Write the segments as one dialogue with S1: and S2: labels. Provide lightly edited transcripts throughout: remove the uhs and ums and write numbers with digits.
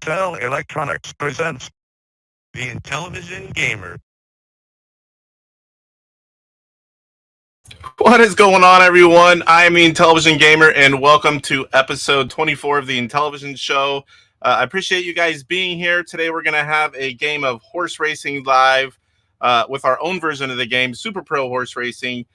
S1: Intel Electronics presents the Intellivision Gamer.
S2: What is going on, everyone? I am the Intellivision Gamer, and welcome to episode 24 of the Intellivision Show. I appreciate you guys being here. Today we're going to have a game of horse racing live with our own version of the game, Super Pro Horse Racing.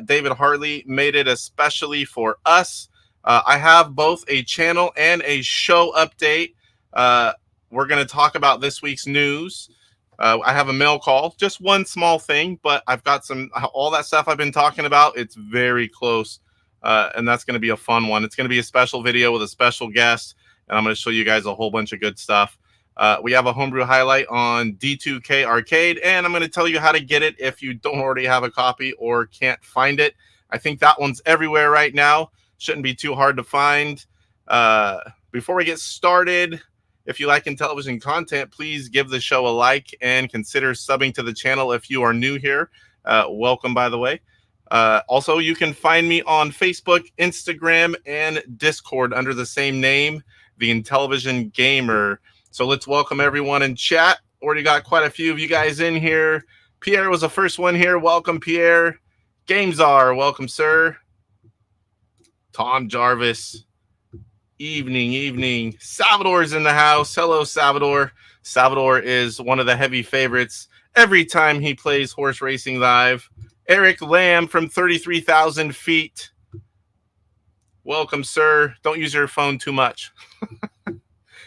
S2: David Hartley made it especially for us. I have both a channel and a show update. We're going to talk about this week's news. I have a mail call, just one small thing, but I've got all that stuff I've been talking about. It's very close, and that's going to be a fun one. It's going to be a special video with a special guest, and I'm going to show you guys a whole bunch of good stuff. We have a homebrew highlight on DIIK Arcade, and I'm going to tell you how to get it if you don't already have a copy or can't find it. I think that one's everywhere right now. Shouldn't be too hard to find. Before we get started, if you like Intellivision content, please give the show a like and consider subbing to the channel if you are new here. Welcome, by the way. Also, you can find me on Facebook, Instagram, and Discord under the same name, the Intellivision Gamer. So let's welcome everyone in chat. Already got quite a few of you guys in here. Pierre was the first one here. Welcome, Pierre. Gamezar, welcome, sir. Tom Jarvis. Evening. Salvador's in the house. Hello, Salvador. Salvador is one of the heavy favorites every time he plays horse racing live. Eric Lamb from 33,000 feet. Welcome, sir. Don't use your phone too much.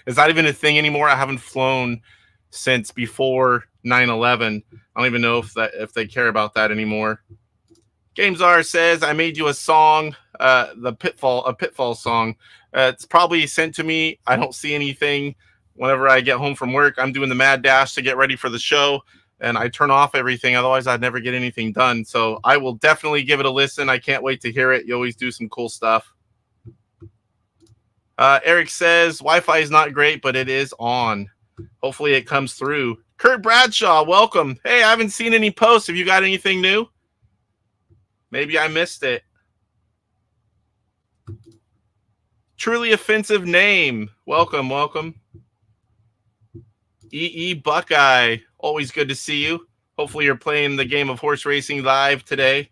S2: It's not even a thing anymore. I haven't flown since before 9/11. I don't even know if they care about that anymore. Gamezar says, I made you a song, a pitfall song. It's probably sent to me. I don't see anything. Whenever I get home from work, I'm doing the mad dash to get ready for the show, and I turn off everything. Otherwise, I'd never get anything done. So I will definitely give it a listen. I can't wait to hear it. You always do some cool stuff. Eric says, Wi-Fi is not great, but it is on. Hopefully it comes through. Kurt Bradshaw, welcome. Hey, I haven't seen any posts. Have you got anything new? Maybe I missed it. Truly offensive name. Welcome. EE Buckeye. Always good to see you. Hopefully you're playing the game of horse racing live today.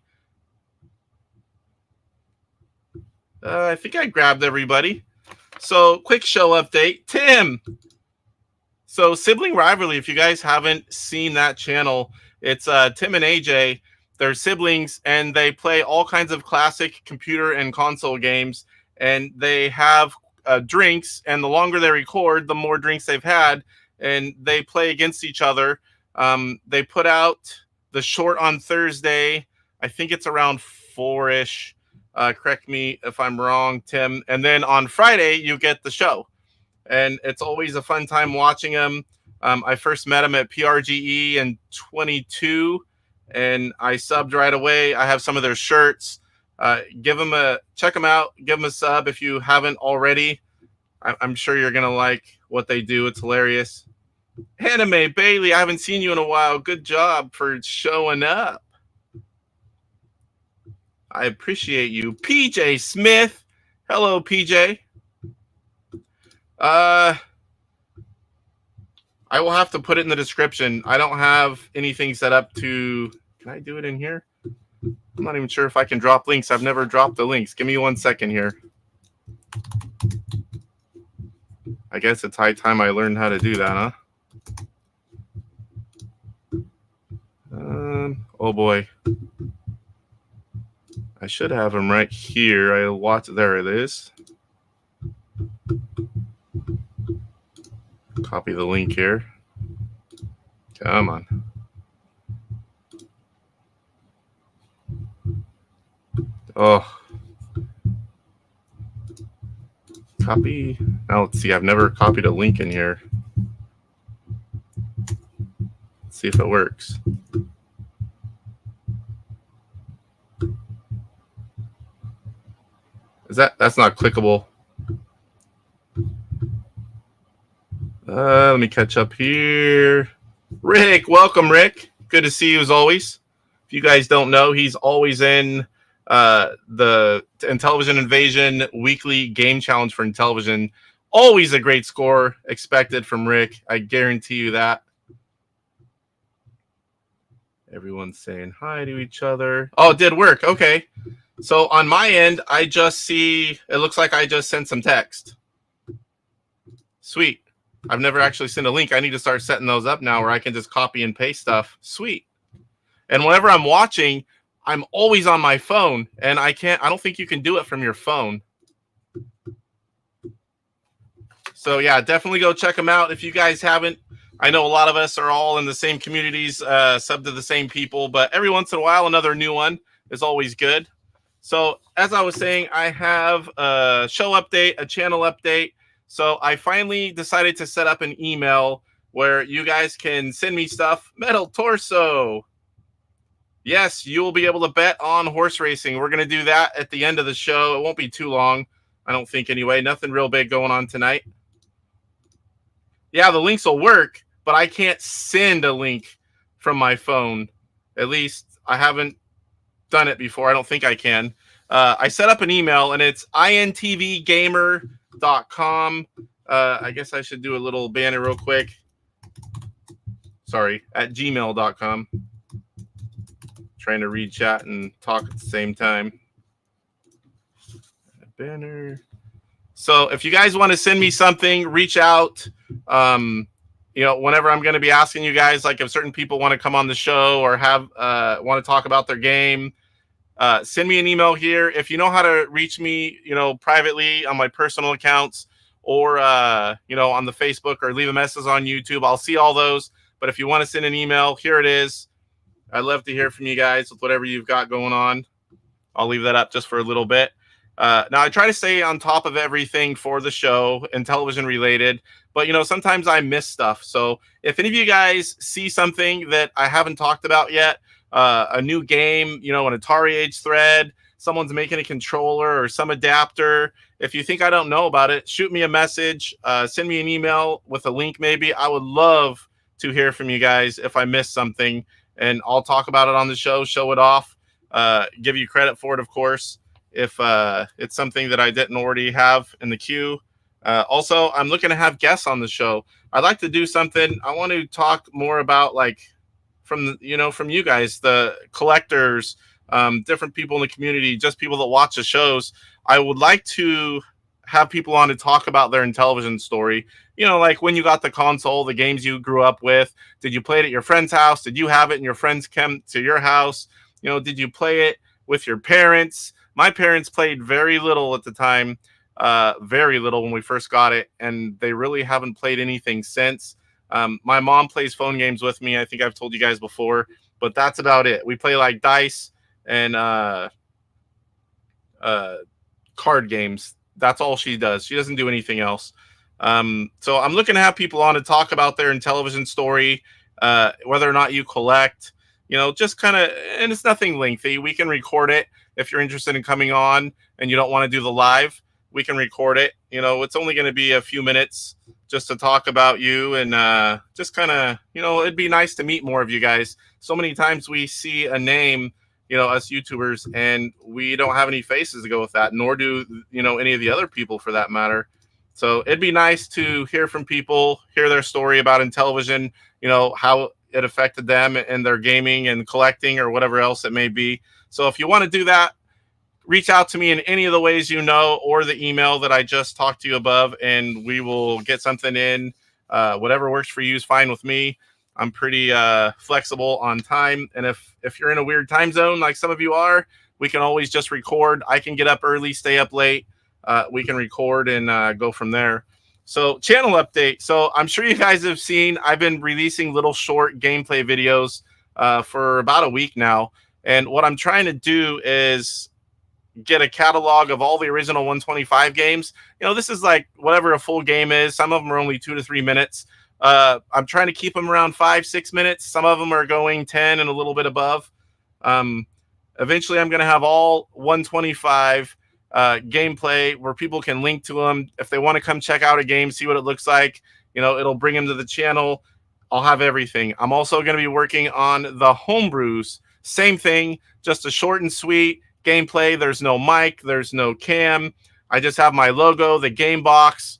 S2: I think I grabbed everybody. So quick show update. Tim. So Sibling Rivalry, if you guys haven't seen that channel, it's Tim and AJ. They're siblings, and they play all kinds of classic computer and console games. And they have drinks, and the longer they record, the more drinks they've had, and they play against each other. They put out the short on Thursday. I think it's around 4-ish. Correct me if I'm wrong, Tim. And then on Friday, you get the show. And it's always a fun time watching them. I first met them at PRGE in 22, and I subbed right away. I have some of their shirts. Check them out. Give them a sub if you haven't already. I'm sure you're gonna like what they do. It's hilarious. Anime Bailey, I haven't seen you in a while. Good job for showing up. I appreciate you. PJ Smith, hello PJ. I will have to put it in the description. I don't have anything set up to. Can I do it in here? I'm not even sure if I can drop links. I've never dropped the links. Give me 1 second here. I guess it's high time I learned how to do that, huh? Oh boy. I should have them right here. There it is. Copy the link here. Come on. Oh. Copy. Now let's see. I've never copied a link in here. Let's see if it works. That's not clickable. Let me catch up here. Rick, welcome, Rick. Good to see you as always. If you guys don't know, he's always in the Intellivision Invasion weekly game challenge for Intellivision. Always a great score expected from Rick. I guarantee you that. Everyone's saying hi to each other. Oh, it did work. Okay. So on my end, I just see, it looks like I just sent some text. Sweet. I've never actually sent a link. I need to start setting those up now where I can just copy and paste stuff. Sweet. And whenever I'm watching, I'm always on my phone, and I don't think you can do it from your phone. So yeah, definitely go check them out if you guys haven't. I know a lot of us are all in the same communities, sub to the same people, but every once in a while, another new one is always good. So as I was saying, I have a show update, a channel update. So I finally decided to set up an email where you guys can send me stuff. Metal Torso. Yes, you will be able to bet on horse racing. We're going to do that at the end of the show. It won't be too long, I don't think anyway. Nothing real big going on tonight. Yeah, the links will work, but I can't send a link from my phone. At least I haven't done it before. I don't think I can. I set up an email, and it's intvgamer.com. I guess I should do a little banner real quick. Sorry, at gmail.com. Trying to read chat and talk at the same time. Banner. So if you guys want to send me something, reach out. Whenever I'm going to be asking you guys, like if certain people want to come on the show or have want to talk about their game, send me an email here. If you know how to reach me, privately on my personal accounts or, on the Facebook or leave a message on YouTube, I'll see all those. But if you want to send an email, here it is. I'd love to hear from you guys with whatever you've got going on. I'll leave that up just for a little bit. Now, I try to stay on top of everything for the show and television related, but, sometimes I miss stuff. So if any of you guys see something that I haven't talked about yet, a new game, an Atari Age thread, someone's making a controller or some adapter, if you think I don't know about it, shoot me a message, send me an email with a link maybe. I would love to hear from you guys if I missed something, and I'll talk about it on the show, show it off, give you credit for it, of course, if it's something that I didn't already have in the queue. Also, I'm looking to have guests on the show. I'd like to do something. I want to talk more about from you guys, the collectors, different people in the community, just people that watch the shows. I would like to have people on to talk about their Intellivision story. Like when you got the console, the games you grew up with. Did you play it at your friend's house? Did you have it and your friends came to your house? Did you play it with your parents? My parents played very little at the time, very little when we first got it, and they really haven't played anything since. My mom plays phone games with me. I think I've told you guys before, but that's about it. We play like dice and card games. That's all she does. She doesn't do anything else. So I'm looking to have people on to talk about their Intellivision story, whether or not you collect, just kind of, and it's nothing lengthy. We can record it. If you're interested in coming on and you don't want to do the live, we can record it. It's only going to be a few minutes just to talk about you and just kind of, it'd be nice to meet more of you guys. So many times we see a name, us YouTubers, and we don't have any faces to go with that, nor do, any of the other people for that matter. So it'd be nice to hear from people, hear their story about Intellivision, how it affected them and their gaming and collecting or whatever else it may be. So if you want to do that, reach out to me in any of the ways or the email that I just talked to you above, and we will get something in. Whatever works for you is fine with me. I'm pretty flexible on time, and if you're in a weird time zone like some of you are, we can always just record. I can get up early, stay up late. We can record and go from there. So channel update. So I'm sure you guys have seen, I've been releasing little short gameplay videos for about a week now. And what I'm trying to do is get a catalog of all the original 125 games. This is like whatever a full game is. Some of them are only 2 to 3 minutes. I'm trying to keep them around 5-6 minutes. Some of them are going 10 and a little bit above. Eventually, I'm going to have all 125 gameplay where people can link to them. If they want to come check out a game, see what it looks like, it'll bring them to the channel. I'll have everything. I'm also going to be working on the Homebrews. Same thing, just a short and sweet gameplay. There's no mic, there's no cam. I just have my logo, the game box,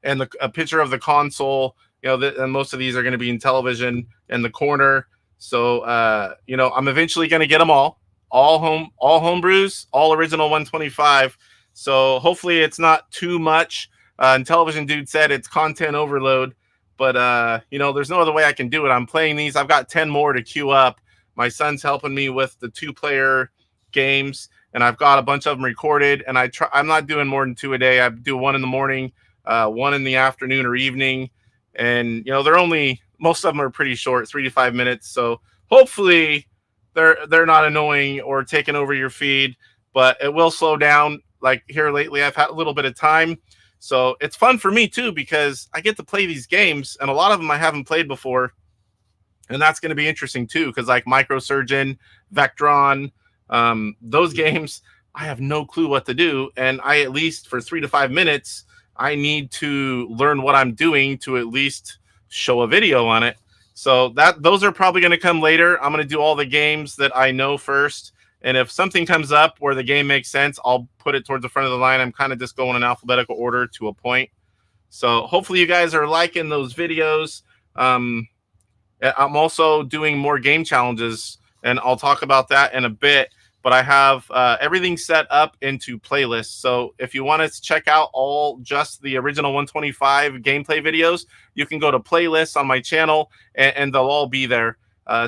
S2: and a picture of the console. And most of these are going to be Intellivision in the corner. So, I'm eventually going to get them all homebrews, all original 125. So hopefully it's not too much. Intellivision dude said it's content overload, but there's no other way I can do it. I'm playing these. I've got 10 more to queue up. My son's helping me with the 2-player games, and I've got a bunch of them recorded. And I'm not doing more than 2 a day. I do 1 in the morning, 1 in the afternoon or evening, and most of them are pretty short, 3 to 5 minutes. So hopefully they're not annoying or taking over your feed, but it will slow down. Like here lately, I've had a little bit of time, so it's fun for me too because I get to play these games, and a lot of them I haven't played before, and that's going to be interesting too. Because like Microsurgeon, Vectron, those games, I have no clue what to do, and at least for 3 to 5 minutes, I need to learn what I'm doing to at least show a video on it. So those are probably going to come later. I'm going to do all the games that I know first. And if something comes up where the game makes sense, I'll put it towards the front of the line. I'm kind of just going in alphabetical order to a point. So hopefully you guys are liking those videos. I'm also doing more game challenges, and I'll talk about that in a bit. But I have everything set up into playlists. So if you want to check out just the original 125 gameplay videos, you can go to playlists on my channel, and they'll all be there.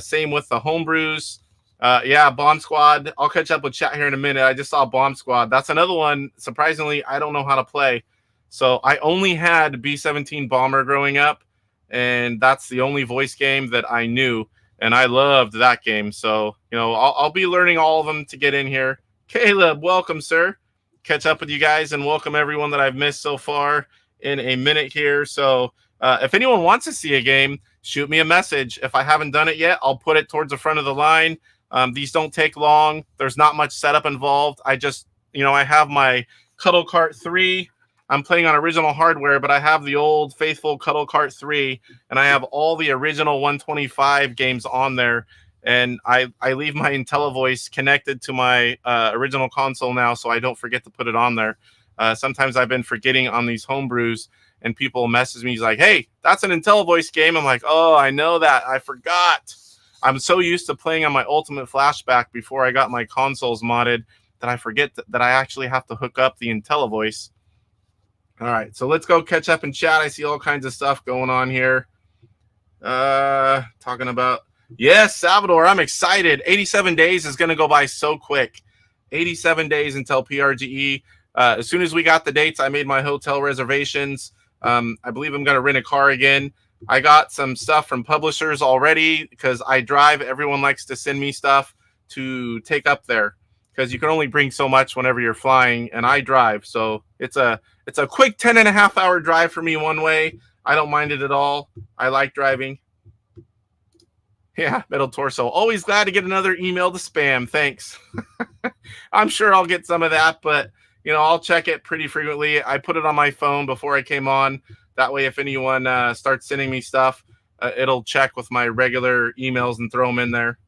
S2: Same with the homebrews. Bomb Squad. I'll catch up with chat here in a minute. I just saw Bomb Squad. That's another one. Surprisingly, I don't know how to play. So I only had B-17 Bomber growing up, and that's the only voice game that I knew. And I loved that game. So, I'll be learning all of them to get in here. Caleb, welcome, sir. Catch up with you guys and welcome everyone that I've missed so far in a minute here. So if anyone wants to see a game, shoot me a message. If I haven't done it yet, I'll put it towards the front of the line. These don't take long. There's not much setup involved. I just, I have my Cuddle Cart 3. I'm playing on original hardware, but I have the old faithful Cuddle Cart 3, and I have all the original 125 games on there. And I leave my IntelliVoice connected to my original console now, so I don't forget to put it on there. Sometimes I've been forgetting on these homebrews, and people message me, like, hey, that's an IntelliVoice game. I'm like, oh, I know that. I forgot. I'm so used to playing on my Ultimate Flashback before I got my consoles modded that I forget that I actually have to hook up the IntelliVoice. All right, so let's go catch up in chat. I see all kinds of stuff going on here. Talking about, yes, Salvador, I'm excited. 87 days is going to go by so quick. 87 days until PRGE. As soon as we got the dates, I made my hotel reservations. I believe I'm going to rent a car again. I got some stuff from publishers already because I drive. Everyone likes to send me stuff to take up there because you can only bring so much whenever you're flying, and I drive. So it's a quick 10.5-hour drive for me one way. I don't mind it at all. I like driving. Yeah, Metal Torso. Always glad to get another email to spam. Thanks. I'm sure I'll get some of that, but I'll check it pretty frequently. I put it on my phone before I came on. That way, if anyone starts sending me stuff, it'll check with my regular emails and throw them in there.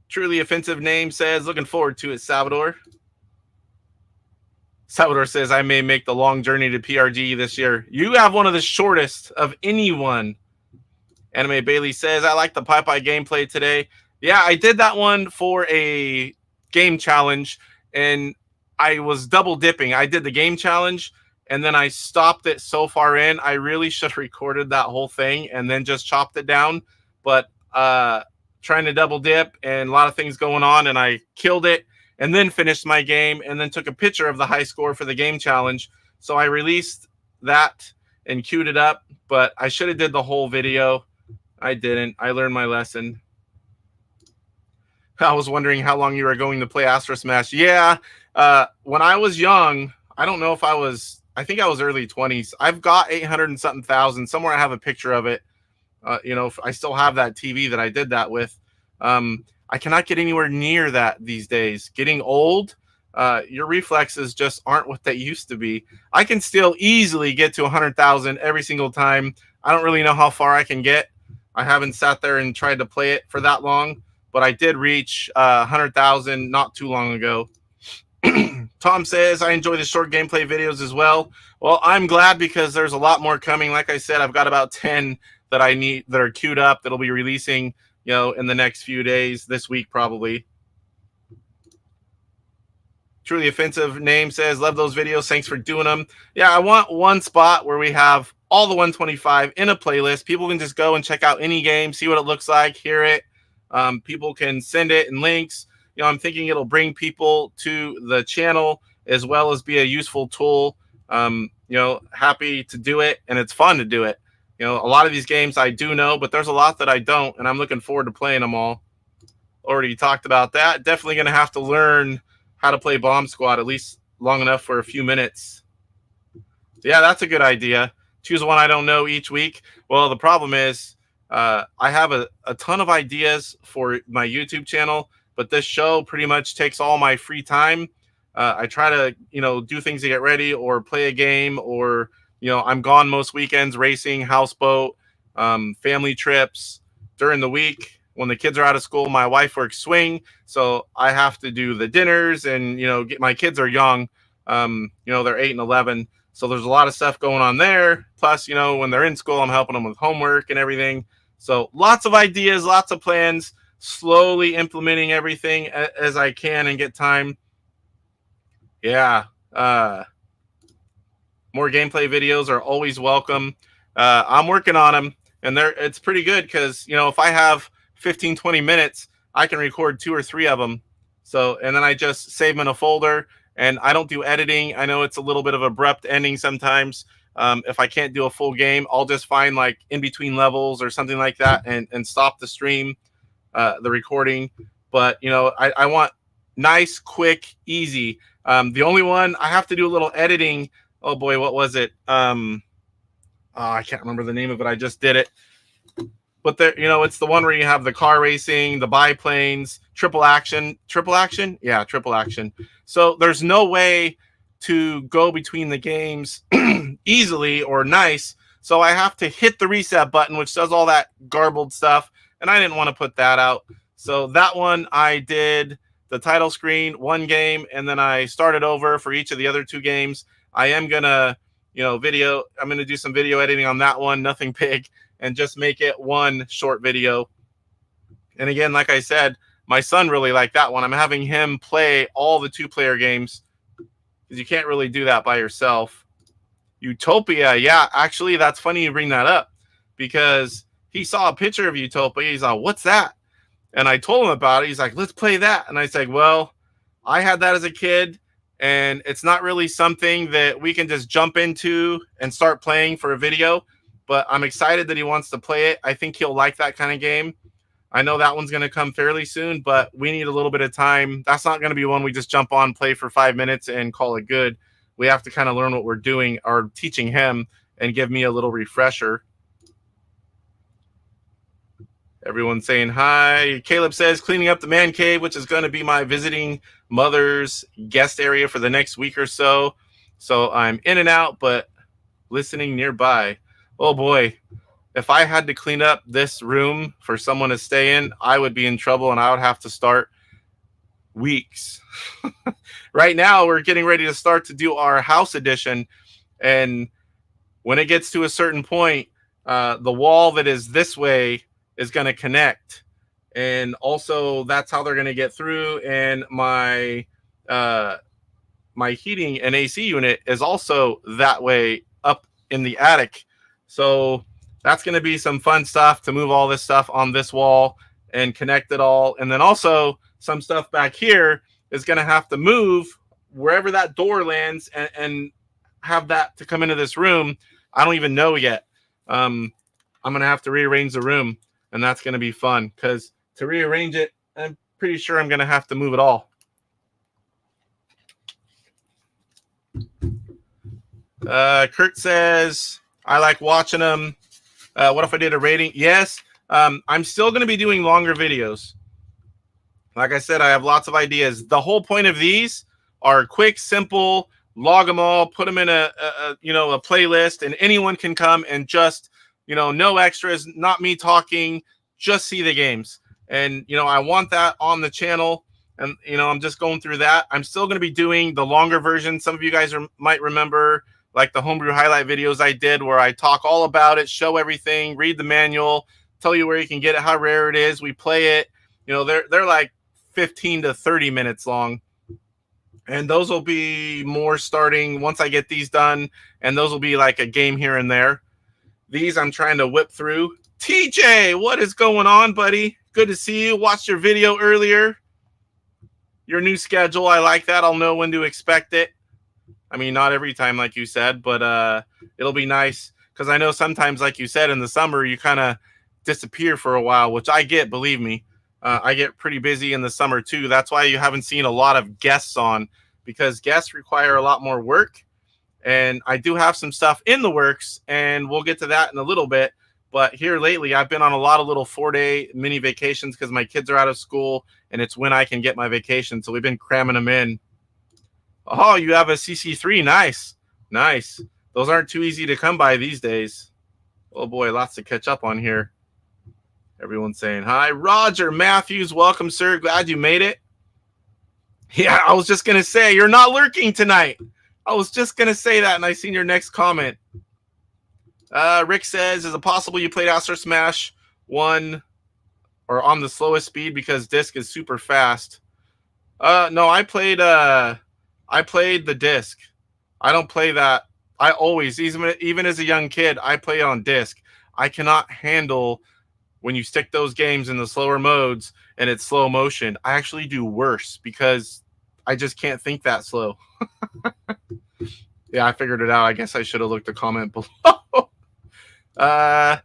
S2: Truly offensive name says, looking forward to it, Salvador. Salvador says, I may make the long journey to PRG this year. You have one of the shortest of anyone. Anime Bailey says, I like the Popeye gameplay today. Yeah, I did that one for a game challenge, and I was double dipping. I did the game challenge, and then I stopped it so far in. I really should have recorded that whole thing and then just chopped it down. But trying to double dip and a lot of things going on, and I killed it and then finished my game and then took a picture of the high score for the game challenge. So I released that and queued it up, but I should have did the whole video. I didn't. I learned my lesson. I was wondering how long you were going to play Astro Smash. Yeah, when I was young, I don't know if I think I was early 20s. I've got 800 and something thousand. Somewhere I have a picture of it. I still have that TV that I did that with. I cannot get anywhere near that these days. Getting old, your reflexes just aren't what they used to be. I can still easily get to 100,000 every single time. I don't really know how far I can get. I haven't sat there and tried to play it for that long, but I did reach 100,000 not too long ago. Tom says, I enjoy the short gameplay videos as well. Well, I'm glad because there's a lot more coming. Like I said, I've got about 10 that I need that are queued up that'll be releasing, in the next few days, this week probably. Truly Offensive Name says, love those videos. Thanks for doing them. Yeah, I want one spot where we have all the 125 in a playlist. People can just go and check out any game, see what it looks like, hear it. People can send it in links. I'm thinking it'll bring people to the channel as well as be a useful tool. Happy to do it, and it's fun to do it. A lot of these games I do know, but there's a lot that I don't, and I'm looking forward to playing them all. Already talked about that. Definitely going to have to learn how to play Bomb Squad, at least long enough for a few minutes. Yeah, that's a good idea. Choose one I don't know each week. Well, the problem is I have a ton of ideas for my YouTube channel, but this show pretty much takes all my free time. I try to, do things to get ready or play a game, or, I'm gone most weekends, racing, houseboat, family trips. During the week, when the kids are out of school, my wife works swing, so I have to do the dinners and, my kids are young. They're 8 and 11. So there's a lot of stuff going on there. Plus, when they're in school, I'm helping them with homework and everything. So lots of ideas, lots of plans, slowly implementing everything as I can and get time. Yeah. More gameplay videos are always welcome. I'm working on them, and it's pretty good because, if I have 15, 20 minutes, I can record 2 or 3 of them. So, and then I just save them in a folder, and I don't do editing. I know it's a little bit of abrupt ending sometimes. If I can't do a full game, I'll just find like in between levels or something like that and stop the stream, the recording. But, I want nice, quick, easy. The only one I have to do a little editing. Oh boy, what was it? I can't remember the name of it. I just did it. But there, it's the one where you have the car racing, the biplanes, triple action. Yeah, triple action. So there's no way to go between the games easily or nice. So I have to hit the reset button, which does all that garbled stuff. And I didn't want to put that out. So that one I did the title screen, one game, and then I started over for each of the other 2 games. I am going to, I'm going to do some video editing on that one, nothing big, and just make it one short video. And again, like I said, my son really liked that one. I'm having him play all the 2-player games because you can't really do that by yourself. Utopia, yeah, actually, that's funny you bring that up because he saw a picture of Utopia. He's like, what's that? And I told him about it. He's like, let's play that. And I said, well, I had that as a kid, and it's not really something that we can just jump into and start playing for a video. But I'm excited that he wants to play it. I think he'll like that kind of game. I know that one's going to come fairly soon, but we need a little bit of time. That's not going to be one we just jump on, play for 5 minutes, and call it good. We have to kind of learn what we're doing or teaching him and give me a little refresher. Everyone's saying hi. Caleb says, cleaning up the man cave, which is going to be my visiting mother's guest area for the next week or so. So I'm in and out, but listening nearby. Oh boy, if I had to clean up this room for someone to stay in, I would be in trouble, and I would have to start weeks. Right now, we're getting ready to start to do our house edition, and when it gets to a certain point, the wall that is this way is going to connect, and also that's how they're going to get through. And my heating and AC unit is also that way up in the attic. So that's going to be some fun stuff to move all this stuff on this wall and connect it all. And then also some stuff back here is going to have to move wherever that door lands and have that to come into this room. I don't even know yet. I'm going to have to rearrange the room, and that's going to be fun because to rearrange it, I'm pretty sure I'm going to have to move it all. Kurt says, I like watching them. What if I did a rating? Yes. I'm still going to be doing longer videos. Like I said, I have lots of ideas. The whole point of these are quick, simple, log them all, put them in a playlist, and anyone can come and just, no extras, not me talking, just see the games. And, I want that on the channel. And, I'm just going through that. I'm still going to be doing the longer version. Some of you guys might remember like the Homebrew highlight videos I did where I talk all about it, show everything, read the manual, tell you where you can get it, how rare it is. We play it. You know, they're like 15 to 30 minutes long. And those will be more starting once I get these done. And those will be like a game here and there. These I'm trying to whip through. TJ, what is going on, buddy? Good to see you. Watched your video earlier. Your new schedule, I like that. I'll know when to expect it. I mean, not every time, like you said, but it'll be nice. Because I know sometimes, like you said, in the summer, you kind of disappear for a while, which I get, believe me. I get pretty busy in the summer, too. That's why you haven't seen a lot of guests on, because guests require a lot more work. And I do have some stuff in the works, and we'll get to that in a little bit. But here lately, I've been on a lot of little 4-day mini vacations because my kids are out of school, and it's when I can get my vacation. So we've been cramming them in. Oh, you have a CC3. Nice. Nice. Those aren't too easy to come by these days. Oh, boy, lots to catch up on here. Everyone's saying hi. Roger Matthews, welcome, sir. Glad you made it. Yeah, I was just going to say, you're not lurking tonight. I was just going to say that, and I seen your next comment. Rick says, is it possible you played Astro Smash 1 or on the slowest speed because DIIK is super fast? No, I played the DIIK. I don't play that. I always, even as a young kid, I play on DIIK. I cannot handle when you stick those games in the slower modes and it's slow motion. I actually do worse because I just can't think that slow. Yeah, I figured it out. I guess I should have looked a comment below. Yeah,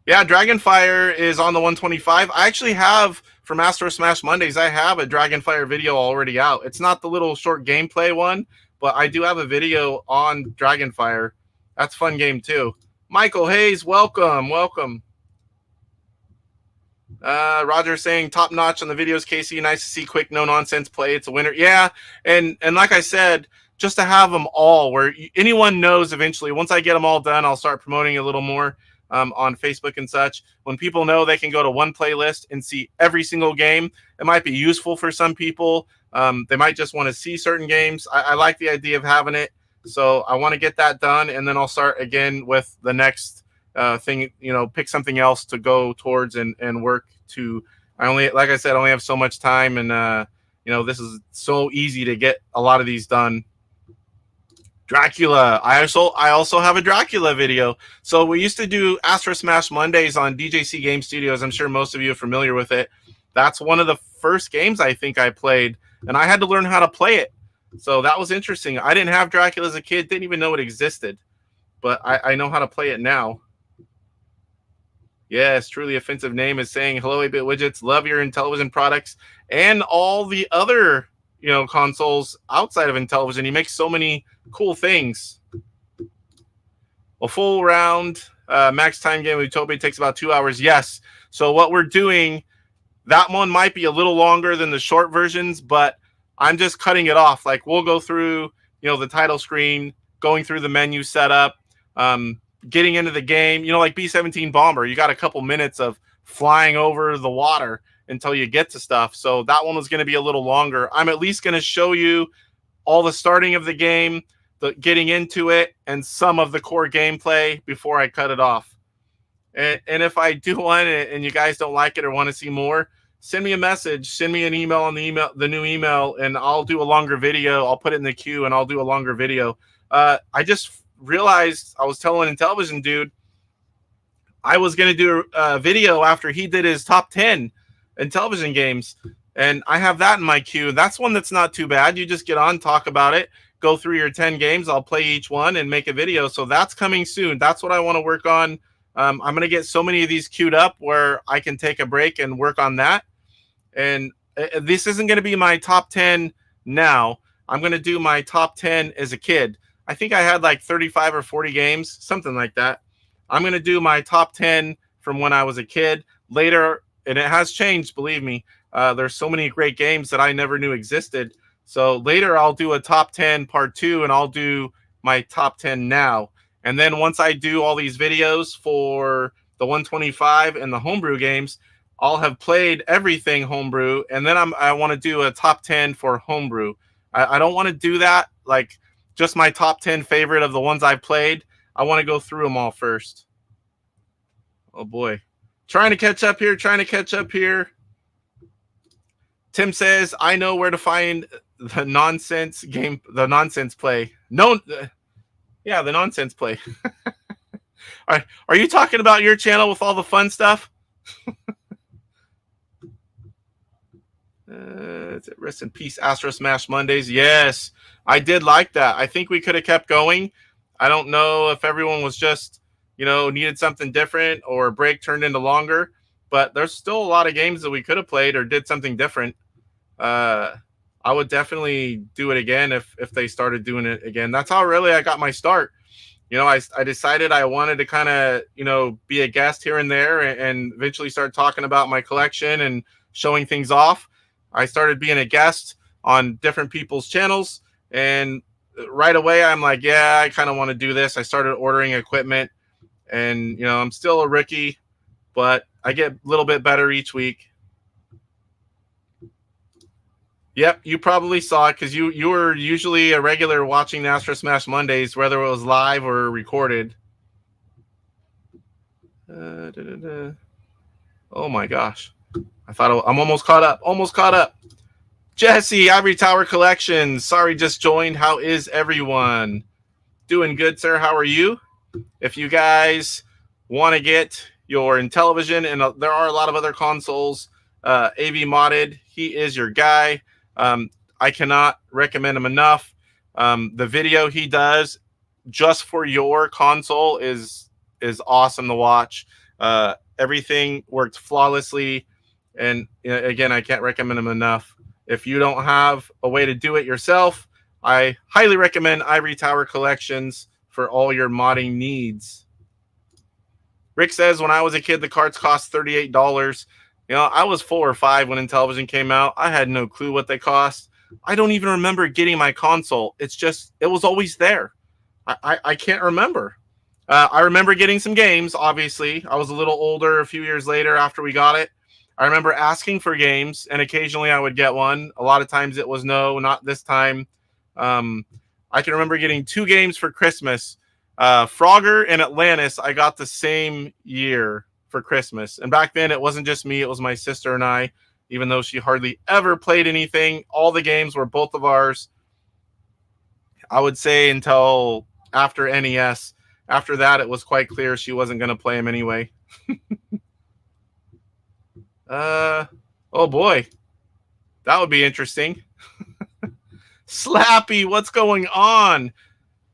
S2: Dragonfire is on the 125. I actually have, from Astro Smash Mondays, I have a Dragonfire video already out. It's not the little short gameplay one, but I do have a video on Dragonfire. That's a fun game too. Michael Hayes, welcome, welcome. Roger saying top notch on the videos, Casey. Nice to see quick, no nonsense play. It's a winner. Yeah, and like I said, just to have them all where anyone knows eventually. Once I get them all done, I'll start promoting a little more on Facebook and such. When people know they can go to one playlist and see every single game, it might be useful for some people. They might just want to see certain games. I like the idea of having it, so I want to get that done, and then I'll start again with the next thing. You know, pick something else to go towards and work to. Like I said, I only have so much time, and you know, this is so easy to get a lot of these done. Dracula. I also have a Dracula video. So we used to do Astro Smash Mondays on DJC Game Studios. I'm sure most of you are familiar with it. That's one of the first games I think I played, and I had to learn how to play it. So that was interesting. I didn't have Dracula as a kid, didn't even know it existed, but I know how to play it now. Yes, truly offensive name is saying, hello, 8-Bit Widgets. Love your Intellivision products and all the other, you know, consoles outside of Intellivision. He makes so many cool things. A full round max time game with Utopia takes about 2 hours. Yes. So what we're doing, that one might be a little longer than the short versions, but I'm just cutting it off. Like we'll go through, you know, the title screen, going through the menu setup, getting into the game, you know, like B-17 Bomber. You got a couple minutes of flying over the water until you get to stuff. So that one was going to be a little longer. I'm at least going to show you all the starting of the game, the getting into it, and some of the core gameplay before I cut it off. And if I do one and you guys don't like it or want to see more, send me a message, send me an email on the new email, and I'll do a longer video. I'll put it in the queue and I'll do a longer video. I just realized, I was telling Intellivision dude, I was going to do a video after he did his top 10 Intellivision games, and I have that in my queue. That's one that's not too bad. You just get on, talk about it, go through your 10 games. I'll play each one and make a video. So that's coming soon. That's what I want to work on. I'm going to get so many of these queued up where I can take a break and work on that. And this isn't going to be my top 10 now. I'm going to do my top 10 as a kid. I think I had like 35 or 40 games, something like that. I'm going to do my top 10 from when I was a kid later, and it has changed, believe me. There's so many great games that I never knew existed. So later I'll do a top 10 part 2, and I'll do my top 10 now. And then once I do all these videos for the 125 and the Homebrew games, I'll have played everything Homebrew, and then I want to do a top 10 for Homebrew. I don't want to do that like just my top 10 favorite of the ones I've played. I want to go through them all first. Oh boy. Trying to catch up here. Tim says, I know where to find the nonsense play. The nonsense play. Are you talking about your channel with all the fun stuff? Rest in peace, Astro Smash Mondays. Yes, I did like that. I think we could have kept going. I don't know if everyone was just, needed something different or a break turned into longer, but there's still a lot of games that we could have played or did something different. I would definitely do it again if they started doing it again. That's how really I got my start. I decided I wanted to kind of, be a guest here and there and eventually start talking about my collection and showing things off. I started being a guest on different people's channels, and right away I'm like, yeah, I kind of want to do this. I started ordering equipment, and, I'm still a rookie, but I get a little bit better each week. Yep, you probably saw it because you were usually a regular watching the Astro Smash Mondays, whether it was live or recorded. Oh my gosh. I thought I'm almost caught up. Jesse, Ivory Tower Collections. Sorry, just joined. How is everyone? Doing good, sir. How are you? If you guys want to get your Intellivision, and there are a lot of other consoles, AV Modded, he is your guy. I cannot recommend him enough. The video he does just for your console is awesome to watch. Everything worked flawlessly. And again, I can't recommend him enough. If you don't have a way to do it yourself, I highly recommend Ivory Tower Collections for all your modding needs. Rick says, when I was a kid, the carts cost $38. I was 4 or 5 when Intellivision came out. I had no clue what they cost. I don't even remember getting my console. It was always there. I can't remember. I remember getting some games, obviously. I was a little older a few years later after we got it. I remember asking for games, and occasionally I would get one. A lot of times it was no, not this time. I can remember getting 2 games for Christmas. Frogger and Atlantis, I got the same year for Christmas. And back then, it wasn't just me. It was my sister and I, even though she hardly ever played anything. All the games were both of ours. I would say until after NES. After that, it was quite clear she wasn't going to play them anyway. Oh boy, that would be interesting. Slappy, what's going on?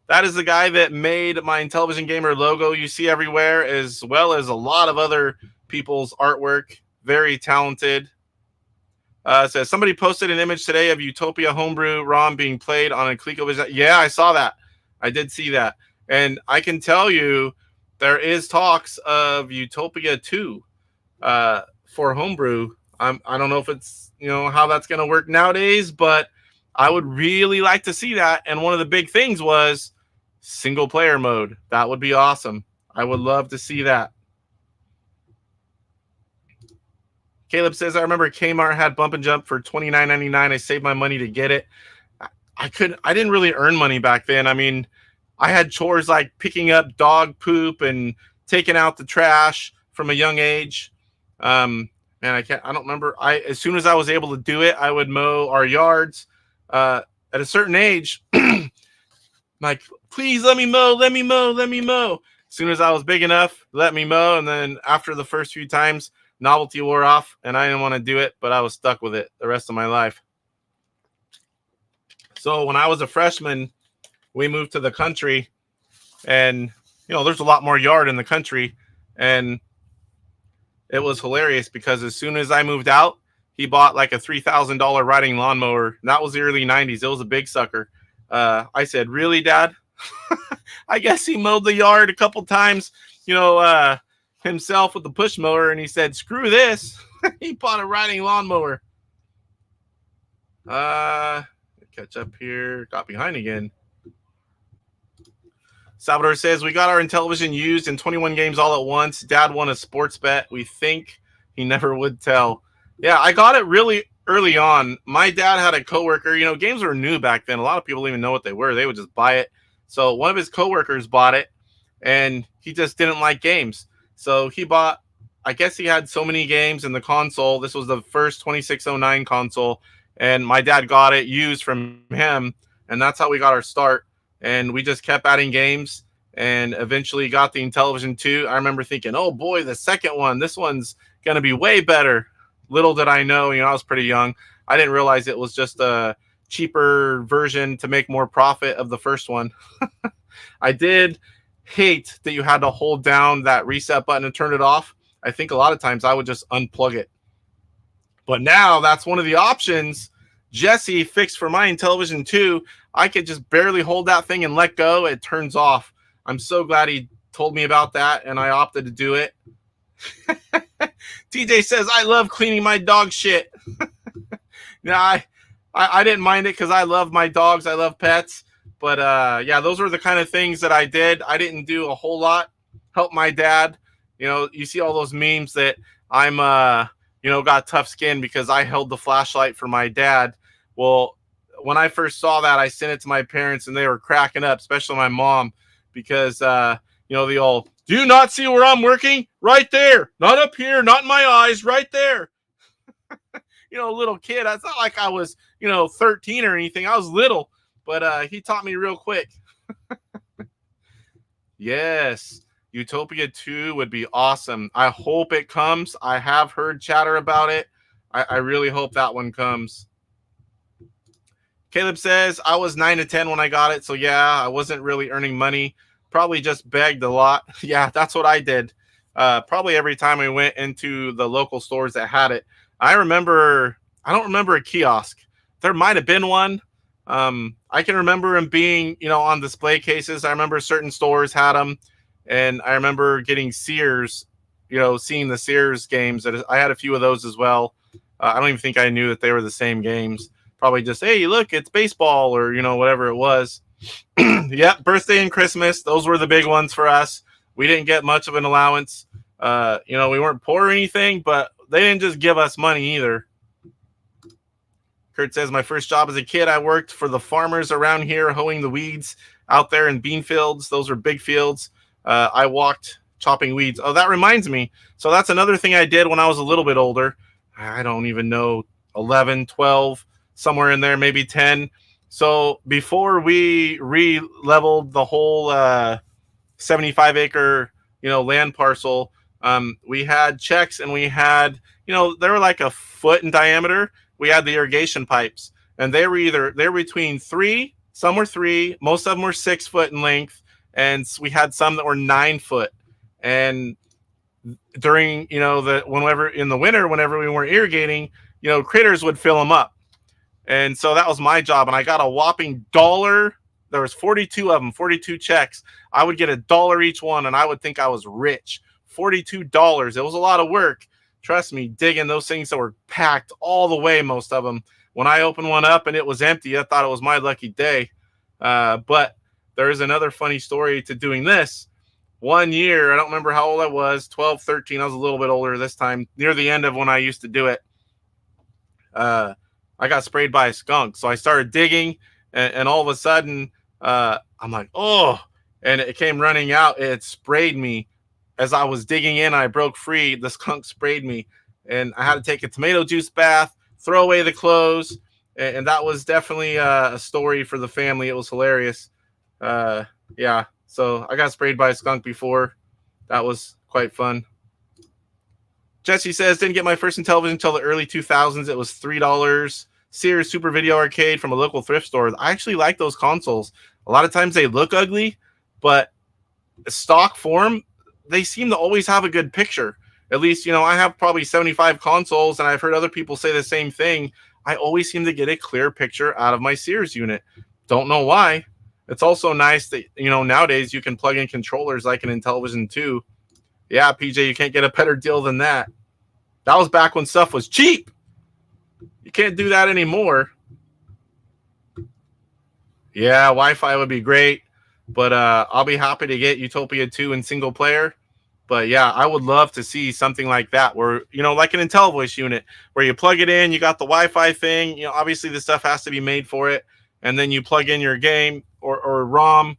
S2: That is the guy that made my Intellivision Gamer logo you see everywhere, as well as a lot of other people's artwork. Very talented. Says somebody posted an image today of Utopia Homebrew ROM being played on a ColecoVision. Yeah, I saw that. I did see that, and I can tell you there is talks of Utopia 2. For Homebrew. I don't know if it's, how that's going to work nowadays, but I would really like to see that. And one of the big things was single player mode. That would be awesome. I would love to see that. Caleb says, I remember Kmart had Bump and Jump for $29.99. I saved my money to get it. I didn't really earn money back then. I mean, I had chores like picking up dog poop and taking out the trash from a young age. Man, I don't remember. As soon as I was able to do it, I would mow our yards. At a certain age, like, please let me mow. As soon as I was big enough, let me mow. And then after the first few times, novelty wore off and I didn't want to do it, but I was stuck with it the rest of my life. So when I was a freshman, we moved to the country, and, there's a lot more yard in the country. And it was hilarious because as soon as I moved out, he bought like a $3,000 riding lawnmower. That was the early 90s. It was a big sucker. I said, really, Dad? I guess he mowed the yard a couple times, himself with the push mower. And he said, screw this. He bought a riding lawnmower. Catch up here. Got behind again. Salvador says, we got our Intellivision used in 21 games all at once. Dad won a sports bet. We think he never would tell. Yeah, I got it really early on, my dad had a coworker. You know, games were new back then. A lot of people didn't even know what they were. They would just buy it. So one of his coworkers bought it, and he just didn't like games. So he bought, I guess he had so many games in the console. This was the first 2609 console, and my dad got it used from him, and that's how we got our start. And we just kept adding games, and eventually got the Intellivision 2. I remember thinking, oh boy, the second one, this one's going to be way better. Little did I know, I was pretty young. I didn't realize it was just a cheaper version to make more profit of the first one. I did hate that you had to hold down that reset button and turn it off. I think a lot of times I would just unplug it. But now that's one of the options Jesse fixed for my Intellivision 2. I could just barely hold that thing and let go. It turns off. I'm so glad he told me about that, and I opted to do it. TJ says, I love cleaning my dog shit. Yeah, I didn't mind it because I love my dogs. I love pets. But yeah, those were the kind of things that I did. I didn't do a whole lot. Help my dad. You see all those memes that I'm, got tough skin because I held the flashlight for my dad. Well, when I first saw that, I sent it to my parents, and they were cracking up, especially my mom, because, they all, do you not see where I'm working? Right there. Not up here, not in my eyes, right there. Little kid. It's not like I was, 13 or anything. I was little, but he taught me real quick. Yes. Utopia 2 would be awesome. I hope it comes. I have heard chatter about it. I really hope that one comes. Caleb says, I was 9 to 10 when I got it. So yeah, I wasn't really earning money. Probably just begged a lot. Yeah, that's what I did. Probably every time I went into the local stores that had it. I don't remember a kiosk. There might have been one. I can remember them being, on display cases. I remember certain stores had them. And I remember getting Sears, seeing the Sears games. I had a few of those as well. I don't even think I knew that they were the same games. Probably just, hey, look, it's baseball or, whatever it was. Yep, birthday and Christmas. Those were the big ones for us. We didn't get much of an allowance. We weren't poor or anything, but they didn't just give us money either. Kurt says, my first job as a kid, I worked for the farmers around here, hoeing the weeds out there in bean fields. Those were big fields. I walked chopping weeds. Oh, that reminds me. So that's another thing I did when I was a little bit older. I don't even know, 11, 12, somewhere in there, maybe 10. So before we re-leveled the whole 75-acre, land parcel, we had checks, and we had, they were like a foot in diameter. We had the irrigation pipes, and they were between 3, some were 3, most of them were 6 foot in length, and we had some that were 9 foot. And during, whenever in the winter, whenever we weren't irrigating, critters would fill them up. And so that was my job. And I got a whopping $1. There was 42 of them, 42 checks. I would get $1 each one, and I would think I was rich. $42. It was a lot of work. Trust me, digging those things that were packed all the way, most of them. When I opened one up and it was empty, I thought it was my lucky day. But there is another funny story to doing this. One year, I don't remember how old I was, 12, 13. I was a little bit older this time, near the end of when I used to do it. I got sprayed by a skunk. So I started digging, and all of a sudden, I'm like, oh, and it came running out. It sprayed me. As I was digging in, I broke free. The skunk sprayed me, and I had to take a tomato juice bath, throw away the clothes, and that was definitely a story for the family. It was hilarious. Yeah, so I got sprayed by a skunk before. That was quite fun. Jesse says, didn't get my first Intellivision until the early 2000s. It was $3. Sears Super Video Arcade from a local thrift store. I actually like those consoles. A lot of times they look ugly, but stock form, they seem to always have a good picture. At least, I have probably 75 consoles, and I've heard other people say the same thing. I always seem to get a clear picture out of my Sears unit. Don't know why. It's also nice that, nowadays you can plug in controllers like an Intellivision 2. Yeah, PJ, you can't get a better deal than that. That was back when stuff was cheap. You can't do that anymore. Yeah, Wi-Fi would be great, but I'll be happy to get Utopia 2 in single player. But yeah, I would love to see something like that where, like an IntelliVoice unit where you plug it in, you got the Wi-Fi thing, obviously the stuff has to be made for it. And then you plug in your game or ROM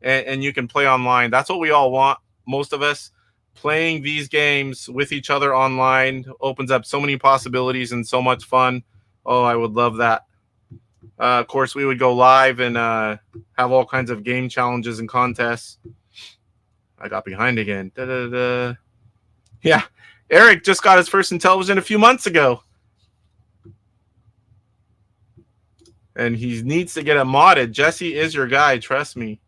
S2: and you can play online. That's what we all want. Most of us playing these games with each other online opens up so many possibilities and so much fun. Oh, I would love that. Of course, we would go live and have all kinds of game challenges and contests. I got behind again. Da-da-da. Yeah, Eric just got his first Intellivision a few months ago. And he needs to get it modded. Jesse is your guy, trust me.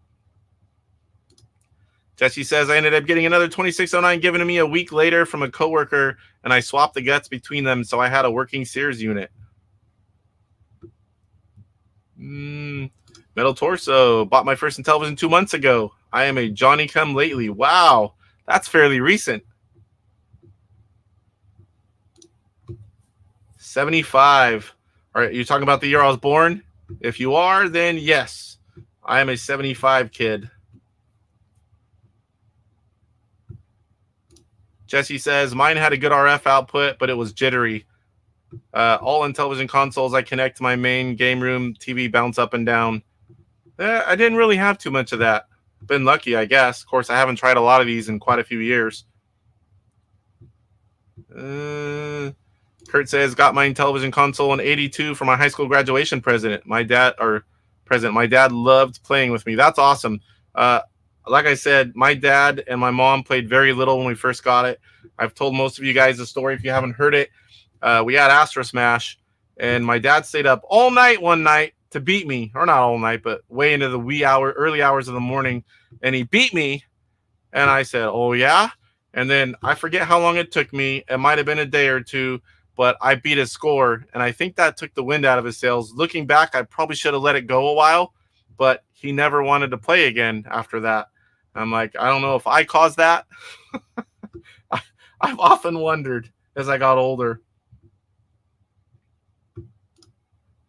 S2: Jesse says, I ended up getting another 2609 given to me a week later from a coworker, and I swapped the guts between them, so I had a working Sears unit. Metal Torso. Bought my first Intellivision 2 months ago. I am a Johnny come lately. Wow, that's fairly recent. 75. All right, you talking about the year I was born? If you are, then yes, I am a 75 kid. Jesse says, mine had a good RF output, but it was jittery. All Intellivision consoles I connect to my main game room TV bounce up and down. I didn't really have too much of that. Been lucky, I guess. Of course, I haven't tried a lot of these in quite a few years. Kurt says, got my Intellivision console in 82 for my high school graduation present. My dad loved playing with me. That's awesome. Like I said, my dad and my mom played very little when we first got it. I've told most of you guys the story if you haven't heard it. We had Astro Smash, and my dad stayed up all night one night to beat me, or not all night, but way into the early hours of the morning, and he beat me, and I said, oh yeah? And then I forget how long it took me. It might have been a day or two, but I beat his score, and I think that took the wind out of his sails. Looking back, I probably should have let it go a while, but he never wanted to play again after that. I'm like, I don't know if I caused that. I've often wondered as I got older.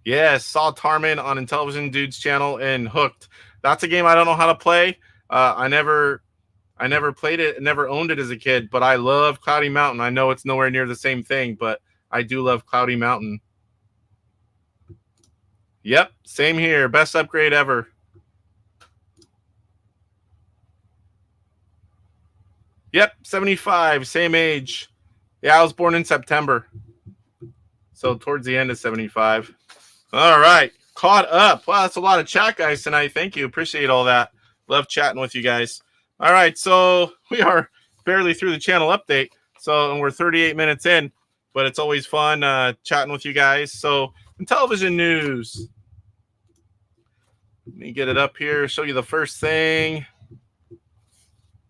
S2: Yes, saw Tarman on Intellivision Dude's channel and hooked. That's a game I don't know how to play. I never played it and never owned it as a kid, but I love Cloudy Mountain. I know it's nowhere near the same thing, but I do love Cloudy Mountain. Yep, same here. Best upgrade ever. Yep, 75, same age. Yeah, I was born in September. So towards the end of 75. All right, caught up. Wow, that's a lot of chat, guys, tonight. Thank you. Appreciate all that. Love chatting with you guys. All right, so we are barely through the channel update. And we're 38 minutes in, but it's always fun chatting with you guys. So Intellivision news. Let me get it up here, show you the first thing.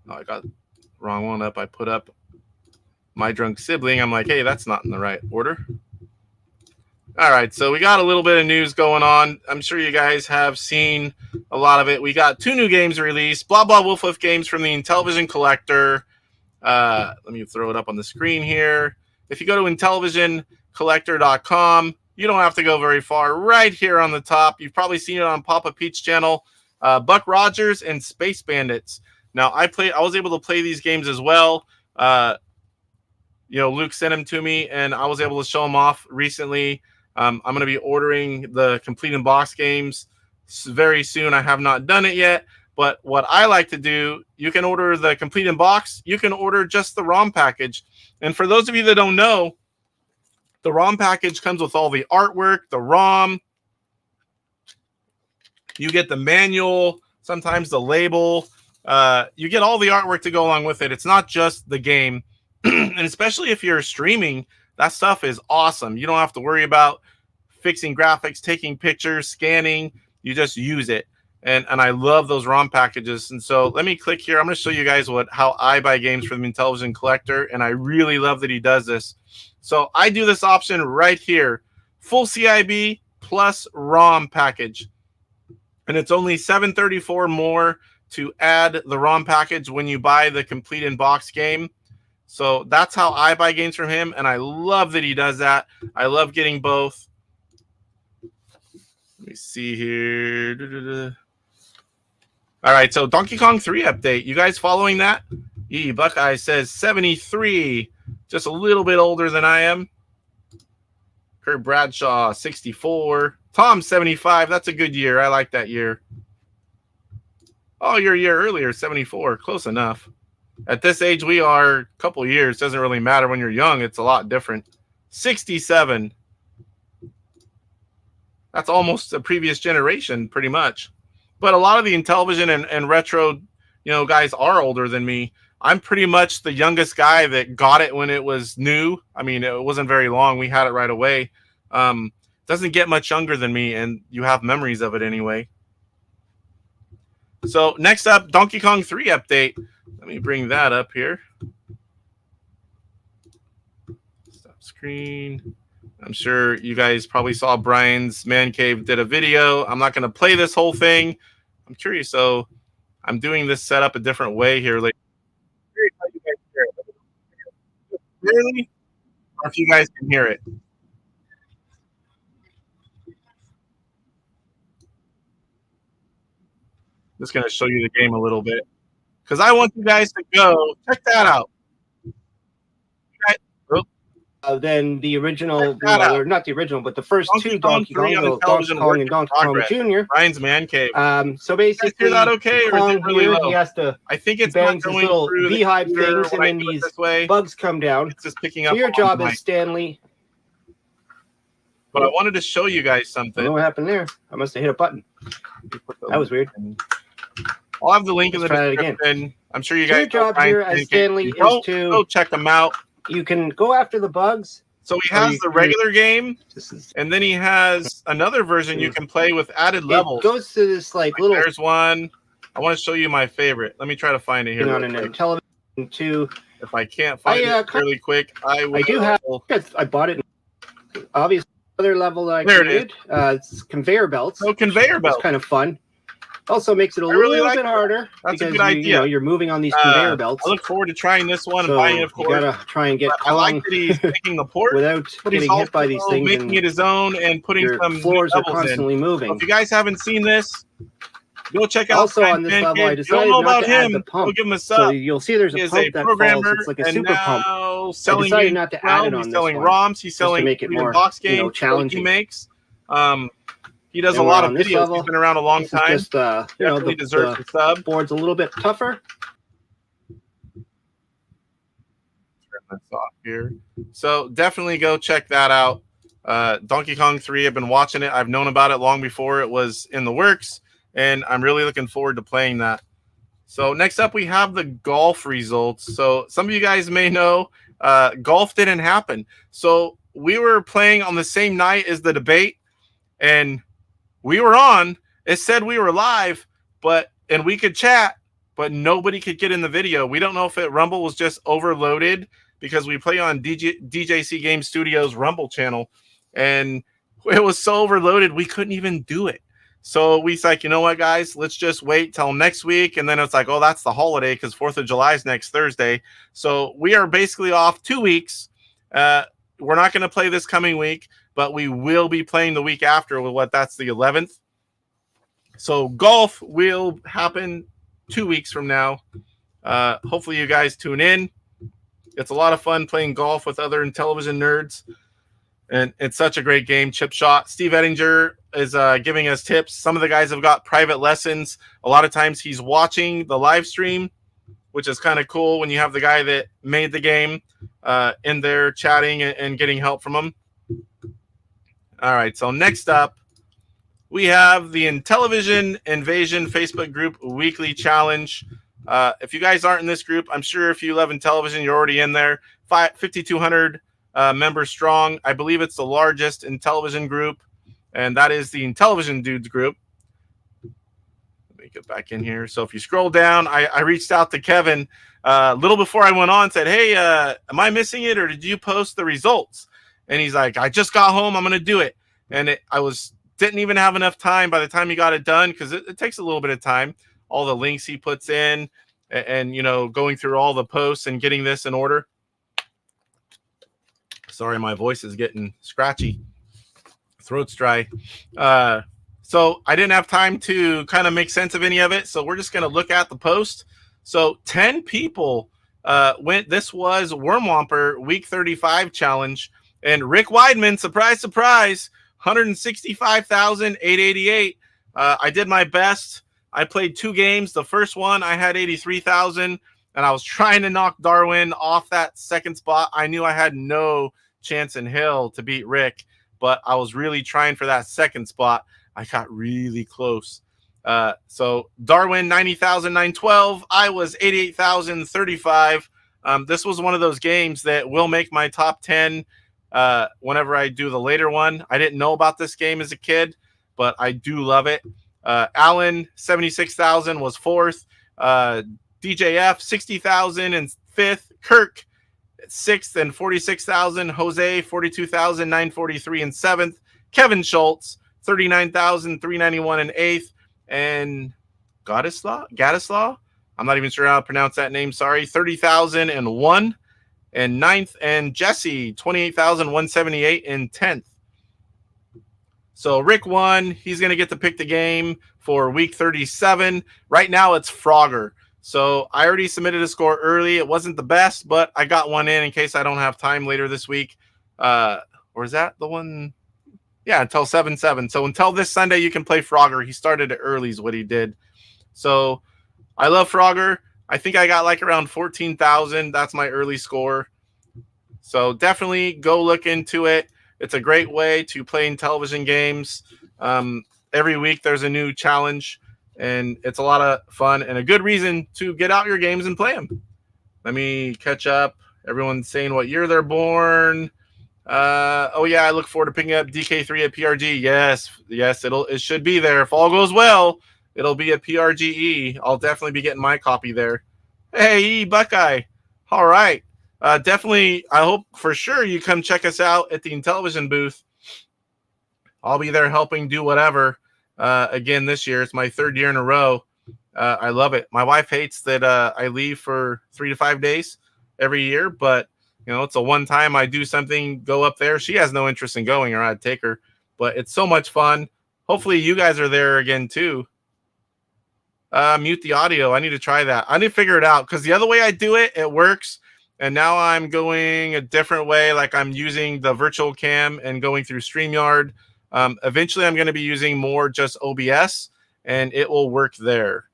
S2: Oh, I got the wrong one up. I put up My Drunk Sibling. I'm like, hey, that's not in the right order. All right, so we got a little bit of news going on. I'm sure you guys have seen a lot of it. We got 2 new games released. Blah, blah, Wolf Wolf games from the Intellivision Collector. Let me throw it up on the screen here. If you go to IntellivisionCollector.com, you don't have to go very far. Right here on the top, you've probably seen it on Papa Pete's channel. Buck Rogers and Space Bandits. Now, I was able to play these games as well. Luke sent them to me, and I was able to show them off recently. I'm going to be ordering the complete in box games very soon. I have not done it yet, but what I like to do, you can order the complete in box. You can order just the ROM package. And for those of you that don't know, the ROM package comes with all the artwork, the ROM. You get the manual, sometimes the label. You get all the artwork to go along with it. It's not just the game. And especially if you're streaming, that stuff is awesome. You don't have to worry about fixing graphics, taking pictures, scanning. You just use it. And I love those ROM packages. And so let me click here. I'm going to show you guys how I buy games from the Intellivision Collector. And I really love that he does this. So I do this option right here. Full CIB plus ROM package. And it's only $7.34 more to add the ROM package when you buy the complete in box game. So that's how I buy games from him, and I love that he does that. I love getting both. Let me see here. All right, so Donkey Kong 3 update. You guys following that? Buckeye says 73, just a little bit older than I am. Kurt Bradshaw, 64. Tom, 75. That's a good year. I like that year. Oh, you're a year earlier, 74. Close enough. At this age we are, a couple years. Doesn't really matter when you're young. It's a lot different. 67. That's almost a previous generation, pretty much. But a lot of the Intellivision and retro, guys are older than me. I'm pretty much the youngest guy that got it when it was new. I mean, it wasn't very long. We had it right away. Doesn't get much younger than me, and you have memories of it anyway. So next up, Donkey Kong 3 update. Let me bring that up here. Stop screen. I'm sure you guys probably saw Brian's Man Cave did a video. I'm not going to play this whole thing. I'm curious, so I'm doing this setup a different way here. Like, curious how you guys hear it. Really? Or if you guys can hear it. Just going to show you the game a little bit. Because I want you guys to go. Check that out.
S3: Than the original, or not the original, but the first two Donkey Kong, Donkey Kong and Donkey Kong Jr.
S2: Ryan's Man Cave.
S3: So basically,
S2: hear that okay, or is it really low?
S3: He has to
S2: I think it's
S3: bangs his little beehive things, and then these bugs come down.
S2: It's just picking up.
S3: So your job is Stanley.
S2: But I wanted to show you guys something.
S3: I don't know what happened there. I must have hit a button. That was weird.
S2: I'll have the link in the description. I'm sure you guys.
S3: Your job here as Stanley is to
S2: go check them out.
S3: You can go after the bugs.
S2: So he has the regular game, and then he has another version you can play with added levels.
S3: It goes to this like little.
S2: There's one. I want to show you my favorite. Let me try to find it here.
S3: On an Intellivision too.
S2: If I can't find it really quick, I will.
S3: I do have. I bought it. Obviously, other level that I created. It's conveyor belts.
S2: So conveyor belts.
S3: It's kind of fun. Also makes it a little bit harder.
S2: That's a good idea.
S3: You're moving on these conveyor belts.
S2: I look forward to trying this one and buying it, of course.
S3: You gotta try and get
S2: I like that he's making the port
S3: without getting hit by these things.
S2: Making it his own and putting some
S3: floors are constantly moving.
S2: So if you guys haven't seen this, go check out.
S3: Also on this level, I decided not to add the pump.
S2: Go give him a sub.
S3: So you'll see there's a pump that falls. It's like a super pump. I decided not to add it on this one.
S2: He's selling ROMs. He's selling
S3: make it more
S2: box games.
S3: Challenging.
S2: He makes. He does a lot of videos. He's been around a long time.
S3: Just,
S2: definitely deserves a sub.
S3: Board's a little bit tougher.
S2: Turn this off here. So definitely go check that out. Donkey Kong 3, I've been watching it. I've known about it long before it was in the works, and I'm really looking forward to playing that. So next up, we have the golf results. So some of you guys may know golf didn't happen. So we were playing on the same night as the debate, and we were on. It said we were live, and we could chat, but nobody could get in the video. We don't know if Rumble was just overloaded because we play on DJC Game Studios Rumble channel, and it was so overloaded we couldn't even do it. So we like, you know what, guys, let's just wait till next week. And then it's like, oh, that's the holiday because 4th of July is next Thursday. So we are basically off 2 weeks. We're not going to play this coming week, but we will be playing the week after with that's the 11th. So golf will happen 2 weeks from now. Hopefully you guys tune in. It's a lot of fun playing golf with other Intellivision nerds. And it's such a great game. Chip shot. Steve Ettinger is giving us tips. Some of the guys have got private lessons. A lot of times he's watching the live stream, which is kind of cool when you have the guy that made the game in there chatting and getting help from him. All right, so next up, we have the Intellivision Invasion Facebook group weekly challenge. If you guys aren't in this group, I'm sure if you love Intellivision, you're already in there. 5,200 members strong. I believe it's the largest Intellivision group, and that is the Intellivision Dudes group. Let me get back in here. So if you scroll down, I reached out to Kevin a little before I went on, said, hey, am I missing it, or did you post the results? And he's like, I just got home. I'm going to do it. And didn't even have enough time by the time he got it done, because it takes a little bit of time. All the links he puts in and going through all the posts and getting this in order. Sorry, my voice is getting scratchy. Throat's dry. So I didn't have time to kind of make sense of any of it. So we're just going to look at the post. So 10 people This was Wormwomper Week 35 challenge, and Rick Weidman, surprise, surprise, 165,888. I did my best. I played 2 games. The first one, I had 83,000, and I was trying to knock Darwin off that second spot. I knew I had no chance in hell to beat Rick, but I was really trying for that second spot. I got really close. So Darwin, 90,912. I was 88,035. This was one of those games that will make my top 10 whenever I do the later one. I didn't know about this game as a kid, but I do love it. Alan, 76,000 was 4th. DJF, 60,000 and 5th. Kirk, 6th and 46,000. Jose, 42,943 and 7th. Kevin Schultz, 39,391 and 8th. And Gadislaw, I'm not even sure how to pronounce that name, sorry, 30,001 and 9th. And Jesse, 28,178 and 10th. So Rick won. He's going to get to pick the game for week 37. Right now it's Frogger. So I already submitted a score early. It wasn't the best, but I got one in case I don't have time later this week. Or is that the one? Yeah, until 7/7. So until this Sunday, you can play Frogger. He started it early is what he did. So I love Frogger. I think I got like around 14,000. That's my early score. So definitely go look into it. It's a great way to play in television games. Every week there's a new challenge, and it's a lot of fun and a good reason to get out your games and play them. Let me catch up. Everyone's saying what year they're born. Oh yeah, I look forward to picking up DK3 at PRG. Yes, it should be there. If all goes well, it'll be at PRGE. I'll definitely be getting my copy there. Hey, Buckeye. All right. Definitely, I hope for sure you come check us out at the Intellivision booth. I'll be there helping do whatever. Again, this year, it's my 3rd year in a row. I love it. My wife hates that I leave for 3 to 5 days every year, but you know, it's a one time I do something, go up there. She has no interest in going, or I'd take her, but it's so much fun. Hopefully you guys are there again too. Mute the audio. I need to try that. I need to figure it out because the other way I do it, it works. And now I'm going a different way. Like I'm using the virtual cam and going through StreamYard. Eventually I'm going to be using more just OBS and it will work there.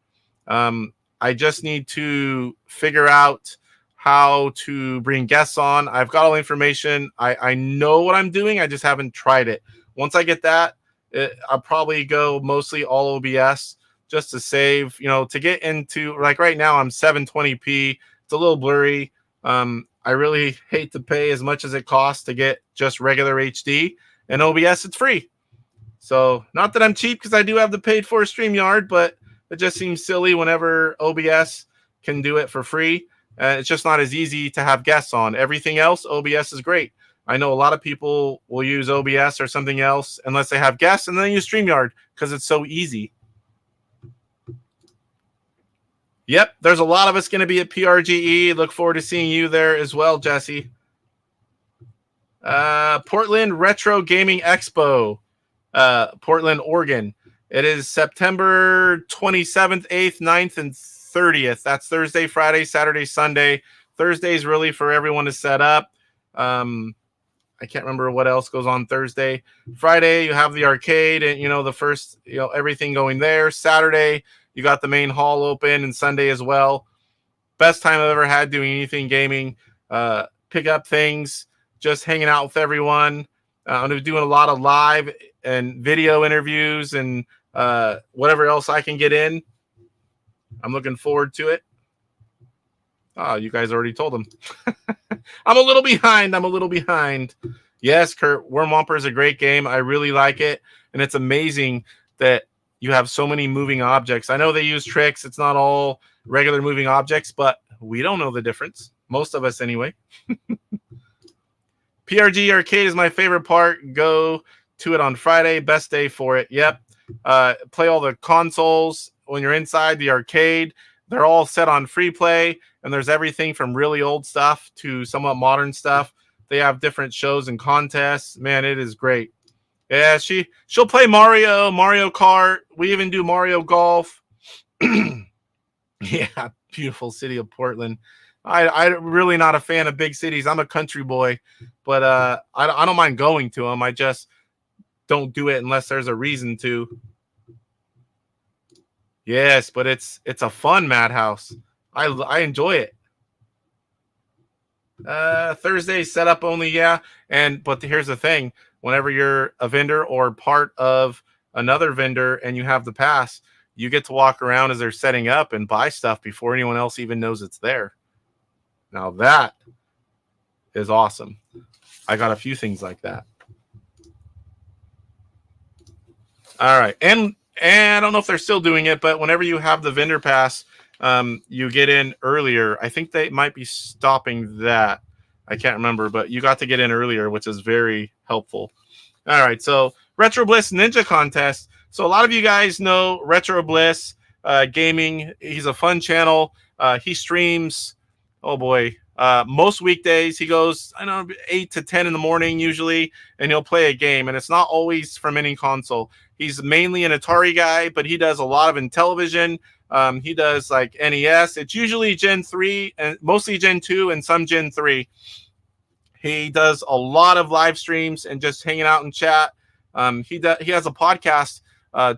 S2: I just need to figure out how to bring guests on. I've got all the information. I know what I'm doing. I just haven't tried it. Once I get that, I'll probably go mostly all OBS just to save, you know, to get into, like right now I'm 720p. It's a little blurry. I really hate to pay as much as it costs to get just regular HD, and OBS, it's free. So not that I'm cheap because I do have the paid for StreamYard, but it just seems silly whenever OBS can do it for free. It's just not as easy to have guests on. Everything else, OBS is great. I know a lot of people will use OBS or something else unless they have guests, and then use StreamYard because it's so easy. Yep, there's a lot of us going to be at PRGE. Look forward to seeing you there as well, Jesse. Portland Retro Gaming Expo, Portland, Oregon. It is September 27th, 8th, 9th, and 30th. That's Thursday, Friday, Saturday, Sunday. Thursday is really for everyone to set up. I can't remember what else goes on Thursday. Friday, you have the arcade and, you know, the first, you know, everything going there. Saturday, you got the main hall open, and Sunday as well. Best time I've ever had doing anything gaming. Pick up things, just hanging out with everyone. I'm going to be doing a lot of live and video interviews and whatever else I can get in. I'm looking forward to it. Oh, you guys already told them. I'm a little behind. Yes, Kurt, Wormwomper is a great game. I really like it. And it's amazing that you have so many moving objects. I know they use tricks. It's not all regular moving objects, but we don't know the difference. Most of us anyway. PRG Arcade is my favorite part. Go to it on Friday. Best day for it. Yep. Play all the consoles when you're inside the arcade. They're all set on free play, and there's everything from really old stuff to somewhat modern stuff. They have different shows and contests. Man, it is great. Yeah, she'll play Mario Kart. We even do Mario Golf. Yeah, beautiful city of Portland. I'm really not a fan of big cities. I'm a country boy, but I don't mind going to them. I just don't do it unless there's a reason to. Yes, but it's a fun madhouse. I enjoy it. Thursday setup only, yeah. But here's the thing: whenever you're a vendor or part of another vendor and you have the pass, you get to walk around as they're setting up and buy stuff before anyone else even knows it's there. Now that is awesome. I got a few things like that. All right, and I don't know if they're still doing it, but whenever you have the vendor pass, you get in earlier. I think they might be stopping that. I can't remember, but you got to get in earlier, which is very helpful. All right, so Retro Bliss Ninja Contest. So a lot of you guys know Retro Bliss Gaming. He's a fun channel. He streams, oh boy, most weekdays. He goes, 8 to 10 in the morning usually, and he'll play a game. And it's not always from any console. He's mainly an Atari guy, but he does a lot of Intellivision. He does like NES. It's usually Gen 3 and mostly Gen 2 and some Gen 3. He does a lot of live streams and just hanging out in chat. He has a podcast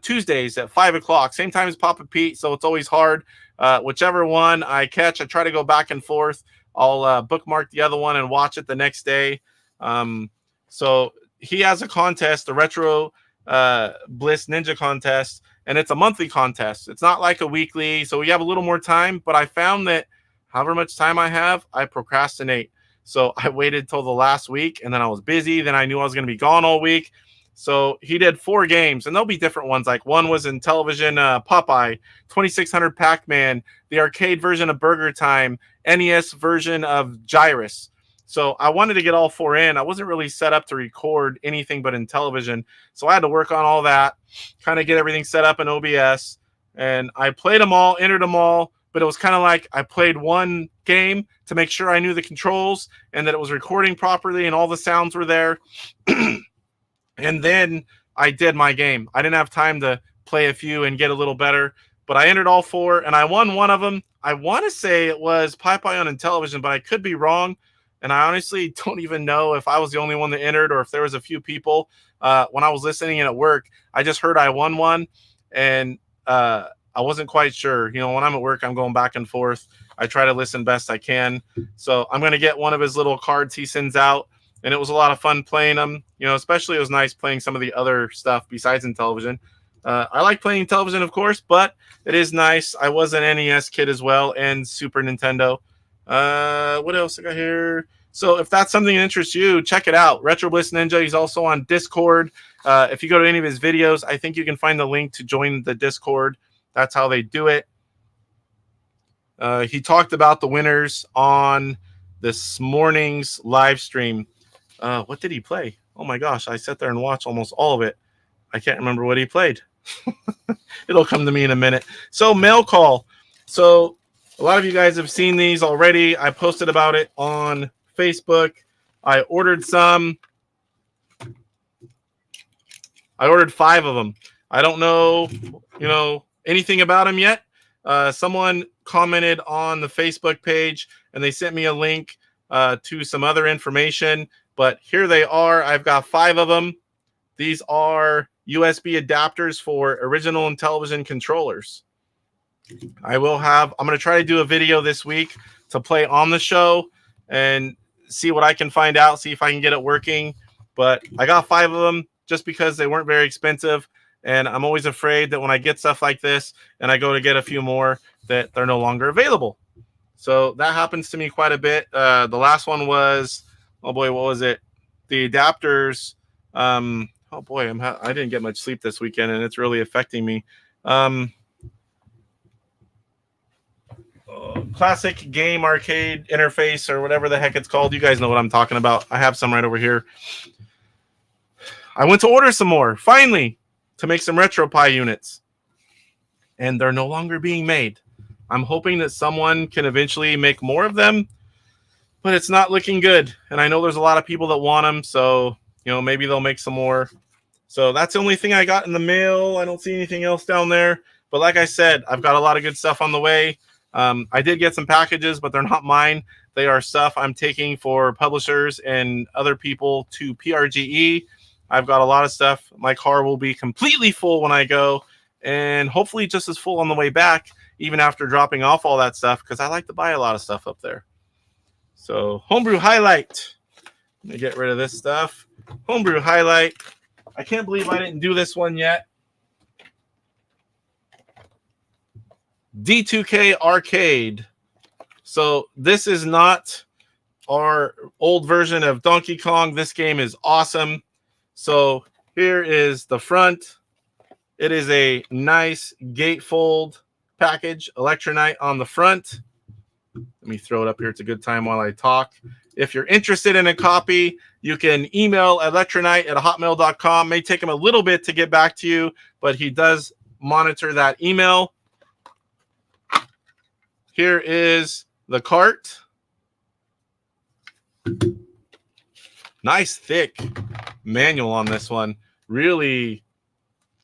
S2: Tuesdays at 5 o'clock, same time as Papa Pete, so it's always hard. Whichever one I catch, I try to go back and forth. I'll bookmark the other one and watch it the next day. So he has a contest, the Retro Bliss Ninja Contest, and it's a monthly contest. It's not like a weekly, so we have a little more time, but I found that however much time I have, I procrastinate. So I waited till the last week, and then I was busy. Then I knew I was going to be gone all week. So he did 4 games, and there'll be different ones. Like one was Intellivision Popeye, 2600 Pac-Man, the arcade version of Burger Time, NES version of Gyrus. So I wanted to get all 4 in. I wasn't really set up to record anything but Intellivision. So I had to work on all that, kind of get everything set up in OBS. And I played them all, entered them all. But it was kind of like I played one game to make sure I knew the controls and that it was recording properly and all the sounds were there. And then I did my game. I didn't have time to play a few and get a little better, but I entered all 4 and I won one of them. I want to say it was Popeye on Intellivision, but I could be wrong. And I honestly don't even know if I was the only one that entered or if there was a few people. When I was listening and at work, I just heard I won one, and I wasn't quite sure. When I'm at work, I'm going back and forth. I try to listen best I can. So I'm going to get one of his little cards he sends out. And it was a lot of fun playing them. Especially it was nice playing some of the other stuff besides Intellivision. I like playing Intellivision, of course, but it is nice. I was an NES kid as well and Super Nintendo. What else I got here? So if that's something that interests you, check it out. Retro Bliss Ninja. He's also on Discord. If you go to any of his videos, I think you can find the link to join the Discord. That's how they do it. He talked about the winners on this morning's live stream. What did he play? Oh my gosh, I sat there and watched almost all of it. I can't remember what he played. It'll come to me in a minute. So mail call. So a lot of you guys have seen these already. I posted about it on Facebook. I ordered some. I ordered 5 of them. I don't know, anything about them yet. Someone commented on the Facebook page and they sent me a link to some other information, but here they are. I've got 5 of them. These are USB adapters for original Intellivision controllers. I'm going to try to do a video this week to play on the show and see what I can find out, see if I can get it working. But I got 5 of them just because they weren't very expensive. And I'm always afraid that when I get stuff like this and I go to get a few more, that they're no longer available. So that happens to me quite a bit. The last one was, oh boy, what was it? The adapters. Oh boy, I didn't get much sleep this weekend, and it's really affecting me. Classic game arcade interface or whatever the heck it's called. You guys know what I'm talking about. I have some right over here. I went to order some more, finally, to make some RetroPie units. And they're no longer being made. I'm hoping that someone can eventually make more of them, but it's not looking good. And I know there's a lot of people that want them, so maybe they'll make some more. So that's the only thing I got in the mail. I don't see anything else down there. But like I said, I've got a lot of good stuff on the way. I did get some packages, but they're not mine. They are stuff I'm taking for publishers and other people to PRGE. I've got a lot of stuff. My car will be completely full when I go, and hopefully just as full on the way back, even after dropping off all that stuff, because I like to buy a lot of stuff up there. So, Homebrew Highlight. Let me get rid of this stuff. Homebrew Highlight. I can't believe I didn't do this one yet. DIIK Arcade. So this is not our old version of Donkey Kong. This game is awesome. So here is the front. It is a nice gatefold package, Electronite on the front. Let me throw it up here. It's a good time while I talk. If you're interested in a copy, you can email electronite@hotmail.com. May take him a little bit to get back to you, but he does monitor that email. Here is the cart. Nice thick manual on this one. Really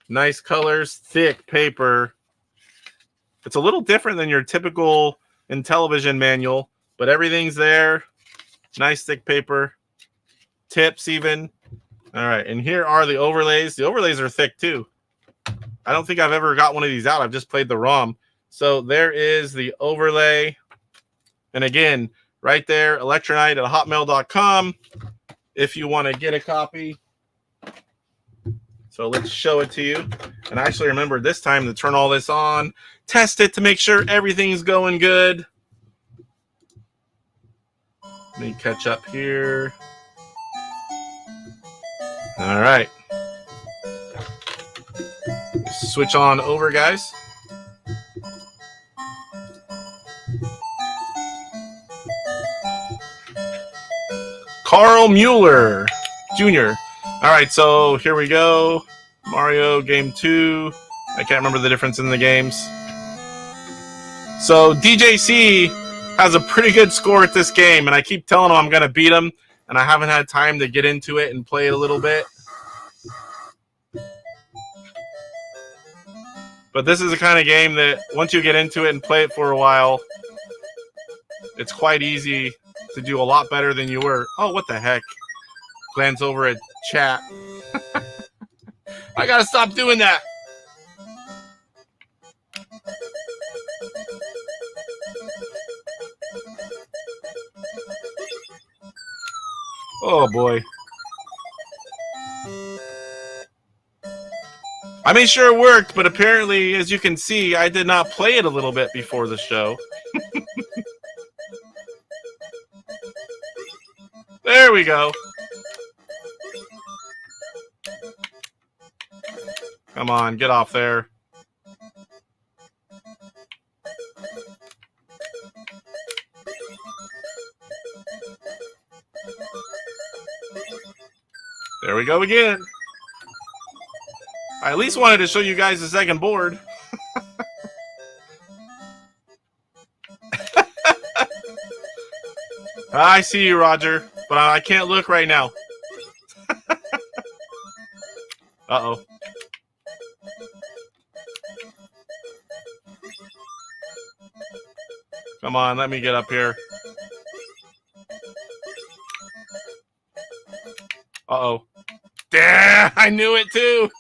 S2: nice colors, thick paper. It's a little different than your typical Intellivision manual, but everything's there. Nice thick paper. Tips even. All right, and here are the overlays. The overlays are thick too. I don't think I've ever got one of these out. I've just played the ROM. So there is the overlay. And again, right there, electronite@hotmail.com if you want to get a copy. So let's show it to you. And I actually remember this time to turn all this on, test it to make sure everything's going good. Let me catch up here. All right. Switch on over, guys. Carl Mueller Jr. All right, so here we go. Mario Game 2. I can't remember the difference in the games. So DJC has a pretty good score at this game, and I keep telling him I'm going to beat him, and I haven't had time to get into it and play it a little bit. But this is the kind of game that once you get into it and play it for a while, it's quite easy to do a lot better than you were. Oh, what the heck? Glance over at chat. I gotta stop doing that. Oh boy. I made sure it worked, but apparently, as you can see, I did not play it a little bit before the show. There we go. Come on, get off there. There we go again. I at least wanted to show you guys the second board. I see you, Roger, but I can't look right now. Uh-oh. Come on, let me get up here. Uh-oh. Damn, I knew it too.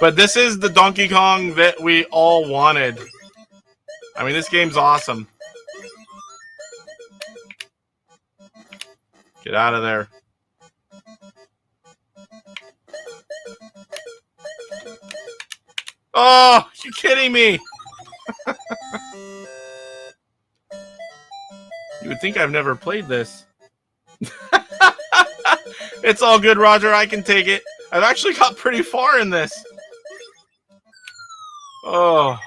S2: But this is the Donkey Kong that we all wanted. I mean, this game's awesome. Get out of there. Oh, you kidding me? You would think I've never played this. It's all good, Roger. I can take it. I've actually got pretty far in this. Oh.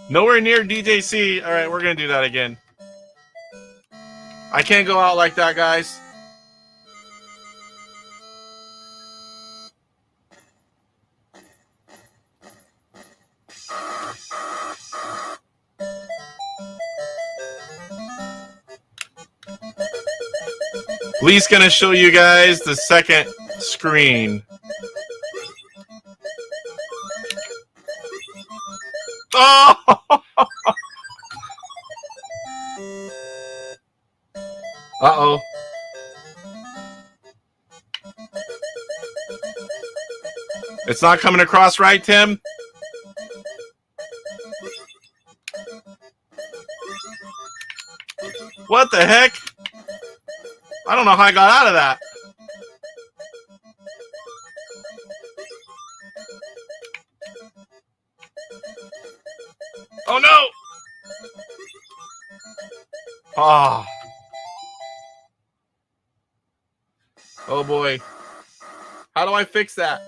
S2: Nowhere near DJC. All right, we're going to do that again. I can't go out like that, guys. Lee's going to show you guys the second screen. Oh! Uh-oh. It's not coming across right, Tim? What the heck? I don't know how I got out of that. Oh, no! Ah. Oh, boy. How do I fix that?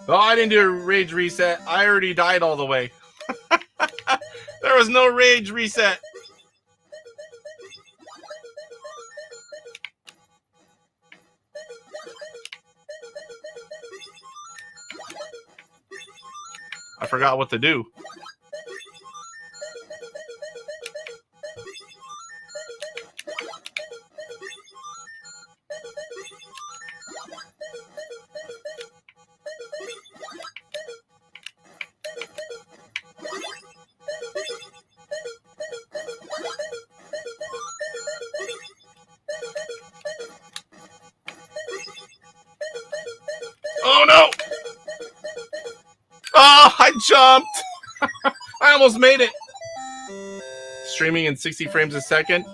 S2: Oh, I didn't do a rage reset. I already died all the way. There was no rage reset. I forgot what to do. Oh, no! Oh, I jumped! I almost made it! Streaming in 60 frames a second.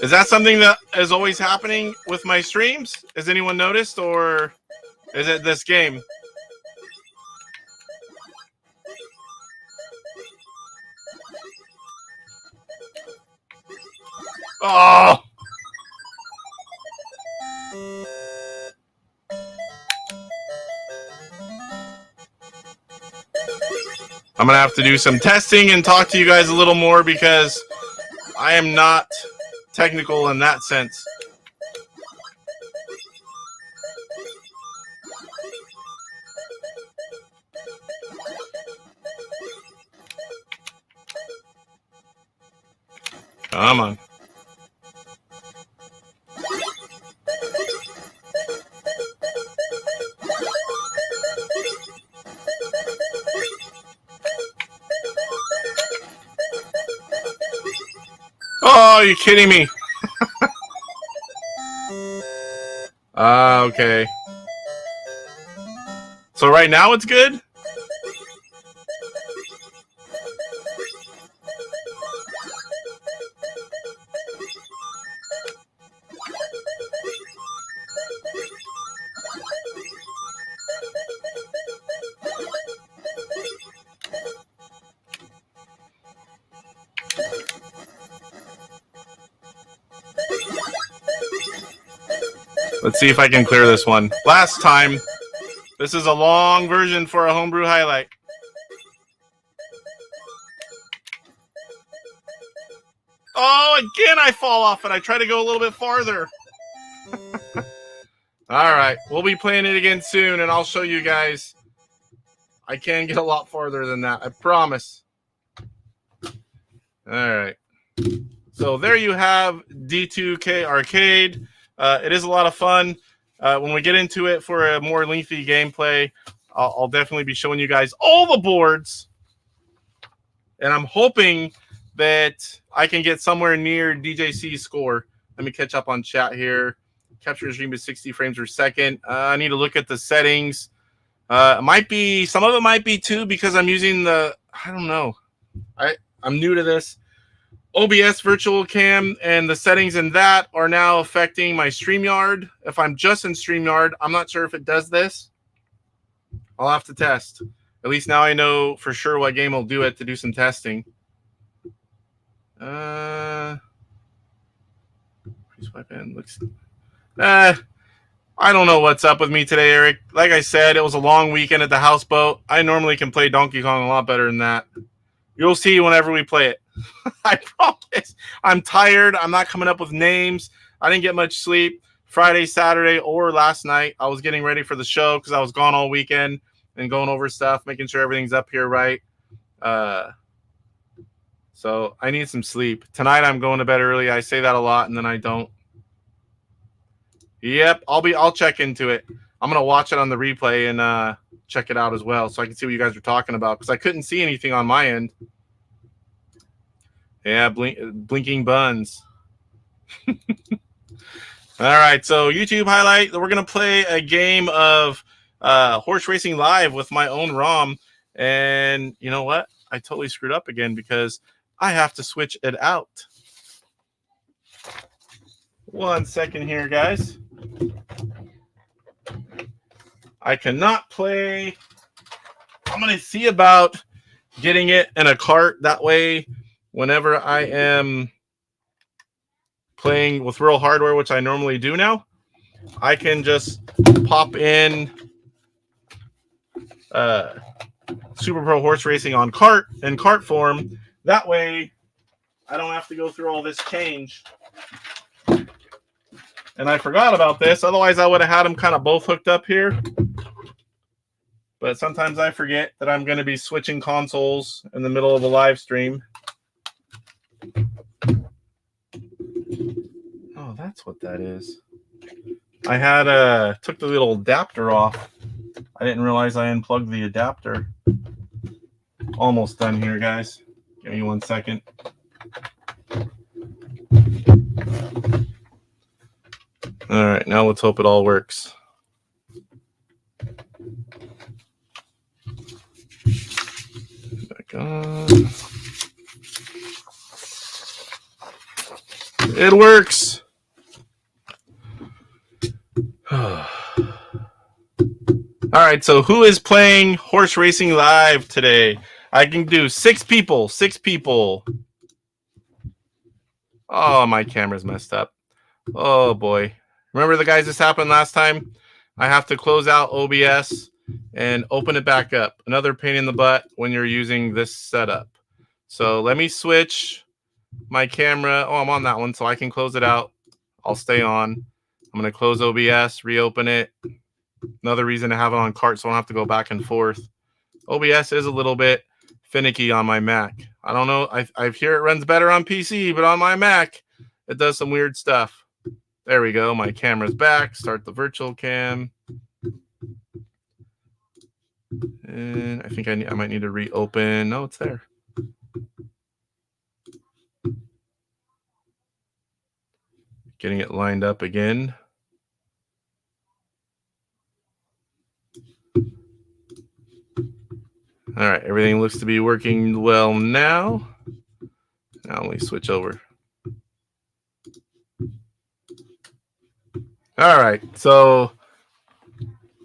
S2: Is that something that is always happening with my streams? Has anyone noticed, or is it this game? Oh! I'm going to have to do some testing and talk to you guys a little more because I am not technical in that sense. Come on. Oh, are you kidding me? Okay. So right now it's good? Let's see if I can clear this one. Last time, this is a long version for a homebrew highlight. Oh, again I fall off and I try to go a little bit farther. All right, we'll be playing it again soon and I'll show you guys. I can get a lot farther than that, I promise. All right. So there you have DIIK Arcade. It is a lot of fun. When we get into it for a more lengthy gameplay, I'll definitely be showing you guys all the boards. And I'm hoping that I can get somewhere near DJC's score. Let me catch up on chat here. Capture stream is 60 frames per second. I need to look at the settings. It might be, some of it might be too, because I'm using the, I don't know. I'm new to this. OBS virtual cam, and the settings in that are now affecting my StreamYard. If I'm just in StreamYard, I'm not sure if it does this. I'll have to test. At least now I know for sure what game will do it to do some testing. Please swipe in. Looks. I don't know what's up with me today, Eric. Like I said, it was a long weekend at the houseboat. I normally can play Donkey Kong a lot better than that. You'll see whenever we play it. I promise. I'm tired. I'm not coming up with names. I didn't get much sleep Friday, Saturday, or last night. I was getting ready for the show because I was gone all weekend and going over stuff, making sure everything's up here right. So I need some sleep. Tonight I'm going to bed early. I say that a lot and then I don't. Yep, I'll check into it. I'm gonna watch it on the replay and check it out as well, so I can see what you guys are talking about, because I couldn't see anything on my end. Yeah, blinking buns. All right, so YouTube highlight. We're gonna play a game of horse racing live with my own ROM, and you know what? I totally screwed up again because I have to switch it out. 1 second here, guys. I cannot play. I'm going to see about getting it in a cart. That way, whenever I am playing with real hardware, which I normally do now, I can just pop in Super Pro Horse Racing on cart in cart form. That way, I don't have to go through all this change. And I forgot about this. Otherwise, I would have had them kind of both hooked up here. But sometimes I forget that I'm going to be switching consoles in the middle of a live stream. Oh, that's what that is. I had took the little adapter off. I didn't realize I unplugged the adapter. Almost done here, guys. Give me 1 second. All right, now let's hope it all works. Back on. It works. All right, so who is playing horse racing live today? I can do 6 people. 6 people. Oh, my camera's messed up. Oh, boy. Remember the guys, this happened last time? I have to close out OBS and open it back up. Another pain in the butt when you're using this setup. So let me switch my camera. Oh, I'm on that one, so I can close it out. I'll stay on. I'm going to close OBS, reopen it. Another reason to have it on cart so I don't have to go back and forth. OBS is a little bit finicky on my Mac. I don't know. I hear it runs better on PC, but on my Mac, it does some weird stuff. There we go. My camera's back. Start the virtual cam. And I think I might need to reopen. No, it's there. Getting it lined up again. All right, everything looks to be working well now. Now let me switch over. All right, so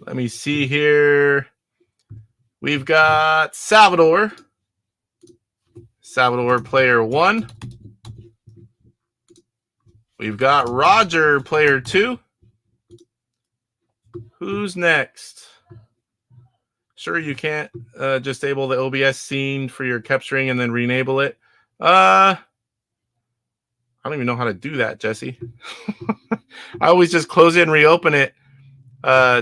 S2: let me see here. We've got Salvador player 1. We've got Roger player 2. Who's next? Sure, you can't just disable the OBS scene for your capturing and then re-enable it. I don't even know how to do that, Jesse. I always just close it and reopen it.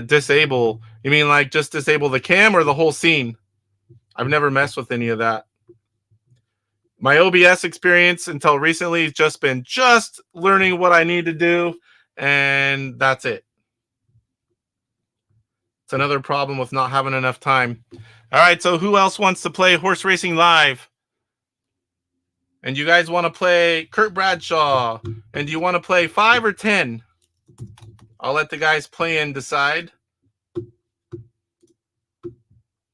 S2: Disable. You mean like just disable the cam or the whole scene? I've never messed with any of that. My OBS experience until recently has just been learning what I need to do, and that's it. It's another problem with not having enough time. All right, so who else wants to play horse racing live? And you guys want to play Kurt Bradshaw? And do you want to play 5 or 10? I'll let the guys play and decide.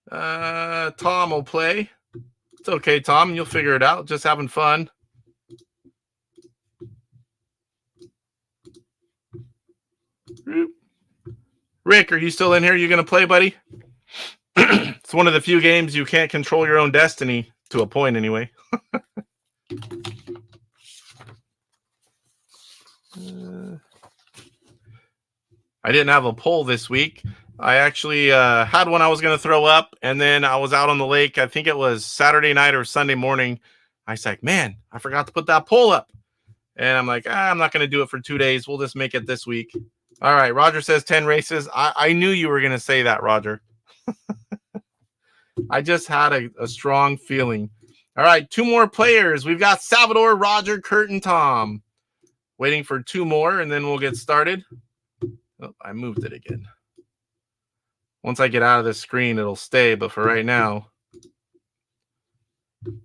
S2: Tom will play. It's okay, Tom. You'll figure it out. Just having fun. Rick, are you still in here? You going to play, buddy? It's one of the few games you can't control your own destiny, to a point anyway. I didn't have a poll this week. I actually had one I was going to throw up, and then I was out on the lake. I think it was Saturday night or Sunday morning. I was like, man, I forgot to put that poll up. And I'm like, I'm not going to do it for 2 days. We'll just make it this week. All right, Roger says 10 races. I knew you were going to say that, Roger. I just had a strong feeling. All right, 2 more players. We've got Salvador, Roger, Kurt, and Tom. Waiting for 2 more, and then we'll get started. Oh, I moved it again. Once I get out of this screen, it'll stay, but for right now,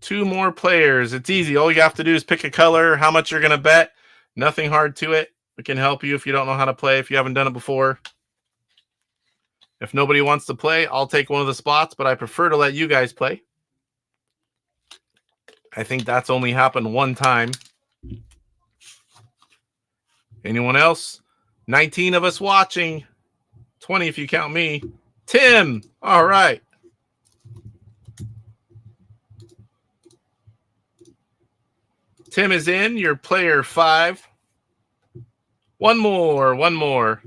S2: 2 more players. It's easy. All you have to do is pick a color, how much you're going to bet. Nothing hard to it. We can help you if you don't know how to play, if you haven't done it before. If nobody wants to play, I'll take one of the spots, but I prefer to let you guys play. I think that's only happened 1 time. Anyone else? 19 of us watching. 20 if you count me. Tim. All right. Tim is in. You're player 5. One more.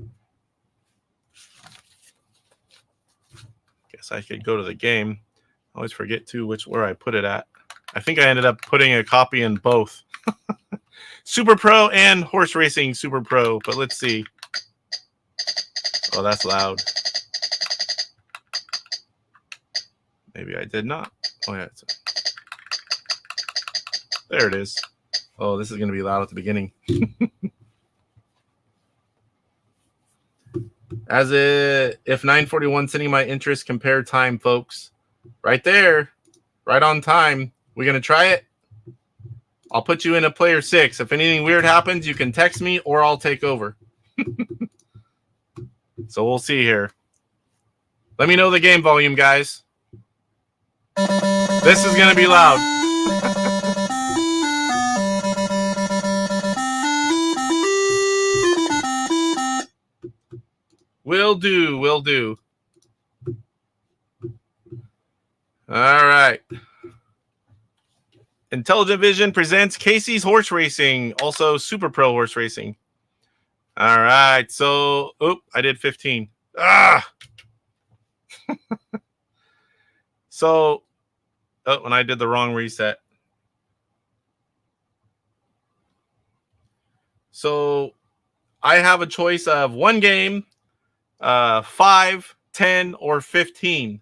S2: Guess I could go to the game. I always forget too where I put it at. I think I ended up putting a copy in both. Super Pro and Horse Racing Super Pro, but let's see. Oh, that's loud. Maybe I did not. Oh, yeah. There it is. Oh, this is going to be loud at the beginning. If 941 sending my interest, compare time, folks. Right there. Right on time. We're going to try it. I'll put you in a player 6. If anything weird happens, you can text me or I'll take over. So we'll see here. Let me know the game volume, guys. This is going to be loud. Will do. All right. Intellivision presents Casey's Horse Racing, also Super Pro Horse Racing. All right, so, I did 15. So, when I did the wrong reset. So, I have a choice of 1 game, 5, 10, or 15.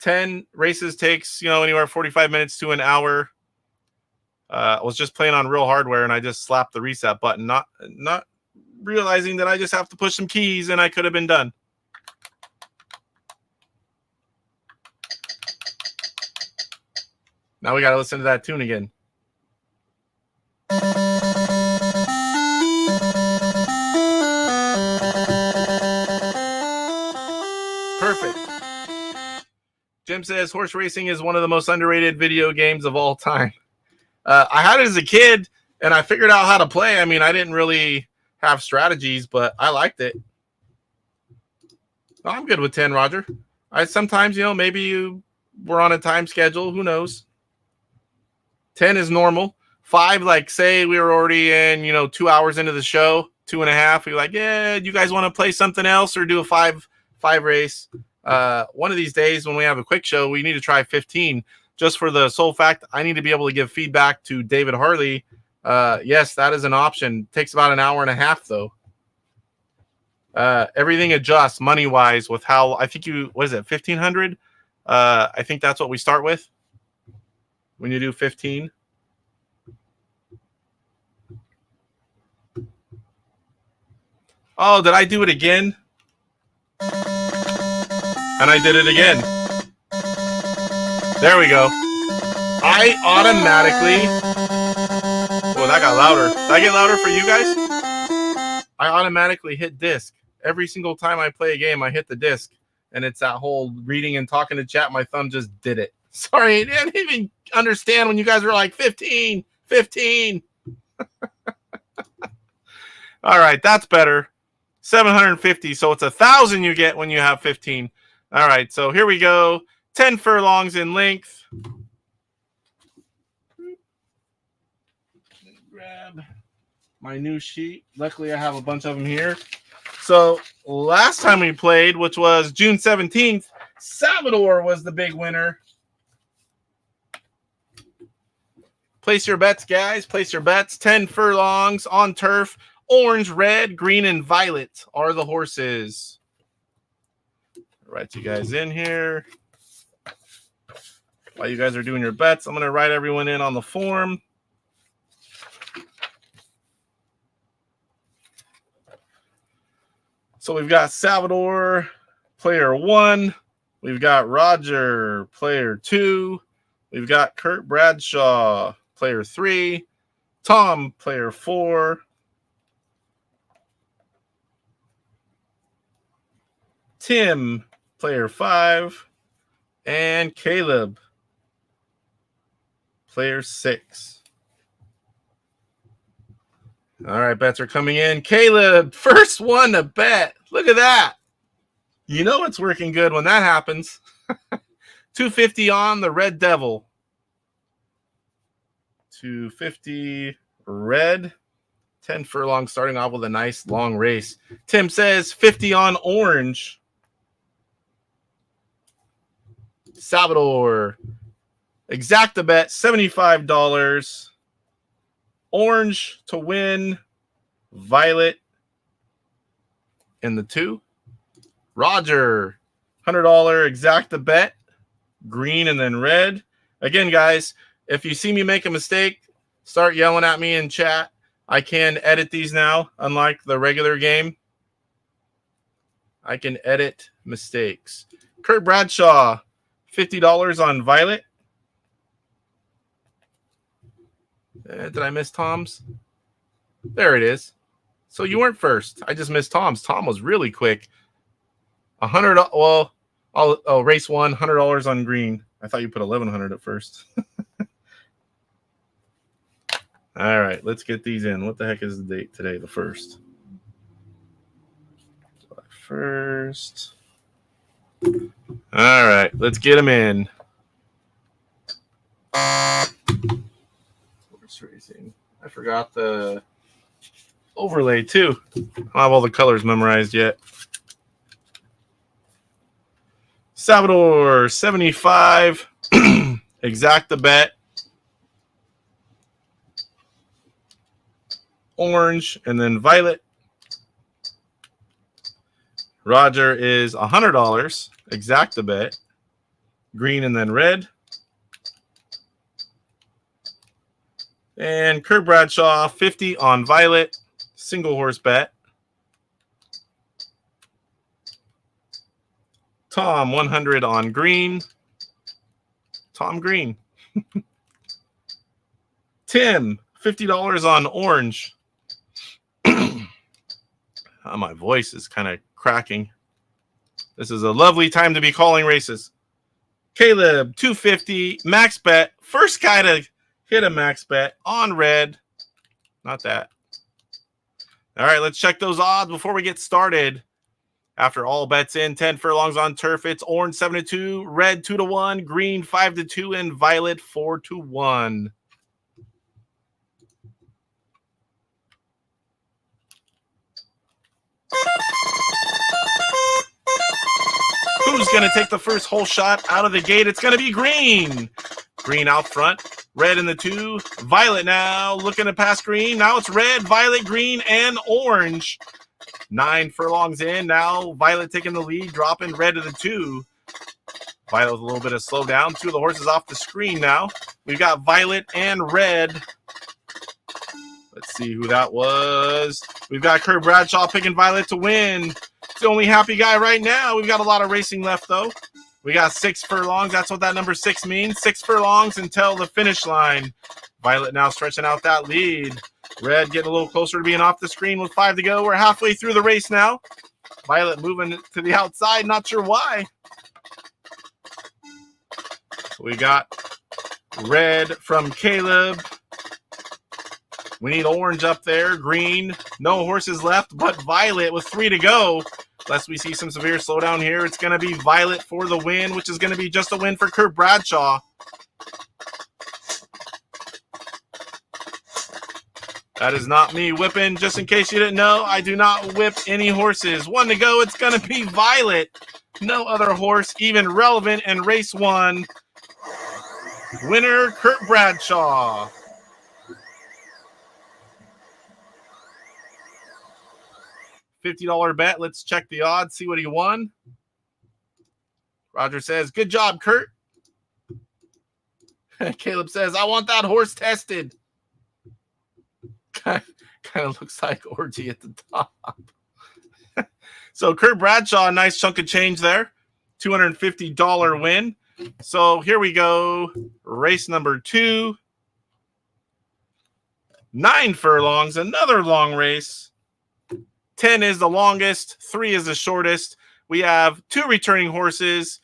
S2: 10 races takes, anywhere 45 minutes to an hour. I was just playing on real hardware, and I just slapped the reset button, not realizing that I just have to push some keys, and I could have been done. Now we got to listen to that tune again. Perfect. Jim says horse racing is one of the most underrated video games of all time. I had it as a kid, and I figured out how to play. I mean, I didn't really have strategies, but I liked it. Well, I'm good with 10, Roger. Sometimes, maybe you were on a time schedule. Who knows? 10 is normal. 5, like, say we were already in, 2 hours into the show, 2.5. We're like, yeah, you guys want to play something else or do a 5 race? One of these days when we have a quick show, we need to try 15. Just for the sole fact, I need to be able to give feedback to David Harley. Yes, that is an option. Takes about an hour and a half, though. Everything adjusts money-wise with how, I think what is it, 1,500? I think that's what we start with when you do 15. Oh, did I do it again? And I did it again. There we go. I automatically... Oh, that got louder. Did I get louder for you guys? I automatically hit disc. Every single time I play a game, I hit the disc. And it's that whole reading and talking to chat. My thumb just did it. Sorry, I didn't even understand when you guys were like, 15. All right, that's better. 750. So it's 1,000 you get when you have 15. All right, so here we go. 10 furlongs in length. Grab my new sheet. Luckily, I have a bunch of them here. So last time we played, which was June 17th, Salvador was the big winner. Place your bets, guys. Place your bets. 10 furlongs on turf. Orange, red, green, and violet are the horses. Write you guys in here. While you guys are doing your bets, I'm going to write everyone in on the form. So we've got Salvador, player 1. We've got Roger, player 2. We've got Kurt Bradshaw, player 3. Tom, player 4. Tim, player 5. And Caleb, player 6. All right, bets are coming in. Caleb, first one to bet. Look at that. You know it's working good when that happens. 250 on the Red Devil. 250 red. 10 furlongs starting off with a nice long race. Tim says 50 on orange. Salvador. Exacta bet, $75. Orange to win. Violet in the 2. Roger, $100 exacta bet. Green and then red. Again, guys, if you see me make a mistake, start yelling at me in chat. I can edit these now, unlike the regular game. I can edit mistakes. Kurt Bradshaw, $50 on Violet. Did I miss Tom's? There it is. So you weren't first. I just missed Tom's. Tom was really quick. $100. Well, race 1, $100 on green. I thought you put 1,100 at first. All right, let's get these in. What the heck is the date today? The 1st. July 1st. All right, let's get them in. Horse racing. I forgot the overlay too. I don't have all the colors memorized yet. Salvador, 75. Exacta bet. Orange and then violet. Roger is $100. Exacta bet. Green and then red. And Kurt Bradshaw, 50 on violet. Single horse bet. Tom, 100 on green. Tom Green. Tim, $50 on orange. My voice is kind of cracking. This is a lovely time to be calling races. Caleb, $250 max bet. First guy to hit a max bet on red. Not that. All right, let's check those odds before we get started. After all bets in, 10 furlongs on turf, it's orange 7-2, red 2-1, green 5-2, and violet 4-1. Who's going to take the first hole shot out of the gate? It's going to be green. Green out front, red in the 2, violet now looking to pass green. Now it's red, violet, green, and orange. 9 furlongs in. Now Violet taking the lead, dropping red to the 2. Violet with a little bit of slowdown. 2 of the horses off the screen now. We've got Violet and red. Let's see who that was. We've got Kurt Bradshaw picking Violet to win. It's the only happy guy right now. We've got a lot of racing left, though. We got 6 furlongs. That's what that number 6 means. 6 furlongs until the finish line. Violet now stretching out that lead. Red getting a little closer to being off the screen with 5 to go. We're halfway through the race now. Violet moving to the outside. Not sure why. We got red from Caleb. We need orange up there. Green. No horses left but violet with 3 to go. Unless we see some severe slowdown here, it's going to be violet for the win, which is going to be just a win for Kurt Bradshaw. That is not me whipping. Just in case you didn't know, I do not whip any horses. 1 to go. It's going to be violet. No other horse even relevant in race 1. Winner, Kurt Bradshaw. $50 bet. Let's check the odds, see what he won. Roger says, good job, Kurt. Caleb says, I want that horse tested. Kind of looks like Orgy at the top. So Kurt Bradshaw, a nice chunk of change there. $250 win. So here we go. Race number 2. 9 furlongs, another long race. 10 is the longest. 3 is the shortest. We have 2 returning horses.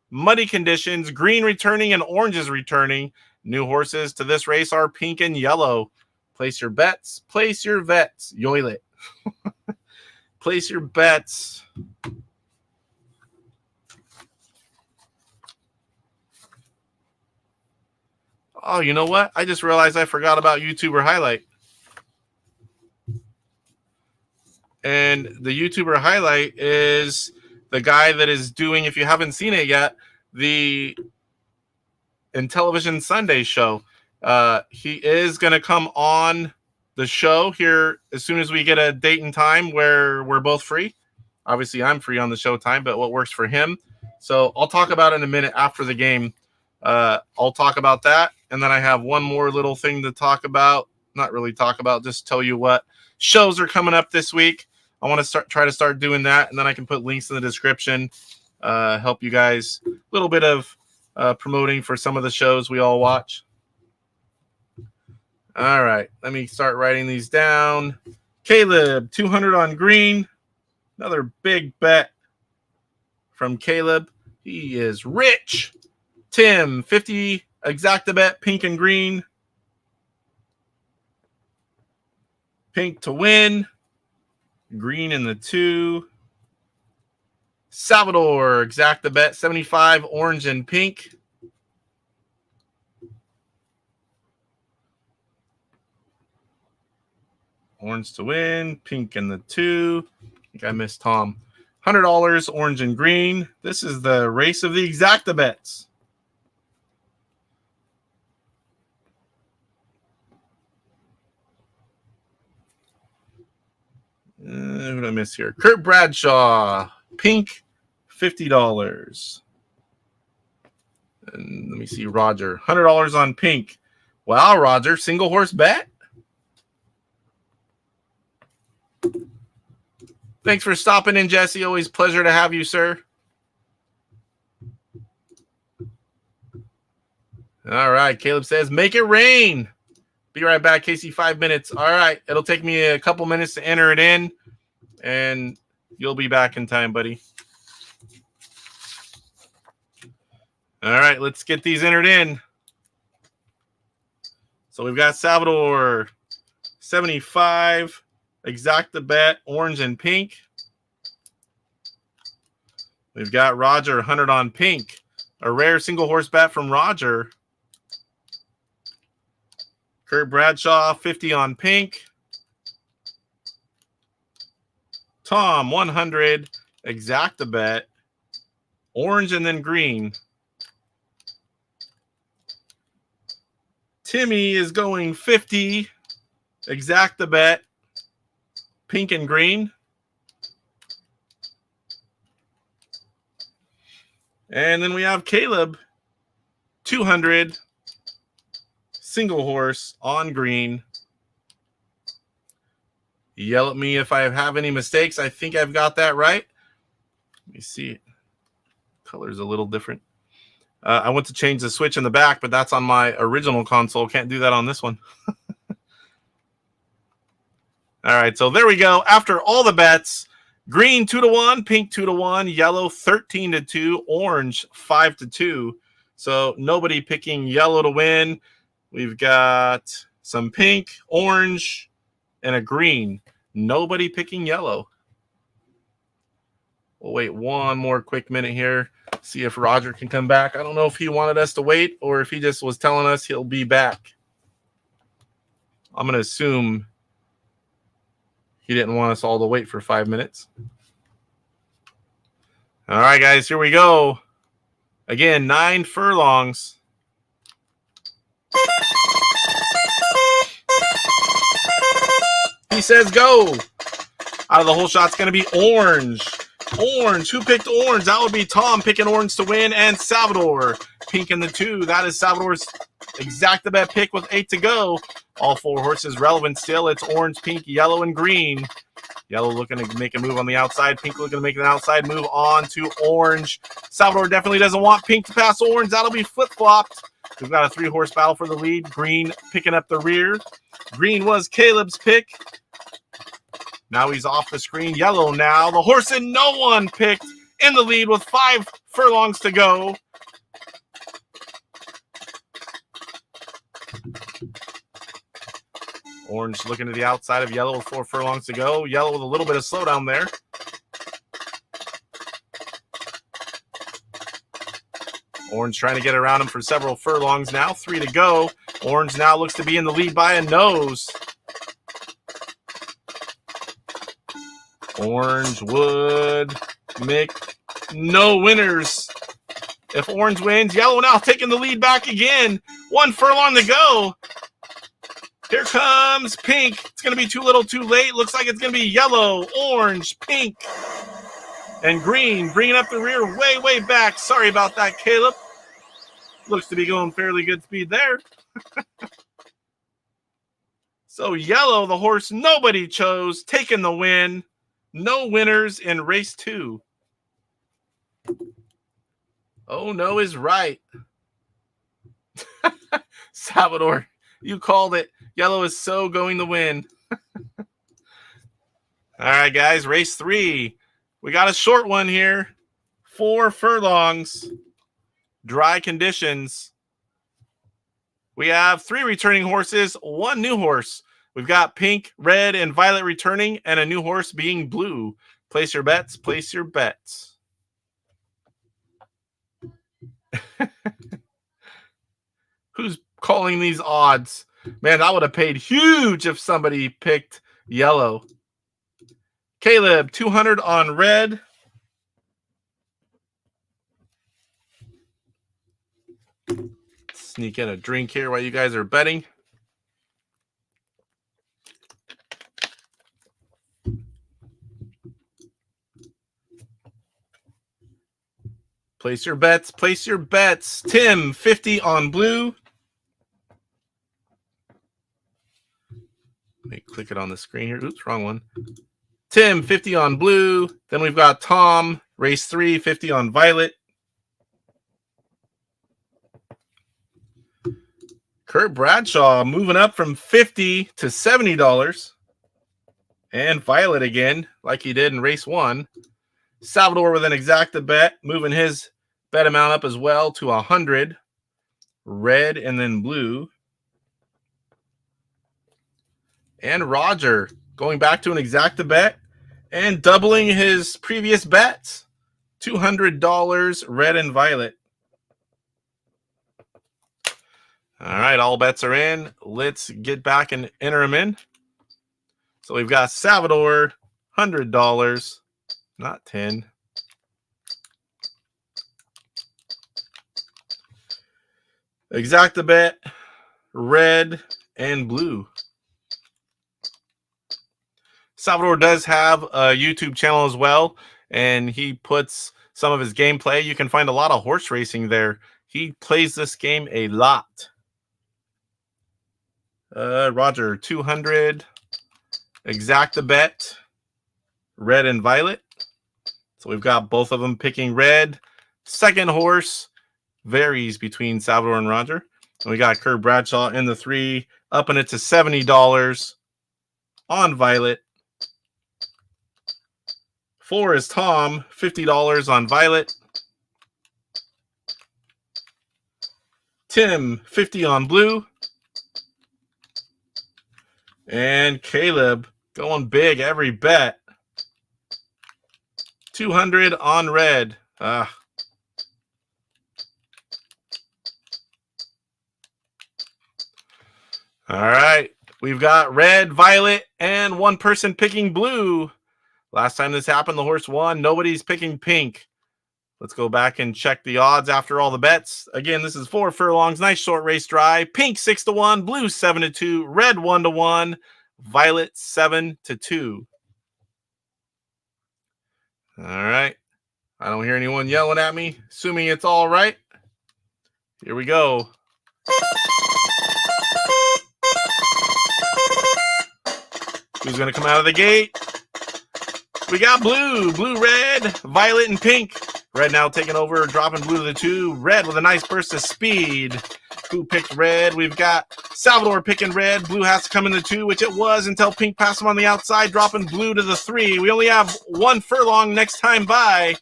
S2: Muddy conditions. Green returning and orange is returning. New horses to this race are pink and yellow. Place your bets. Place your vets. Yoil it. Place your bets. Oh, you know what? I just realized I forgot about YouTuber Highlight. And the YouTuber Highlight is the guy that is doing, if you haven't seen it yet, the Intellivision Sunday show. He is going to come on the show here as soon as we get a date and time where we're both free. Obviously, I'm free on the show time, but what works for him. So I'll talk about it in a minute after the game. I'll talk about that. And then I have one more little thing to talk about. Not really talk about, just tell you what shows are coming up this week. I want to try to start doing that. And then I can put links in the description. Help you guys. A little bit of promoting for some of the shows we all watch. All right. Let me start writing these down. Caleb, 200 on green. Another big bet from Caleb. He is rich. Tim, 50 exacta bet, pink and green. Pink to win. Green in the 2. Salvador, exacta bet, 75, orange and pink. Orange to win, pink in the 2. I think I missed Tom. $100, orange and green. This is the race of the exacta bets. Who did I miss here? Kurt Bradshaw, pink, $50. And let me see, Roger, $100 on pink. Wow, Roger, single horse bet. Thanks for stopping in, Jesse. Always pleasure to have you, sir. All right, Caleb says, make it rain. Be right back, Casey, 5 minutes. All right, it'll take me a couple minutes to enter it in, and you'll be back in time, buddy. All right, let's get these entered in. So we've got Salvador, 75, exacta bet, orange and pink. We've got Roger, 100 on pink. A rare single horse bet from Roger. Kurt Bradshaw, 50 on pink. Tom, 100, exacta bet, orange and then green. Timmy is going 50, exacta bet, pink and green. And then we have Caleb, 200, single horse on green. Yell at me if I have any mistakes. I think I've got that right. Let me see. Color's a little different. I went to change the switch in the back, but that's on my original console. Can't do that on this one. All right, so there we go. After all the bets, green 2-1, pink 2-1, yellow 13-2, orange 5-2. So nobody picking yellow to win. We've got some pink, orange, and a green. Nobody picking yellow. We'll wait one more quick minute here. See if Roger can come back. I don't know if he wanted us to wait or if he just was telling us he'll be back. I'm going to assume he didn't want us all to wait for 5 minutes. All right, guys, here we go. Again, 9 furlongs. He says go. Out of the whole shot's going to be orange. Orange. Who picked orange? That would be Tom picking orange to win, and Salvador. Pink in the 2. That is Salvador's exact bet pick with 8 to go. All 4 horses relevant still. It's orange, pink, yellow, and green. Yellow looking to make a move on the outside. Pink looking to make an outside move on to orange. Salvador definitely doesn't want pink to pass orange. That'll be flip-flopped. We've got a 3-horse battle for the lead. Green picking up the rear. Green was Caleb's pick. Now he's off the screen. Yellow now. The horse that no one picked in the lead with 5 furlongs to go. Orange looking to the outside of yellow with 4 furlongs to go. Yellow with a little bit of slowdown there. Orange trying to get around him for several furlongs now. 3 to go. Orange now looks to be in the lead by a nose. Orange would make no winners. If orange wins, yellow now taking the lead back again. 1 furlong to go. Here comes pink. It's going to be too little too late. Looks like it's going to be yellow, orange, pink, and green. Bringing up the rear way, way back. Sorry about that, Caleb. Looks to be going fairly good speed there. So yellow, the horse nobody chose, taking the win. No winners in race 2. Oh, no is right. Salvador, you called it. Yellow is so going to win. All right, guys, race 3. We got a short one here. 4 furlongs. Dry conditions. We have 3 returning horses, 1 new horse. We've got pink, red, and violet returning, and a new horse being blue. Place your bets. Place your bets. Who's calling these odds? Man, I would have paid huge if somebody picked yellow. Caleb, 200 on red. Sneak in a drink here while you guys are betting. Place your bets. Place your bets. Tim, 50 on blue. Let me click it on the screen here. Oops, wrong one. Tim, 50 on blue. Then we've got Tom, race 3, 50 on violet. Kurt Bradshaw moving up from $50 to $70. And violet again, like he did in race 1. Salvador with an exacta bet, moving his bet amount up as well to 100. Red and then blue. And Roger going back to an exacta bet and doubling his previous bets. $200, red and violet. All right, all bets are in. Let's get back and enter them in. So we've got Salvador, $100, not 10. Exacta bet, red and blue. Salvador does have a YouTube channel as well, and he puts some of his gameplay. You can find a lot of horse racing there. He plays this game a lot. Roger, 200. Exacta bet, red and violet. So we've got both of them picking red. Second horse varies between Salvador and Roger. And we got Kurt Bradshaw in the 3, upping it to $70 on violet. 4 is Tom, $50 on violet. Tim, 50 on blue. And Caleb going big every bet. 200 on red. All right. We've got red, violet, and one person picking blue. Last time this happened, the horse won. Nobody's picking pink. Let's go back and check the odds after all the bets. Again, this is 4 furlongs. Nice short race dry. Pink 6-1, blue 7-2, red 1-1, violet 7-2. All right. I don't hear anyone yelling at me. Assuming it's all right. Here we go. Who's going to come out of the gate? We got blue, red, violet, and pink. Red now taking over, dropping blue to the 2. Red with a nice burst of speed. Who picked red? We've got Salvador picking red. Blue has to come in the 2, which it was until pink passed him on the outside, dropping blue to the 3. We only have 1 furlong next time by.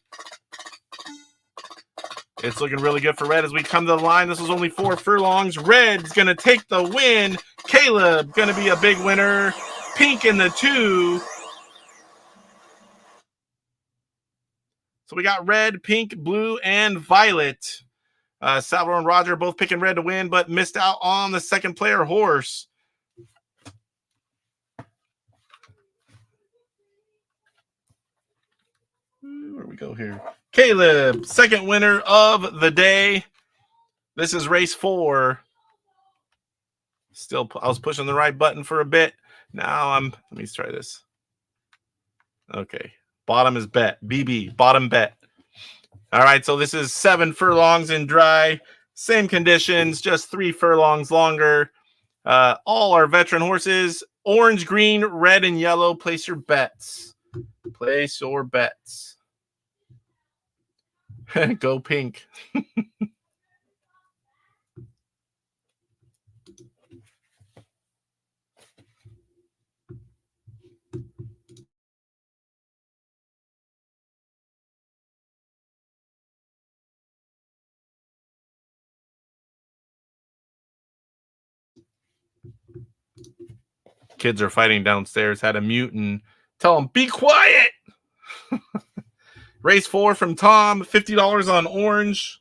S2: It's looking really good for red as we come to the line. This was only 4 furlongs. Red's going to take the win. Caleb going to be a big winner. Pink in the 2. So we got red, pink, blue, and violet. Salvador and Roger both picking red to win, but missed out on the second player horse. Where we go here? Caleb, second winner of the day. This is race 4. Still, I was pushing the right button for a bit. Now let me try this. Okay. Bottom is bet. BB, bottom bet. All right, so this is 7 furlongs in dry. Same conditions, just 3 furlongs longer. All our veteran horses. Orange, green, red, and yellow. Place your bets. Place your bets. Go pink. Kids are fighting downstairs. Had to mute and tell them, be quiet. Race 4 from Tom. $50 on orange.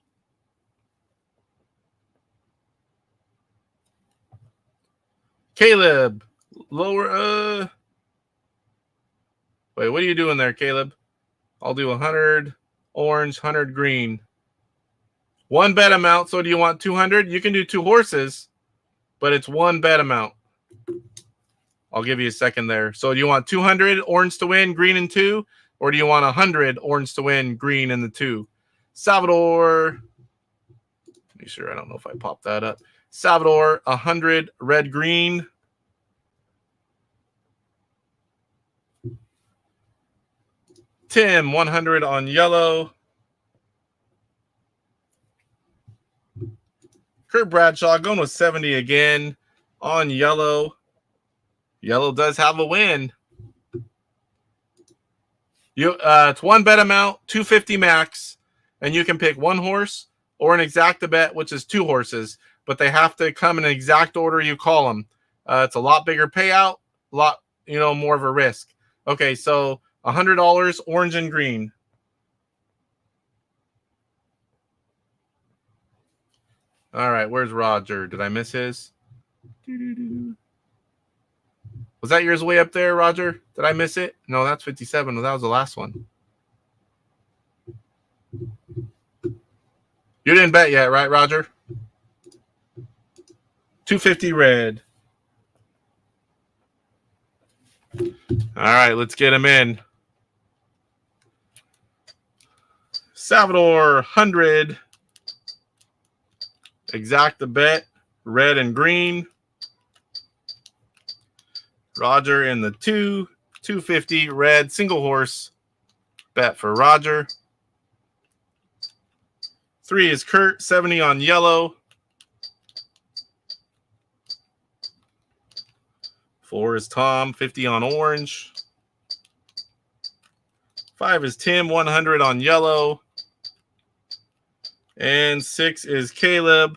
S2: Caleb. Lower. Wait, what are you doing there, Caleb? I'll do 100 orange, 100 green. 1 bet amount. So do you want 200? You can do 2 horses, but it's 1 bet amount. I'll give you a second there. So do you want 200 orange to win, green in 2? Or do you want 100 orange to win, green in the 2? Salvador. Make sure, I don't know if I popped that up. Salvador, 100 red, green. Tim, 100 on yellow. Kurt Bradshaw going with 70 again on yellow. Yellow does have a win. It's 1 bet amount, 250 max, and you can pick 1 horse or an exacta bet, which is 2 horses, but they have to come in exact order you call them. It's a lot bigger payout, a lot, more of a risk. Okay, so $100, orange and green. All right, where's Roger? Did I miss his? Was that yours way up there, Roger? Did I miss it? No, that's 57. Well, that was the last one. You didn't bet yet, right, Roger? 250 red. All right, let's get him in. Salvador, 100. Exacta bet, red and green. Roger in the 2, 250 red, single horse bet for Roger. 3 is Kurt, 70 on yellow. 4 is Tom, 50 on orange. 5 is Tim, 100 on yellow. And 6 is Caleb,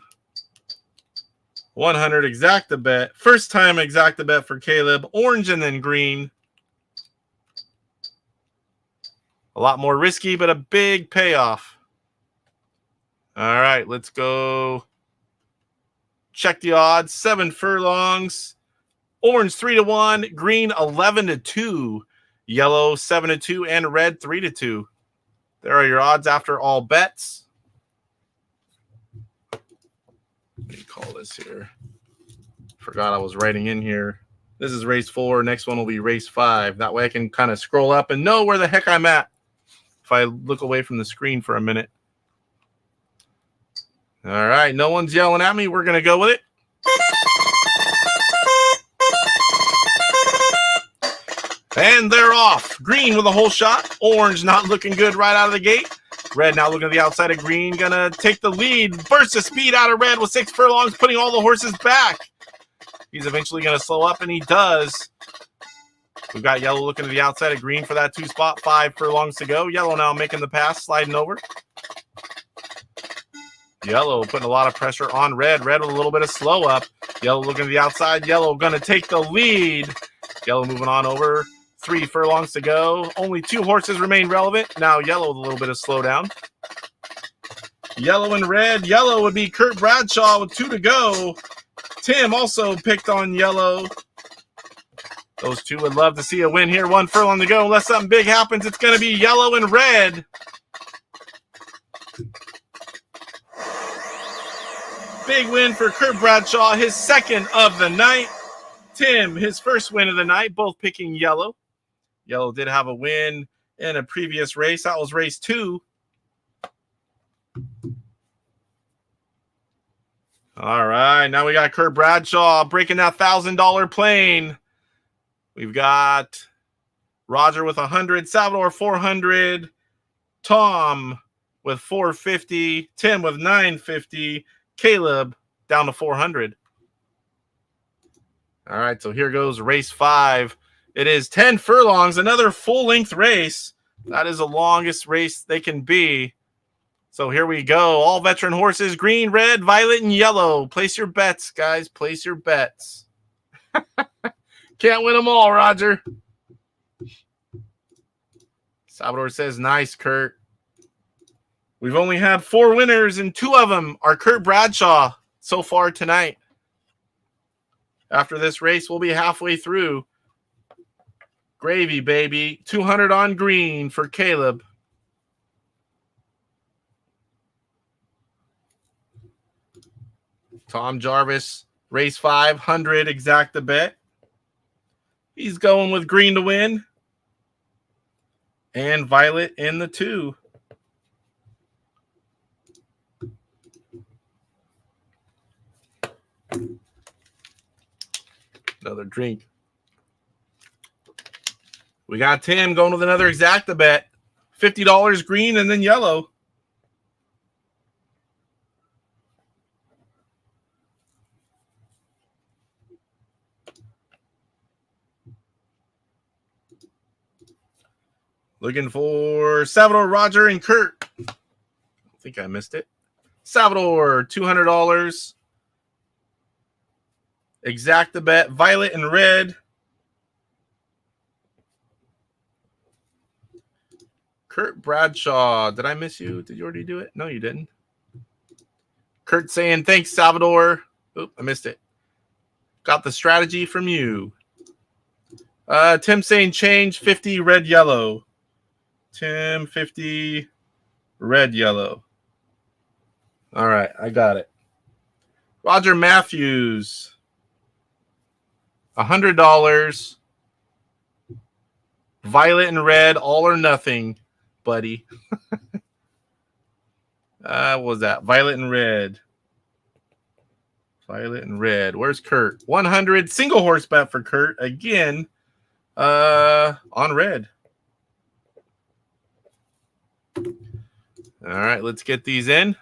S2: 100 exacta bet. First time exacta bet for Caleb. Orange and then green. A lot more risky, but a big payoff. All right, let's go check the odds. 7 furlongs. Orange 3-1, green 11-2, yellow 7-2, and red 3-2. There are your odds after all bets. Let me call this here. Forgot I was writing in here. This is race 4. Next one will be race 5. That way I can kind of scroll up and know where the heck I'm at. if I look away from the screen for a minute. All right, no one's yelling at me. We're going to go with it. And they're off. Green with a whole shot. Orange not looking good right out of the gate. Red now looking at the outside of green. Gonna take the lead. Burst of speed out of red with 6 furlongs, putting all the horses back. He's eventually gonna slow up, and he does. We've got yellow looking to the outside of green for that 2 spot. 5 furlongs to go. Yellow now making the pass, sliding over. Yellow putting a lot of pressure on red. Red with a little bit of slow up. Yellow looking to the outside. Yellow gonna take the lead. Yellow moving on over. 3 furlongs to go. Only 2 horses remain relevant. Now yellow with a little bit of slowdown. Yellow and red. Yellow would be Kurt Bradshaw with 2 to go. Tim also picked on yellow. Those two would love to see a win here. 1 furlong to go. Unless something big happens, it's going to be yellow and red. Big win for Kurt Bradshaw, his 2nd of the night. Tim, his 1st win of the night, both picking yellow. Yellow did have a win in a previous race. That was race 2. All right, now we got Kurt Bradshaw breaking that $1,000 plane. We've got Roger with 100, Salvador 400, Tom with 450, Tim with 950, Caleb down to 400. All right, so here goes race 5. It is 10 furlongs, another full-length race. That is the longest race they can be. So here we go. All veteran horses, green, red, violet, and yellow. Place your bets, guys. Place your bets. Can't win them all, Roger. Salvador says, nice, Kurt. We've only had 4 winners, and 2 of them are Kurt Bradshaw so far tonight. After this race, we'll be halfway through. Gravy, baby. 200 on green for Caleb. Tom Jarvis, race 500, exact the bet. He's going with green to win. And violet in the 2. Another drink. We got Tim going with another exacta bet. $50 green and then yellow. Looking for Salvador, Roger, and Kurt. I think I missed it. Salvador, $200. Exacta bet, violet and red. Kurt Bradshaw, did I miss you? Did you already do it? No, you didn't. Kurt saying, thanks, Salvador. Oop, I missed it. Got the strategy from you. Tim saying change 50 red yellow. Tim 50 red yellow. All right, I got it. Roger Matthews, $100. Violet and red, all or nothing, buddy. What was that? Violet and red. Violet and red. Where's Kurt? 100 single horse bet for Kurt again. On red. All right, let's get these in.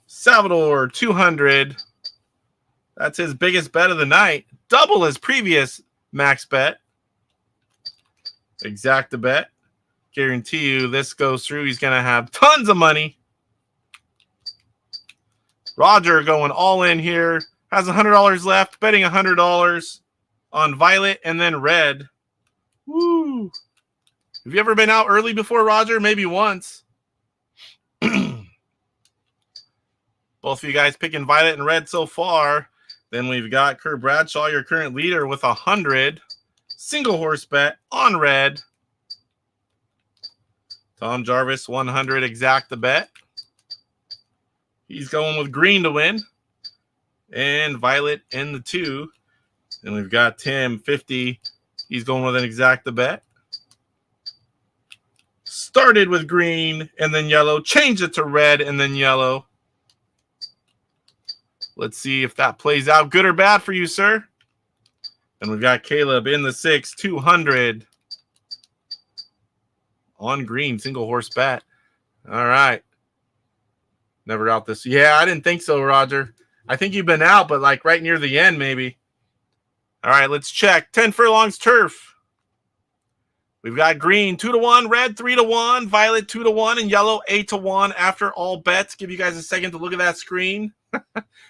S2: Salvador, 200. That's his biggest bet of the night. Double his previous max bet. Exacta bet. Guarantee you this goes through. He's going to have tons of money. Roger going all in here. Has $100 left. Betting $100 on violet and then red. Woo. Have you ever been out early before, Roger? Maybe once. Both of you guys picking violet and red so far. Then we've got Kurt Bradshaw, your current leader, with 100. Single horse bet on red. Tom Jarvis, 100 exacta bet. He's going with green to win. And violet in the 2. And we've got Tim, 50. He's going with an exacta bet. started with green and then yellow, changed it to red and then yellow. Let's see if that plays out good or bad for you, sir. And we've got Caleb in the 6, 200 on green, single horse bet. All right. Never out this. Yeah, I didn't think so, Roger. I think you've been out, but like right near the end, maybe. All right, let's check. 10 furlongs turf. We've got green 2-1, red 3-1, violet 2-1, and yellow 8-1 after all bets. Give you guys a second to look at that screen.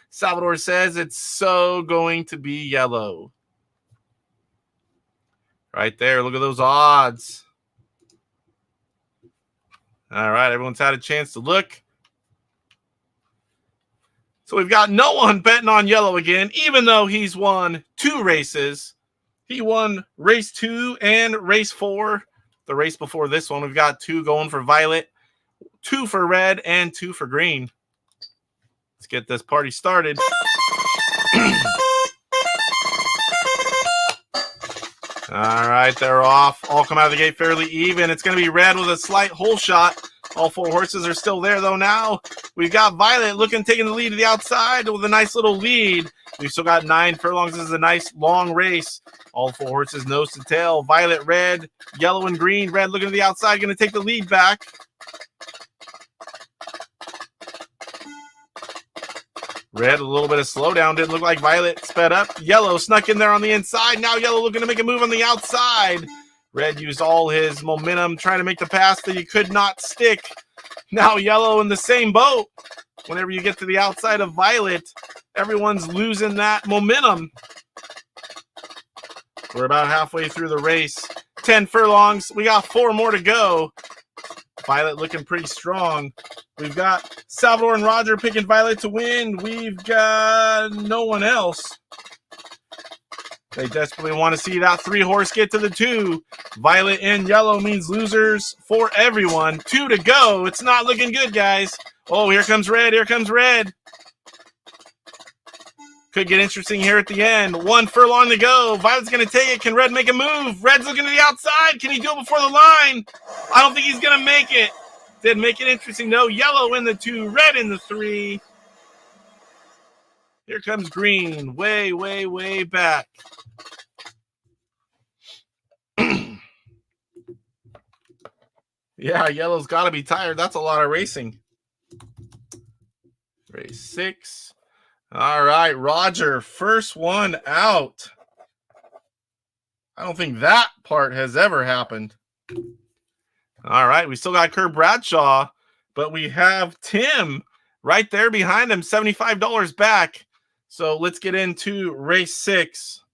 S2: Salvador says it's so going to be yellow. Right there. Look at those odds. All right, everyone's had a chance to look. So we've got no one betting on yellow again, even though he's won 2 races. He won race 2 and race 4. The race before this one, we've got 2 going for violet, 2 for red, and 2 for green. Let's get this party started. All right, they're off. All come out of the gate fairly even. It's going to be red with a slight hole shot. All 4 horses are still there, though, now. We've got Violet taking the lead to the outside with a nice little lead. We've still got 9 furlongs. This is a nice long race. All 4 horses nose to tail. Violet, red, yellow, and green. Red looking to the outside, going to take the lead back. Red, a little bit of slowdown. Didn't look like Violet sped up. Yellow snuck in there on the inside. Now Yellow looking to make a move on the outside. Red used all his momentum trying to make the pass that he could not stick. Now Yellow in the same boat. Whenever you get to the outside of Violet, everyone's losing that momentum. We're about halfway through the race. 10 furlongs. We got 4 more to go. Violet looking pretty strong. We've got Salvador and Roger picking Violet to win. We've got no one else. They desperately want to see that 3 horse get to the 2. Violet and yellow means losers for everyone. 2 to go. It's not looking good, guys. Oh, here comes red. Here comes red. Could get interesting here at the end. 1 furlong to go. Violet's going to take it. Can red make a move? Red's looking to the outside. Can he do it before the line? I don't think he's going to make it. Did make it interesting. No, yellow in the 2, red in the 3. Here comes green. Way, way, way back. Yeah, yellow's got to be tired. That's a lot of racing. Race 6. All right, Roger, first one out. I don't think that part has ever happened. All right, we still got Kurt Bradshaw, but we have Tim right there behind him, $75 back. So let's get into race 6.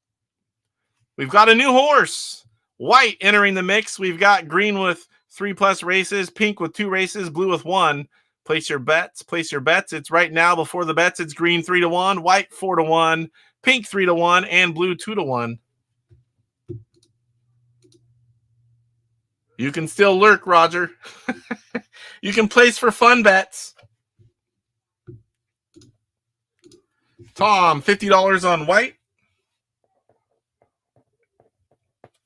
S2: We've got a new horse, white entering the mix. We've got green with 3+ races, pink with 2 races, blue with 1. Place your bets. Place your bets. It's right now before the bets. It's green 3-1, white 4-1, pink 3-1, and blue 2-1. You can still lurk, Roger. You can place for fun bets. Tom, $50 on white.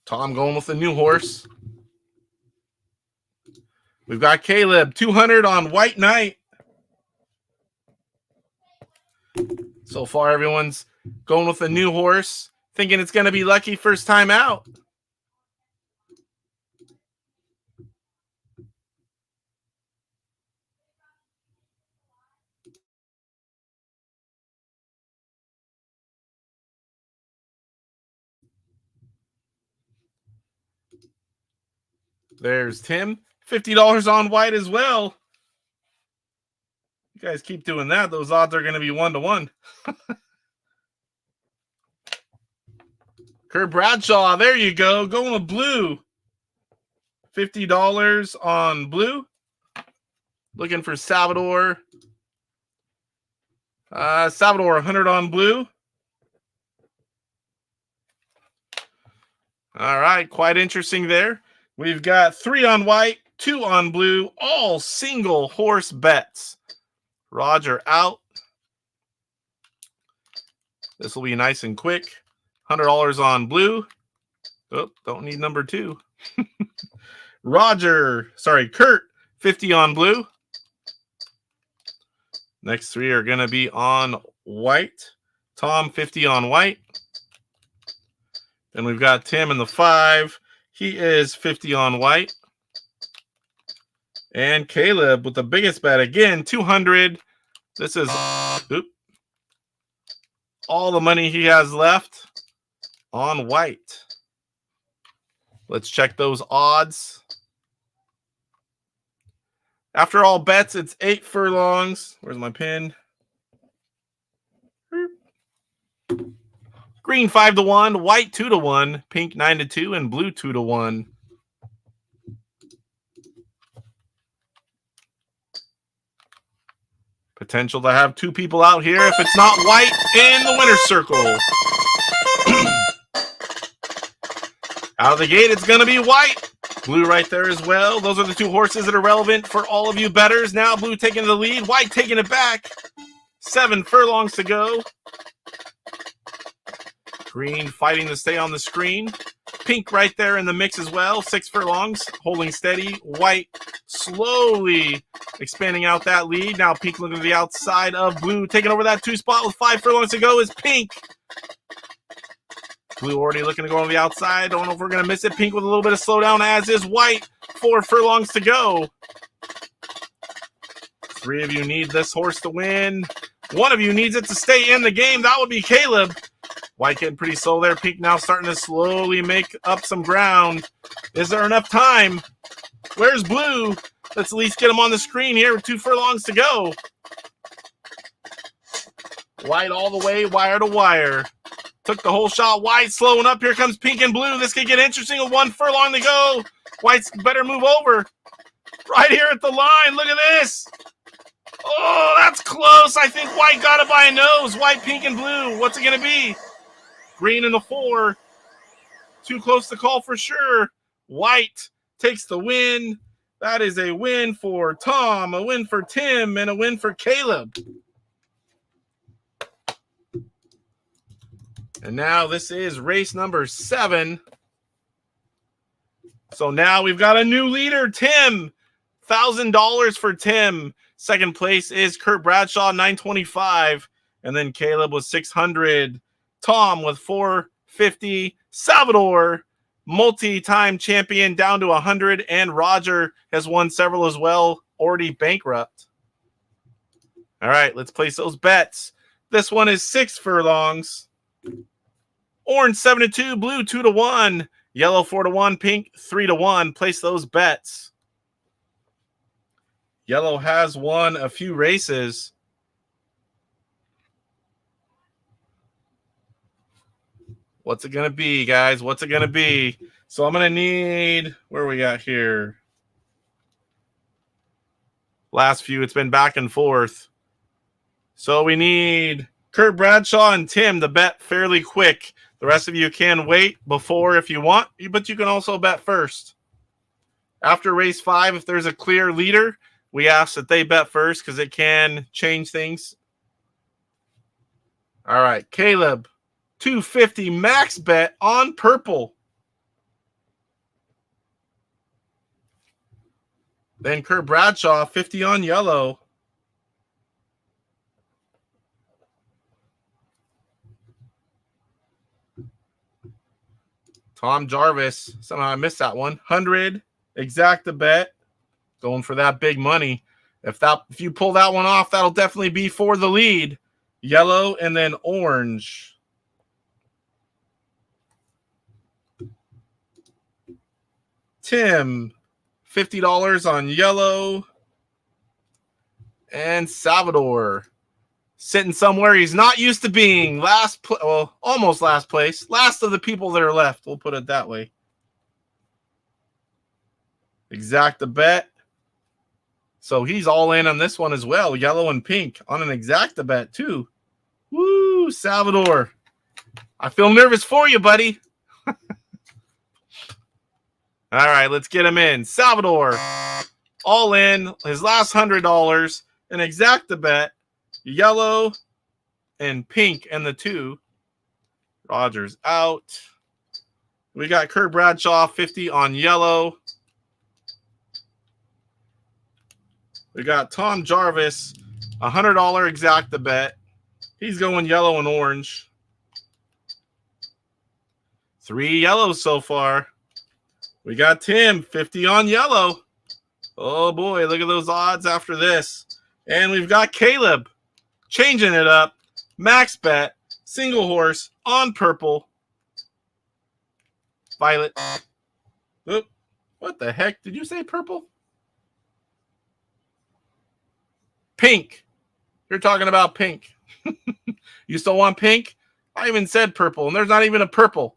S2: Tom going with the new horse. We've got Caleb, 200 on White Knight. So far, everyone's going with a new horse, thinking it's going to be lucky first time out. There's Tim, $50 on white as well. You guys keep doing that. Those odds are going to be 1-1. Kurt Bradshaw, there you go. Going with blue. $50 on blue. Looking for Salvador. Salvador, 100 on blue. All right, quite interesting there. We've got 3 on white, 2 on blue, all single horse bets. Roger out. This will be nice and quick. $100 on blue. Oh, don't need number 2. Kurt, 50 on blue. Next three are going to be on white. Tom, 50 on white. Then we've got Tim in the 5. He is 50 on white. And Caleb with the biggest bet again, 200. This is all the money he has left on white. Let's check those odds. After all bets, it's 8 furlongs. Where's my pin? Green 5-1, white 2-1, pink 9-2, and blue 2-1. Potential to have 2 people out here if it's not white in the winner's circle. Out of the gate, it's going to be white. Blue right there as well. Those are the 2 horses that are relevant for all of you bettors. Now blue taking the lead, white taking it back. 7 furlongs to go. Green fighting to stay on the screen. Pink right there in the mix as well. 6 furlongs, holding steady. White slowly expanding out that lead. Now pink looking to the outside of blue. Taking over that 2 spot with 5 furlongs to go is pink. Blue already looking to go on the outside. Don't know if we're going to miss it. Pink with a little bit of slowdown, as is white. 4 furlongs to go. 3 of you need this horse to win. 1 of you needs it to stay in the game. That would be Caleb. White getting pretty slow there. Pink now starting to slowly make up some ground. Is there enough time? Where's blue? Let's at least get him on the screen here with 2 furlongs to go. White all the way, wire to wire. Took the whole shot. White slowing up. Here comes pink and blue. This could get interesting with 1 furlong to go. White's better move over. Right here at the line. Look at this. Oh, that's close. I think white got it by a nose. White, pink, and blue. What's it going to be? Green in the 4. Too close to call for sure. White takes the win. That is a win for Tom, a win for Tim, and a win for Caleb. And now this is race number 7. So now we've got a new leader, Tim. $1,000 for Tim. Second place is Kurt Bradshaw, $925. And then Caleb with $600. Tom with $450. Salvador, multi-time champion, down to $100. And Roger has won several as well, already bankrupt. All right, let's place those bets. This one is 6 furlongs. Orange 7-2, blue 2-1, yellow 4-1, pink 3-1. Place those bets. Yellow has won a few races. What's it going to be, guys? What's it going to be? So I'm going to need, where are we at here? Last few, it's been back and forth. So we need Kurt Bradshaw and Tim to bet fairly quick. The rest of you can wait before if you want, but you can also bet first. After race 5, if there's a clear leader, we ask that they bet first because it can change things. All right, Caleb, $250 max bet on purple. Then Kurt Bradshaw, $50 on yellow. Tom Jarvis, somehow I missed that one. 100, exacta bet. Going for that big money. If you pull that one off, that'll definitely be for the lead. Yellow and then orange. Tim, $50 on yellow. And Salvador, sitting somewhere he's not used to being. Almost last place. Last of the people that are left. We'll put it that way. Exacta bet. So he's all in on this one as well. Yellow and pink on an exacta bet too. Woo, Salvador. I feel nervous for you, buddy. All right, let's get him in. Salvador, all in. His last $100. An exacta bet. Yellow and pink and the 2. Rogers out. We got Kurt Bradshaw, $50 on yellow. We got Tom Jarvis, $100 exact the bet. He's going yellow and orange. 3 yellows so far. We got Tim, 50 on yellow. Oh boy, look at those odds after this. And we've got Caleb changing it up. Max bet, single horse on purple. Violet. Oop. What the heck? Did you say purple? Pink. You're talking about pink. You still want pink? I even said purple, and there's not even a purple.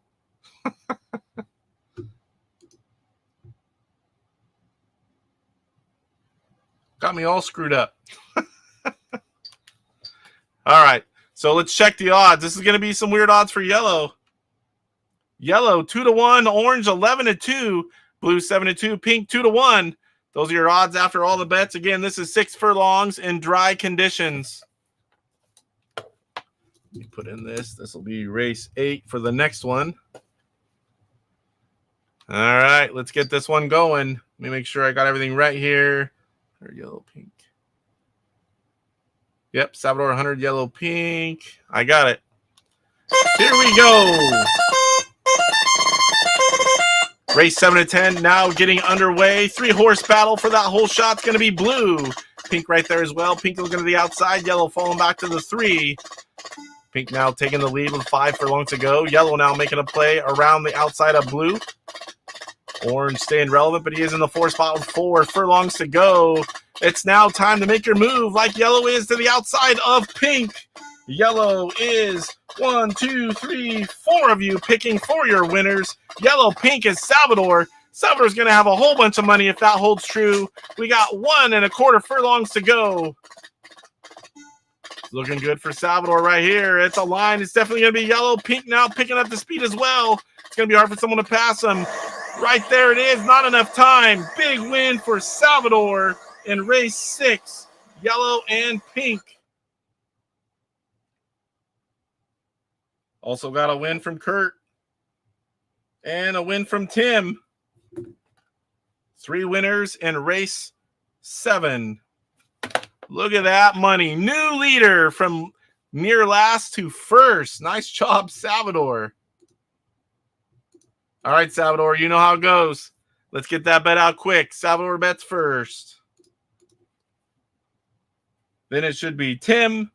S2: Got me all screwed up. All right, so let's check the odds. This is going to be some weird odds for yellow. Yellow 2-1, orange 11-2, blue 7-2, pink 2-1. Those are your odds after all the bets. Again, this is 6 furlongs in dry conditions. Let me put in this. This will be race 8 for the next one. All right, let's get this one going. Let me make sure I got everything right here. Or yellow, pink. Yep, Salvador 100, yellow, pink. I got it. Here we go. Race 7-10 now getting underway. 3-horse battle for that whole shot's going to be blue. Pink right there as well. Pink looking to the outside. Yellow falling back to the 3. Pink now taking the lead with 5 furlongs to go. Yellow now making a play around the outside of blue. Orange staying relevant, but he is in the 4 spot with 4 furlongs to go. It's now time to make your move like yellow is to the outside of pink. Yellow is 1, 2, 3, 4 of you picking for your winners. Yellow, pink is Salvador. Salvador's going to have a whole bunch of money if that holds true. We got 1 1/4 furlongs to go. It's looking good for Salvador right here. It's a line. It's definitely going to be yellow. Pink now picking up the speed as well. It's going to be hard for someone to pass him. Right there it is. Not enough time. Big win for Salvador in race 6. Yellow and pink. Also got a win from Kurt. And a win from Tim. 3 winners in race 7. Look at that money. New leader from near last to first. Nice job, Salvador. All right, Salvador, you know how it goes. Let's get that bet out quick. Salvador bets first. Then it should be Tim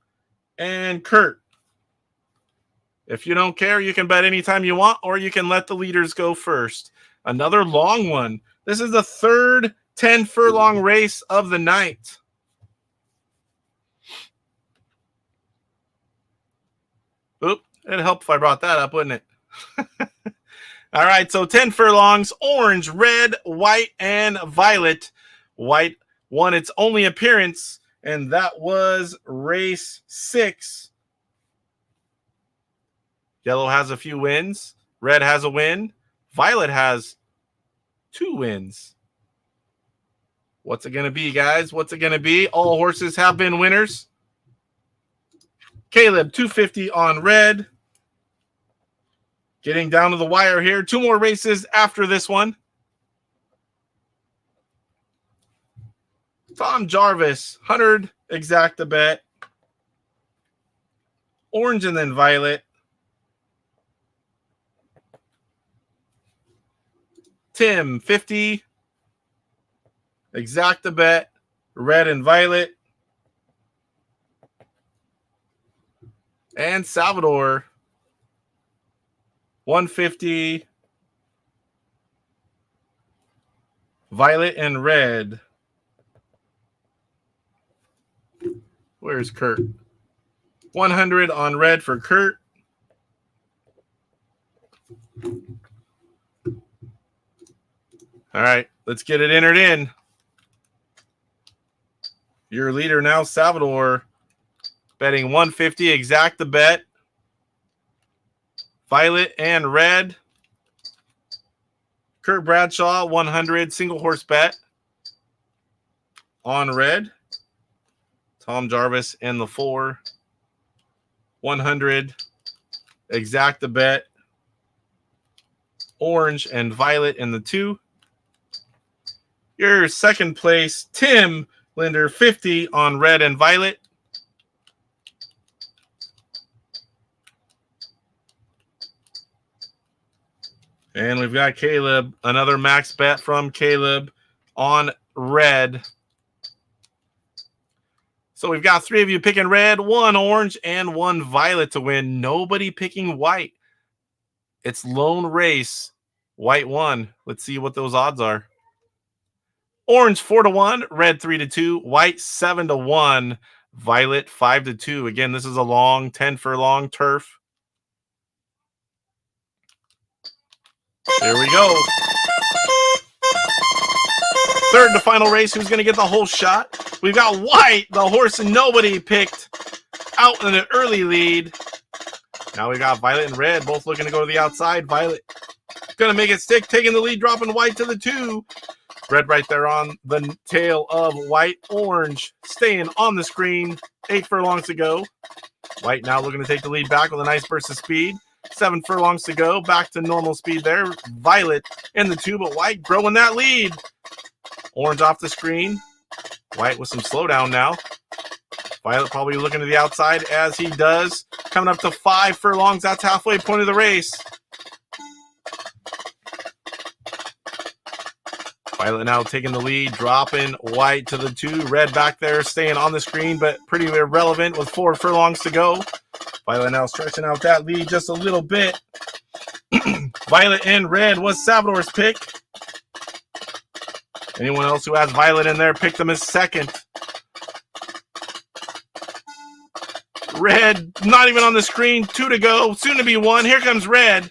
S2: and Kurt. If you don't care, you can bet anytime you want, or you can let the leaders go first. Another long one. This is the third 10-furlong race of the night. Oop, it'd help if I brought that up, wouldn't it? All right, so 10 furlongs, orange, red, white, and violet. White won its only appearance, and that was race 6. Yellow has a few wins. Red has a win. Violet has 2 wins. What's it going to be, guys? What's it going to be? All horses have been winners. Caleb, 250 on red. Getting down to the wire here. 2 more races after this one. Tom Jarvis, 100 exact the bet. Orange and then violet. Tim, 50. Exact the bet. Red and violet. And Salvador, 150. Violet and red. Where's Kurt? 100 on red for Kurt. All right, let's get it entered in. Your leader now, Salvador, betting 150, exact the bet. Violet and red. Kurt Bradshaw, 100, single horse bet on red. Tom Jarvis in the 4. 100, exact the bet. Orange and violet in the 2. Your second place, Tim, Linder 50 on red and violet. And we've got Caleb, another max bet from Caleb on red. So we've got 3 of you picking red, 1 orange, and 1 violet to win. Nobody picking white. It's lone race. White 1. Let's see what those odds are. Orange 4-1, red 3-2, white 7-1, violet 5-2. Again, this is a long 10 furlong turf. Here we go. Third to final race. Who's going to get the whole shot? We've got white, the horse nobody picked, out in an early lead. Now we got violet and red, both looking to go to the outside. Violet going to make it stick, taking the lead, dropping white to the 2. Red right there on the tail of white. Orange staying on the screen. 8 furlongs to go. White now looking to take the lead back with a nice burst of speed. 7 furlongs to go. Back to normal speed there. Violet in the 2, but white growing that lead. Orange off the screen. White with some slowdown now. Violet probably looking to the outside as he does. Coming up to 5 furlongs. That's halfway point of the race. Violet now taking the lead, dropping white to the 2. Red back there, staying on the screen, but pretty irrelevant with 4 furlongs to go. Violet now stretching out that lead just a little bit. Violet and red was Salvador's pick. Anyone else who has violet in there, pick them as second. Red, not even on the screen. 2 to go, soon to be 1. Here comes red.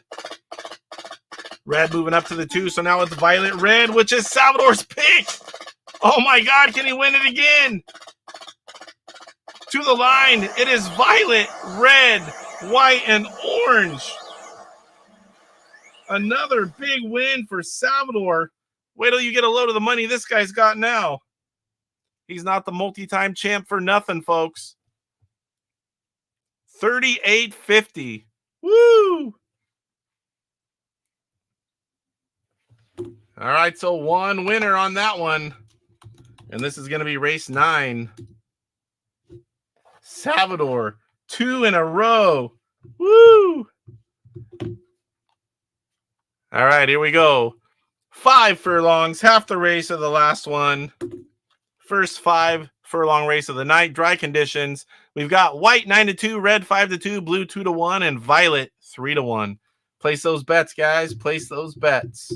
S2: Red moving up to the 2, so now it's violet red, which is Salvador's pick. Oh my God, can he win it again? To the line, it is violet, red, white, and orange. Another big win for Salvador. Wait till you get a load of the money this guy's got now. He's not the multi-time champ for nothing, folks. $38.50. Woo! All right, so 1 winner on that one. And this is going to be race 9. Salvador, 2 in a row. Woo! All right, here we go. 5 furlongs, half the race of the last one. First 5 furlong race of the night. Dry conditions. We've got white 9-2, red 5-2, blue 2-1, and violet 3-1. Place those bets, guys. Place those bets.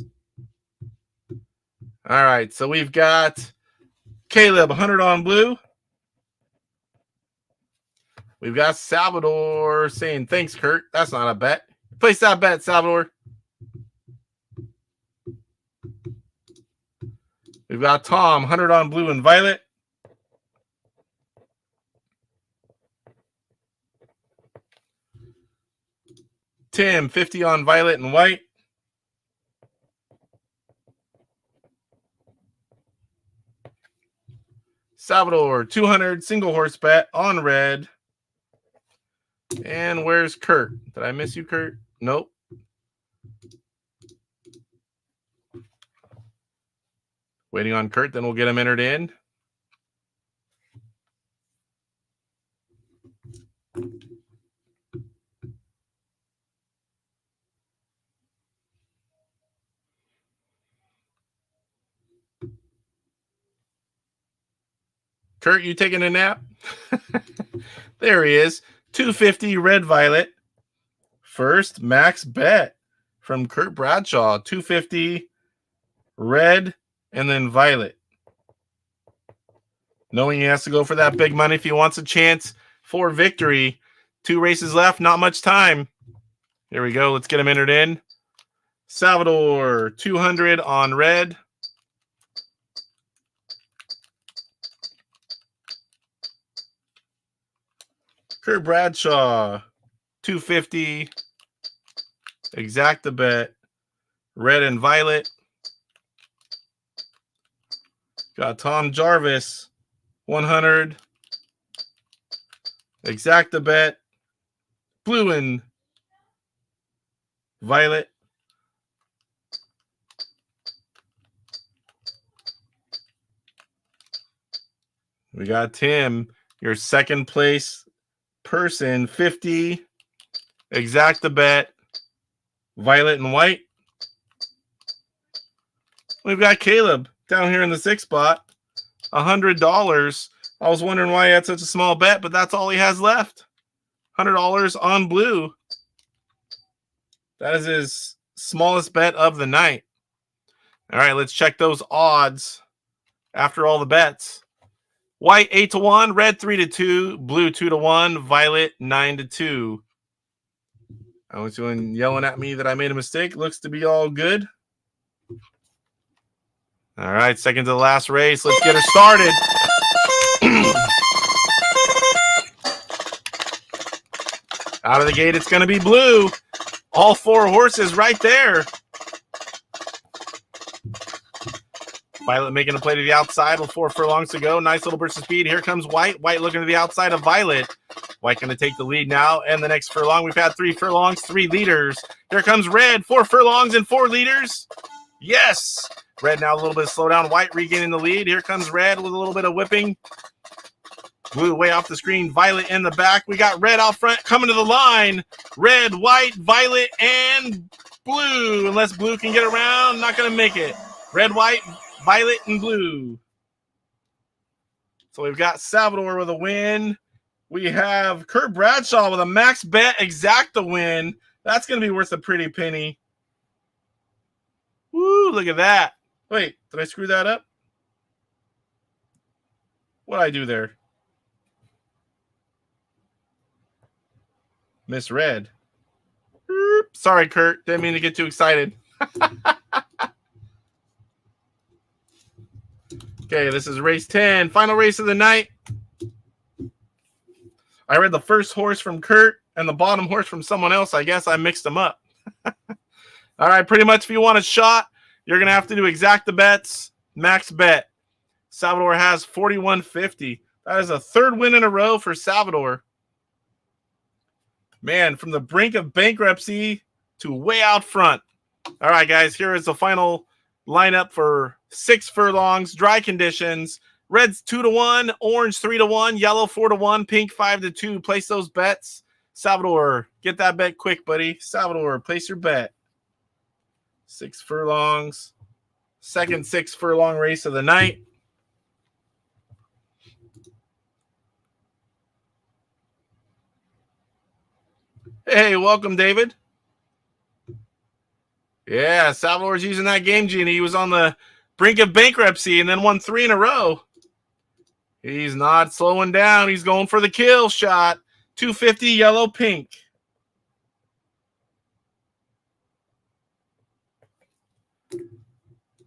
S2: All right, so we've got Caleb, 100 on blue. We've got Salvador saying, thanks, Kurt. That's not a bet. Place that bet, Salvador. We've got Tom, 100 on blue and violet. Tim, 50 on violet and white. Salvador, 200 single horse bet on red. And where's Kurt? Did I miss you, Kurt? Nope. Waiting on Kurt, then we'll get him entered in. Kurt, you taking a nap? There he is. 250 red violet. First max bet from Kurt Bradshaw. 250 red and then violet. Knowing he has to go for that big money if he wants a chance for victory. 2 races left, not much time. Here we go. Let's get him entered in. Salvador, 200 on red. Kurt Bradshaw, 250. Exacta bet. Red and violet. Got Tom Jarvis, 100. Exacta bet. Blue and violet. We got Tim, your second place person, 50. Exact the bet. Violet and white. We've got Caleb down here in the 6th spot. $100. I was wondering why he had such a small bet, but that's all he has left. $100 on blue. That is his smallest bet of the night. All right, let's check those odds after all the bets. White 8-1, red 3-2, blue 2-1, violet 9-2. I was doing yelling at me that I made a mistake. Looks to be all good. All right, second to the last race. Let's get her started. Out of the gate, it's going to be blue. All 4 horses right there. Violet making a play to the outside with 4 furlongs to go. Nice little burst of speed. Here comes White. White looking to the outside of Violet. White going to take the lead now. And the next furlong, we've had 3 furlongs, 3 leaders. Here comes Red. 4 furlongs and 4 leaders. Yes. Red now a little bit of slowdown. White regaining the lead. Here comes Red with a little bit of whipping. Blue way off the screen. Violet in the back. We got Red out front coming to the line. Red, White, Violet, and Blue. Unless Blue can get around, not going to make it. Red, White, Violet, and Blue. So we've got Salvador with a win. We have Kurt Bradshaw with a max bet exacta win. That's going to be worth a pretty penny. Woo, look at that. Wait, did I screw that up? What did I do there? Misread. Sorry, Kurt. Didn't mean to get too excited. Okay, this is race 10. Final race of the night. I read the first horse from Kurt and the bottom horse from someone else. I guess I mixed them up. All right, pretty much if you want a shot, you're going to have to do exacta bets, max bet. Salvador has 41.50. That is a 3rd win in a row for Salvador. Man, from the brink of bankruptcy to way out front. All right, guys, here is the final lineup for 6 furlongs, dry conditions. Red's 2-1, orange 3-1, yellow 4-1, pink 5-2. Place those bets. Salvador, get that bet quick, buddy. Salvador, place your bet. 6 furlongs. Second 6 furlong race of the night. Hey, welcome, David. Yeah, Salvador's using that game genie. He was on the brink of bankruptcy and then won 3 in a row. He's not slowing down. He's going for the kill shot. 250, yellow, pink.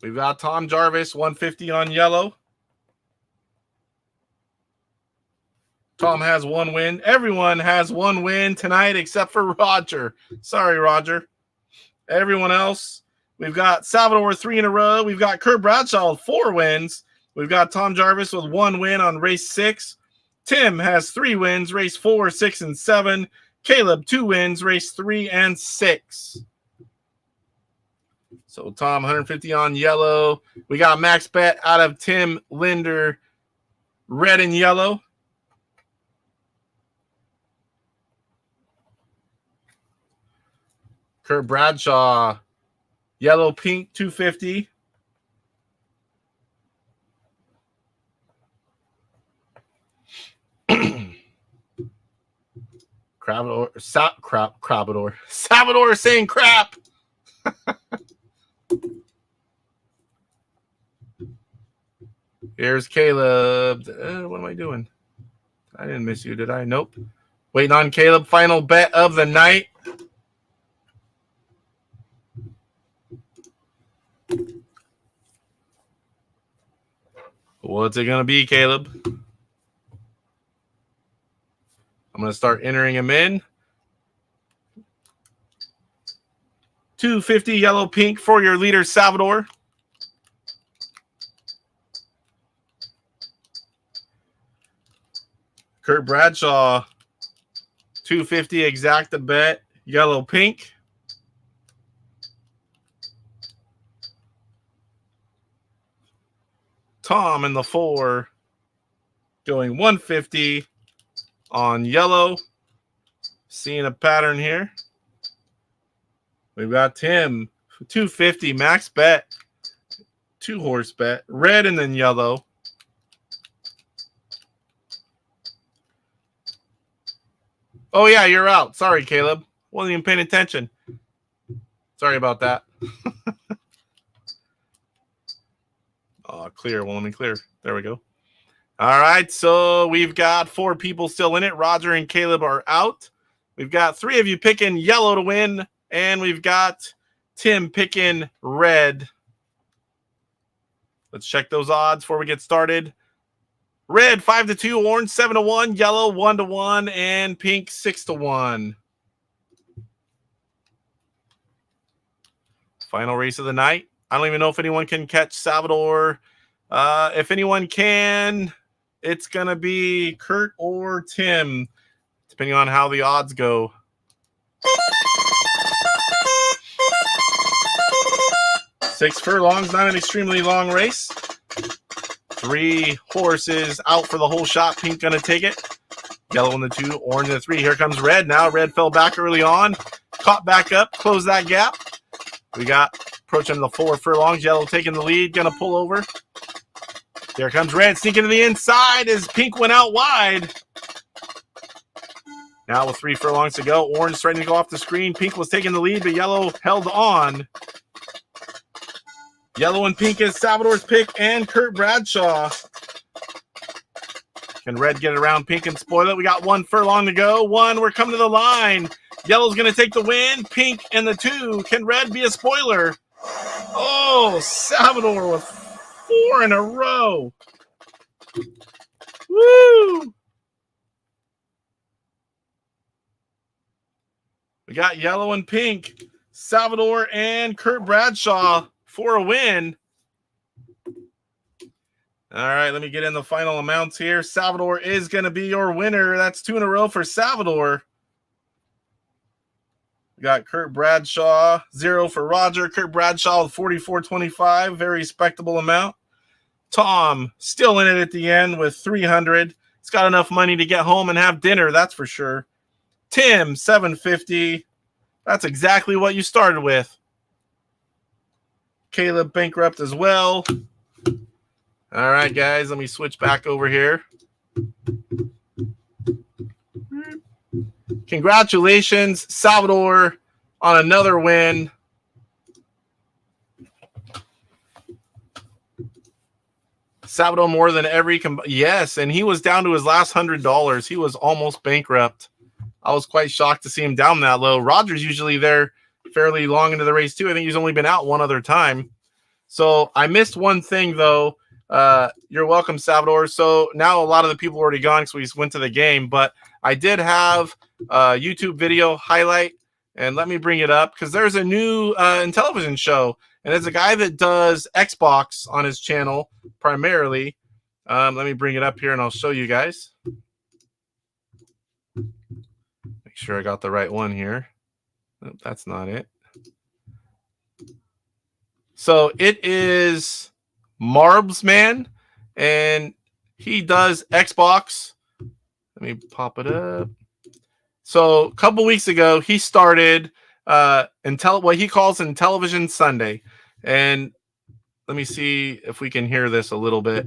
S2: We've got Tom Jarvis, 150 on yellow. Tom has 1 win. Everyone has 1 win tonight except for Roger. Sorry, Roger. Everyone else, we've got Salvador 3 in a row. We've got Kurt Bradshaw with 4 wins. We've got Tom Jarvis with 1 win on race 6. Tim has 3 wins, race 4, 6, and 7. Caleb, 2 wins, race 3 and 6. So Tom, 150 on yellow. We got max bet out of Tim Linder, red and yellow. Kurt Bradshaw, yellow, pink, 250. Salvador saying crap. Here's Caleb. What am I doing? I didn't miss you, did I? Nope. Waiting on Caleb. Final bet of the night. What's it going to be, Caleb? I'm going to start entering him in. 250 yellow pink for your leader, Salvador. Kurt Bradshaw, 250 exacta bet, yellow pink. Tom in the 4. going 150 on yellow. Seeing a pattern here. We've got Tim, 250 max bet, 2-horse bet, red and then yellow. Oh yeah, you're out. Sorry, Caleb. Wasn't even paying attention. Sorry about that. Oh, clear. Well, let me clear. There we go. All right, so we've got 4 people still in it. Roger and Caleb are out. We've got 3 of you picking yellow to win, and we've got Tim picking red. Let's check those odds before we get started. Red 5-2, orange 7-1, yellow 1-1, and pink 6-1. Final race of the night. I don't even know if anyone can catch Salvador. If anyone can, it's going to be Kurt or Tim, depending on how the odds go. Six furlongs, not an extremely long race. 3 horses out for the whole shot. Pink going to take it. Yellow in the 2, orange in the 3. Here comes red now. Red fell back early on. Caught back up. Closed that gap. We got approaching the 4 furlongs. Yellow taking the lead. Going to pull over. There comes red. Sneaking to the inside as pink went out wide. Now with 3 furlongs to go. Orange starting to go off the screen. Pink was taking the lead, but yellow held on. Yellow and pink is Salvador's pick and Kurt Bradshaw. Can red get around pink and spoil it? We got 1 furlong to go. 1, we're coming to the line. Yellow's going to take the win. Pink and the 2. Can red be a spoiler? Oh, Salvador with 4 in a row. Woo! We got yellow and pink. Salvador and Kurt Bradshaw for a win. All right, let me get in the final amounts here. Salvador is going to be your winner. That's 2 in a row for Salvador. We got Kurt Bradshaw, 0 for Roger. Kurt Bradshaw with 44.25, very respectable amount. Tom still in it at the end with 300. He's got enough money to get home and have dinner, that's for sure. Tim, 750. That's exactly what you started with. Caleb bankrupt as well. All right, guys, let me switch back over here. Congratulations, Salvador, on another win. Salvador more than every yes, and he was down to his last $100. He was almost bankrupt. I was quite shocked to see him down that low. Roger's usually there fairly long into the race too. I think he's only been out one other time. So I missed one thing though. You're welcome, Salvador. So now a lot of the people are already gone because we went to the game, but I did have a YouTube video highlight, and let me bring it up because there's a new Intellivision show, and it's a guy that does Xbox on his channel primarily. Let me bring it up here and I'll show you guys. Make sure I got the right one here. Nope, that's not it. So it is Marbs Man, and he does Xbox. Let me pop it up. So a couple weeks ago, he started what he calls Intellivision Sunday. And let me see if we can hear this a little bit.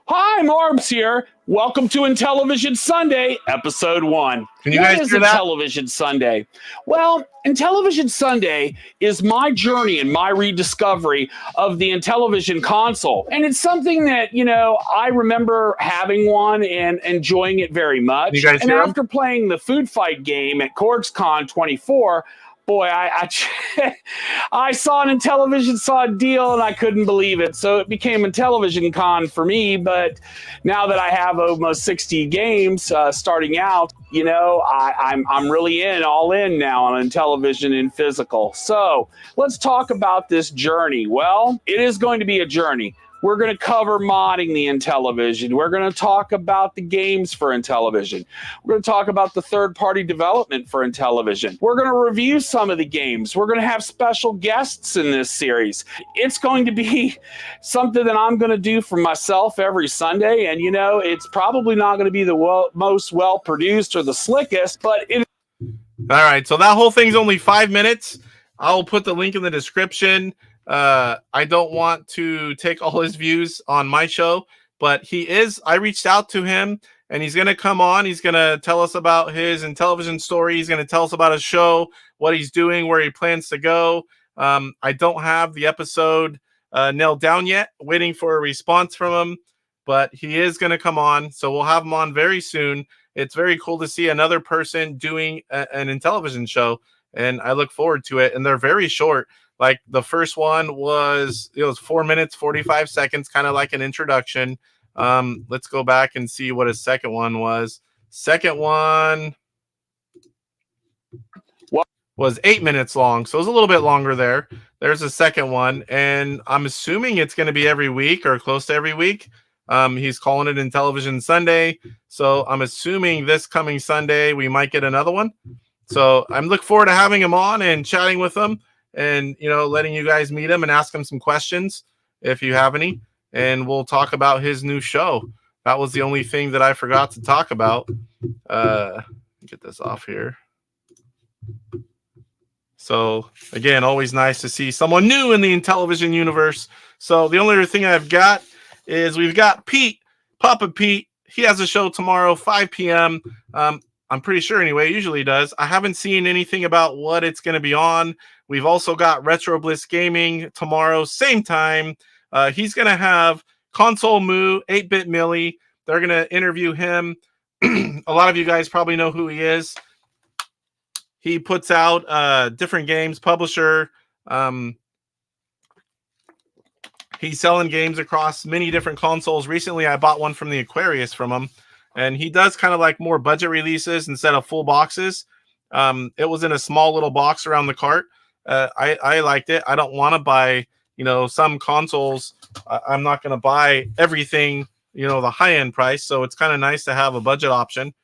S4: Hi, Marbs here. Welcome to Intellivision Sunday, Episode 1.
S2: Can you guys hear that?
S4: Intellivision Sunday? Well, Intellivision Sunday is my journey and my rediscovery of the Intellivision console. And it's something that, you know, I remember having one and enjoying it very much.
S2: You guys
S4: and
S2: hear
S4: after playing the Food Fight game at CorgsCon 24, boy, I saw an Intellivision saw a deal and I couldn't believe it. So it became Intellivision Con for me. But now that I have almost 60 games starting out, you know, I'm really all in now on Intellivision and physical. So let's talk about this journey. Well, it is going to be a journey. We're going to cover modding the Intellivision. We're going to talk about the games for Intellivision. We're going to talk about the third-party development for Intellivision. We're going to review some of the games. We're going to have special guests in this series. It's going to be something that I'm going to do for myself every Sunday. And, you know, it's probably not going to be the most well-produced or the slickest, but it.
S2: All right, so that whole thing's only 5 minutes. I'll put the link in the description. I don't want to take all his views on my show, but I reached out to him, and he's going to come on. He's going to tell us about his Intellivision story. He's going to tell us about his show, what he's doing, where he plans to go. I don't have the episode nailed down yet, waiting for a response from him, but he is going to come on, so we'll have him on very soon. It's very cool to see another person doing an Intellivision show, and I look forward to it. And they're very short. Like the first one was 4 minutes, 45 seconds, kind of like an introduction. Let's go back and see what his second one was. Second one was 8 minutes long, so it was a little bit longer there. There's a second one, and I'm assuming it's going to be every week or close to every week. He's calling it Intellivision Sunday, so I'm assuming this coming Sunday we might get another one. So I'm looking forward to having him on and chatting with him, and letting you guys meet him and ask him some questions if you have any, and we'll talk about his new show. That was the only thing that I forgot to talk about. Get this off here. So again, always nice to see someone new in the Intellivision universe. So the only other thing I've got is we've got Pete, Papa Pete. He has a show tomorrow, 5 p.m. I'm pretty sure anyway, usually does. I haven't seen anything about what it's going to be on. We've also got Retro Bliss Gaming tomorrow, same time. He's going to have Console Moo, 8-Bit Millie. They're going to interview him. A lot of you guys probably know who he is. He puts out different games, publisher. He's selling games across many different consoles. Recently, I bought one from the Aquarius from him. And he does kind of like more budget releases instead of full boxes. It was in a small little box around the cart. I liked it. I don't want to buy, some consoles. I'm not going to buy everything, the high-end price. So it's kind of nice to have a budget option.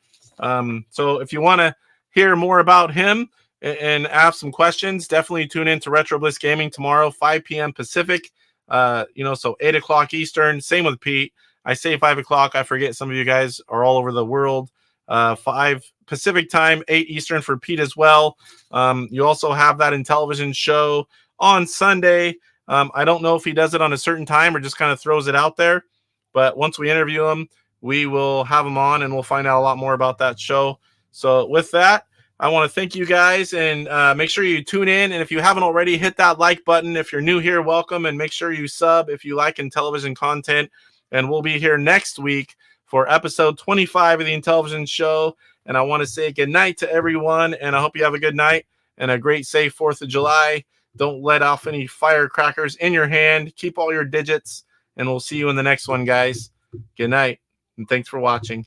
S2: So if you want to hear more about him and ask some questions, definitely tune in to Retro Bliss Gaming tomorrow, 5 p.m. Pacific. So 8 o'clock Eastern. Same with Pete. I say 5 o'clock. I forget some of you guys are all over the world. 5 Pacific time, 8 Eastern for Pete as well. You also have that Intellivision show on Sunday. I don't know if he does it on a certain time or just kind of throws it out there. But once we interview him, we will have him on and we'll find out a lot more about that show. So with that, I want to thank you guys and make sure you tune in. And if you haven't already, hit that like button. If you're new here, welcome. And make sure you sub if you like Intellivision content. And we'll be here next week for episode 25 of the Intellivision Show. And I want to say good night to everyone. And I hope you have a good night and a great, safe 4th of July. Don't let off any firecrackers in your hand. Keep all your digits. And we'll see you in the next one, guys. Good night. And thanks for watching.